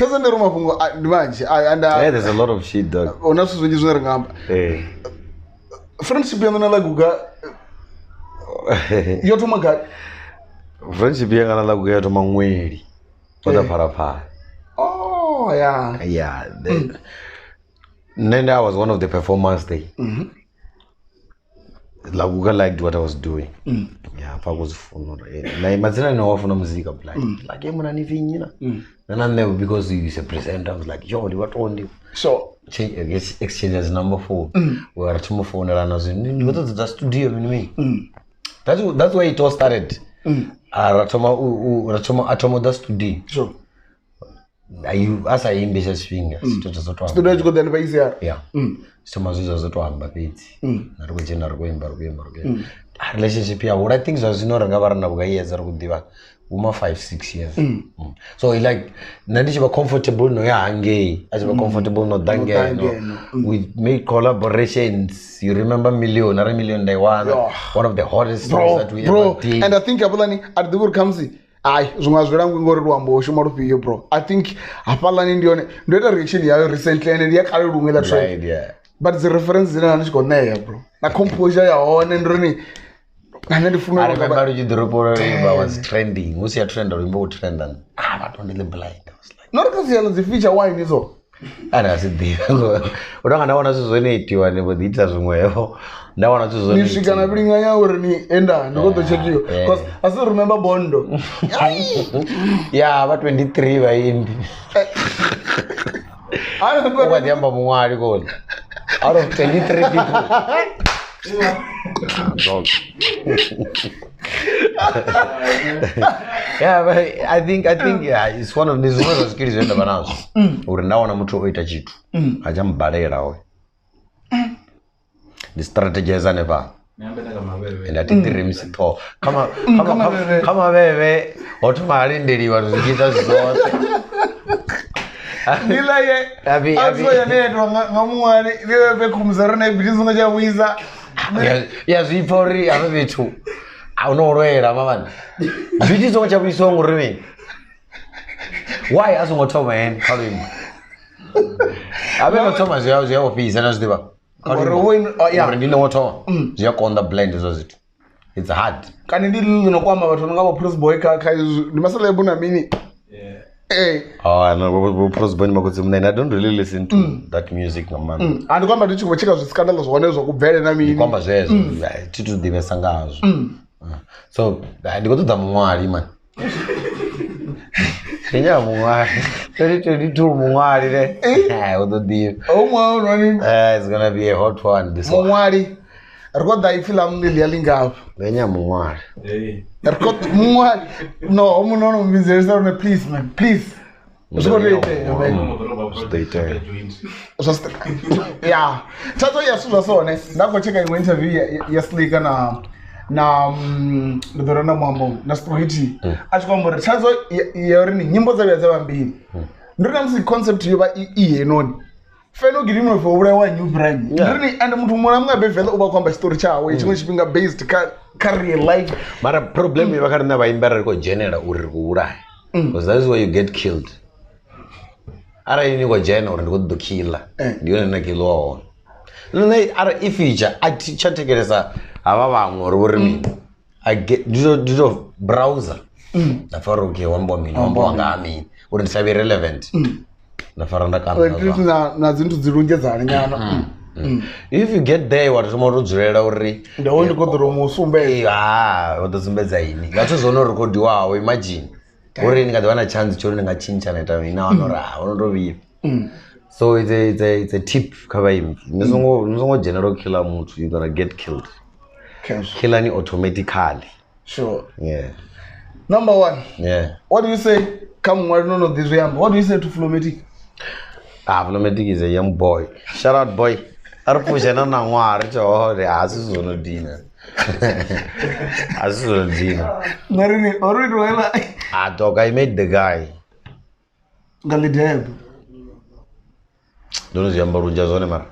Speaker 3: Tazza ndero mafhungo manje and
Speaker 1: yeah, there's a lot of shit dog.
Speaker 3: Ona zwinzhi zwine ri ngamba. Friendship yana la guga yo thoma gai.
Speaker 1: Friendship yana la guga yo thoma Nwali. Oda Parapha.
Speaker 3: Oh yeah.
Speaker 1: Yeah. Nenda was one of the performers there. Laguga liked what I was doing. Yeah, I was fun. Like imagine no often music like I'm gonna nivinyina. Then I never because he's a presenter. I was like, yo, what on you? So exchange number 4. We are to phone and I was in what is the studio me. That's why it all started. Atomo the studio. So as I in business fingers
Speaker 3: studio go then by here.
Speaker 1: Yeah. So mazuza zoto amba piti. Narugo jena narugo imba. Relationship ya what I think was no rangabara na buga years arudiva uma 5-6 years. So like nandishiba comfortable no ya ange ajiba comfortable no dange no. We made collaborations. You remember Million Day One of the hottest songs that we ever did.
Speaker 3: And I think Apalani at the word comes I zungazwera ngori rwambo shumaro piyo bro. I think Apalani ndione ndo reaction yayo recently and yakale lungela track.
Speaker 1: Right, yeah.
Speaker 3: But the reference zina nishiko neya bro. Na composure ya one ndroni
Speaker 1: I remember you the report was trending. Was your trend or remote trend and but only the blind. I was like
Speaker 3: not because you the feature wine is all.
Speaker 1: And I said udanga naona sizonetiwa nebodita zvimwevo ndaona tuzonetiwa
Speaker 3: nishikana bringa yauri ni enda ndotochekiyo because I still remember Bondo.
Speaker 1: Yeah, but 23 vaimbi I remember what yamba Nwali called out of 23 people. Yeah, but I think yeah, it's one of these skills when the balance. Uri naona mtu oita chitu. Ajambalera we. The strategies are never. And I think the rims to kama wewe otumali ndiriwa zikita zote.
Speaker 3: Nila ye azo ya nedwa ngamwali wewe kumzarana ibizunga ja wiza.
Speaker 1: Yes, we probably have a bit too. I don't know where I'm at. This is what we saw. Why, as we talk, man? How do you? I mean, Thomas, you have your piece, and as they were. Yeah, you know what? You on the blend, is it? It's hard.
Speaker 3: Can you know what I'm Pros Boy? The Masala Buna Mini. Hey.
Speaker 1: Oh, I know. Pros Boy, I don't really listen to that music, no man.
Speaker 3: And come to check out the scandalous one is very nami.
Speaker 1: Come says, Titu de Sangas. So I go to the Nwali, man. Yeah, Nwali. 2022 Nwali.
Speaker 3: Oh, running.
Speaker 1: It's gonna be a hot one. This
Speaker 3: Nwali. I got that film the yelling up.
Speaker 1: Benya Nwali.
Speaker 3: I got Nwali. No, no, there's no please, man, please. Yeah. Tato ya suza sone. Ndako cheka in interview yesterday na ndorana mambo na spiriti. Achikwambura tazo yarini nyimbo za mbili. Ndina msi concept yoba enoni. Feno gilimo for ure wa new brand. Ndini and mtu mwana mga bevela uba kwamba story chawe chimwe chipinga based career life.
Speaker 1: Mara problem yabakari na baimbara ko general urikura. Because that is where you get killed. Ara yini ko jena or ndiko killer. Ndiyo na kilo. Nne ara ifeature achatekeleza ababanga or I get do browser. Na faro ke wambo mini wambo anga ami. Uri ndisabe relevant. Na faranda kana.
Speaker 3: Na zintu zirungezana nyana.
Speaker 1: If you get there what tomorrow dzurela uri.
Speaker 3: Ndo ndiko doromo sumbe.
Speaker 1: Wodosumbeza yini. Ngatozono record wawo imagine. Uri ningadwana chance chori ningachincha neta ina wanora unotoviva. So it's a tip kava him. Nizongo general killer mutu, you're gonna get killed. Killer ni automatically.
Speaker 3: Sure.
Speaker 1: Yeah.
Speaker 3: Number 1.
Speaker 1: Yeah.
Speaker 3: What do you say? Come on, no this way. What do you say to Flomatic?
Speaker 1: Flomatic is a young boy. Shout out boy. Arpushana na ngwari cho de asuzono dina. Asuzono dina.
Speaker 3: Narini already wala.
Speaker 1: Dog, I made the guy.
Speaker 3: Galideb.
Speaker 1: Don't know Jambaruja zone mara.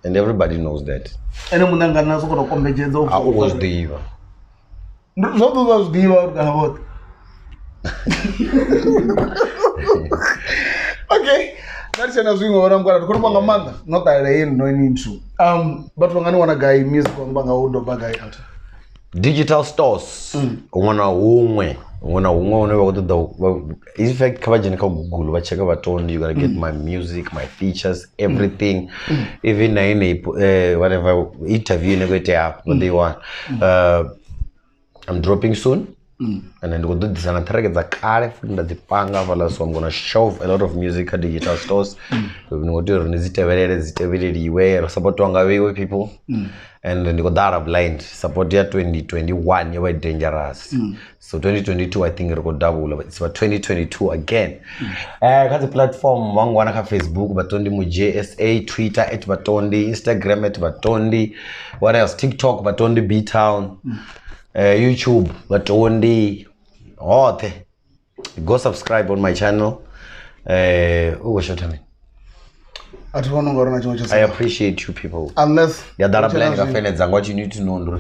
Speaker 1: And everybody knows that.
Speaker 3: Ene munanga naso ko kombejenzo.
Speaker 1: I was diva.
Speaker 3: No was diva or Okay. That's an swing over. I'm going to go Manda. Not that I ain't no need to. But when I want a guy, music on Banga Udo Bagay out.
Speaker 1: Digital stores. Owamie. In fact, Google, check out Batondy. You gotta get my music, my features, everything. Even whatever interview, what they want. I'm dropping soon. And then we'll do this and so I'm gonna show a lot of music at digital stores. We're going to support people. And then you got that blind support year 2021 you were dangerous. So 2022 I think it got double. It's about 2022 again. Got the platform one Facebook Batondy JSA, Twitter @Batondy, Instagram @Batondy, what else? TikTok Batondy B-Town. YouTube, Batondy, go subscribe on my channel. What's your time? I appreciate you people.
Speaker 3: Unless
Speaker 1: what you need to know,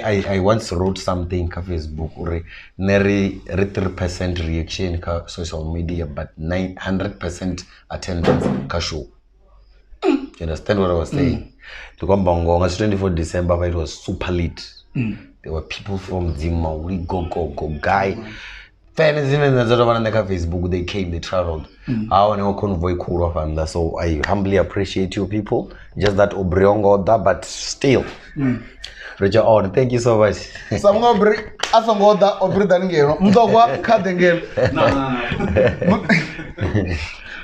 Speaker 1: I once wrote something on Facebook, 3% reaction on social media, but 900% attendance on show. You understand what I was saying? To come Bongo, on 24 December, it was super lit. There were people from Nwali, go, guy. Fans even on Facebook, they came, they traveled. I want to convoy cool of and so I humbly appreciate you people. Just that Obrion got that, but still. Richard, oh, thank you so much.
Speaker 3: Some of that Obridan Mdogwa cut the game.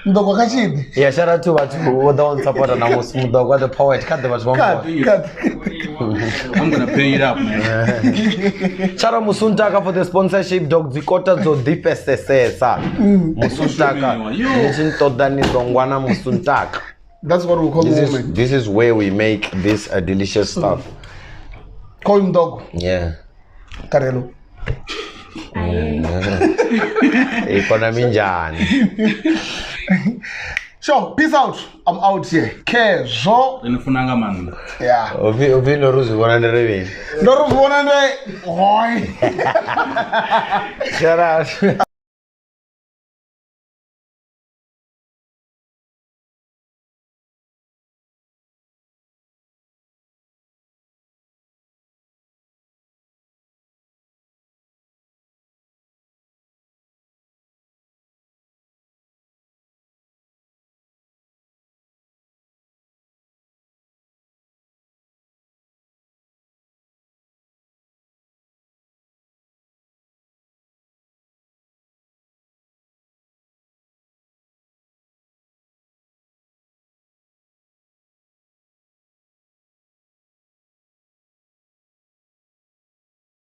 Speaker 1: Yeah, shout out to what don't support and I was Mdogwa the poet. Cut the much one.
Speaker 3: Cut.
Speaker 2: I'm gonna pay it up, man.
Speaker 1: Shout out Musuntaka for the sponsorship. Dog Zikota zo DPSSS. Musuntaka. Musuntaka.
Speaker 3: That's what we call movement.
Speaker 1: This is where we make this delicious stuff.
Speaker 3: Call him dog.
Speaker 1: Yeah.
Speaker 3: Karelo.
Speaker 1: Economy njani.
Speaker 3: So, peace out. I'm out here. Kezo.
Speaker 2: Nifunanga man.
Speaker 3: Yeah.
Speaker 1: Ovi no ruzi wanande revi.
Speaker 3: No ruzi wanande. Oi.
Speaker 1: Shout out.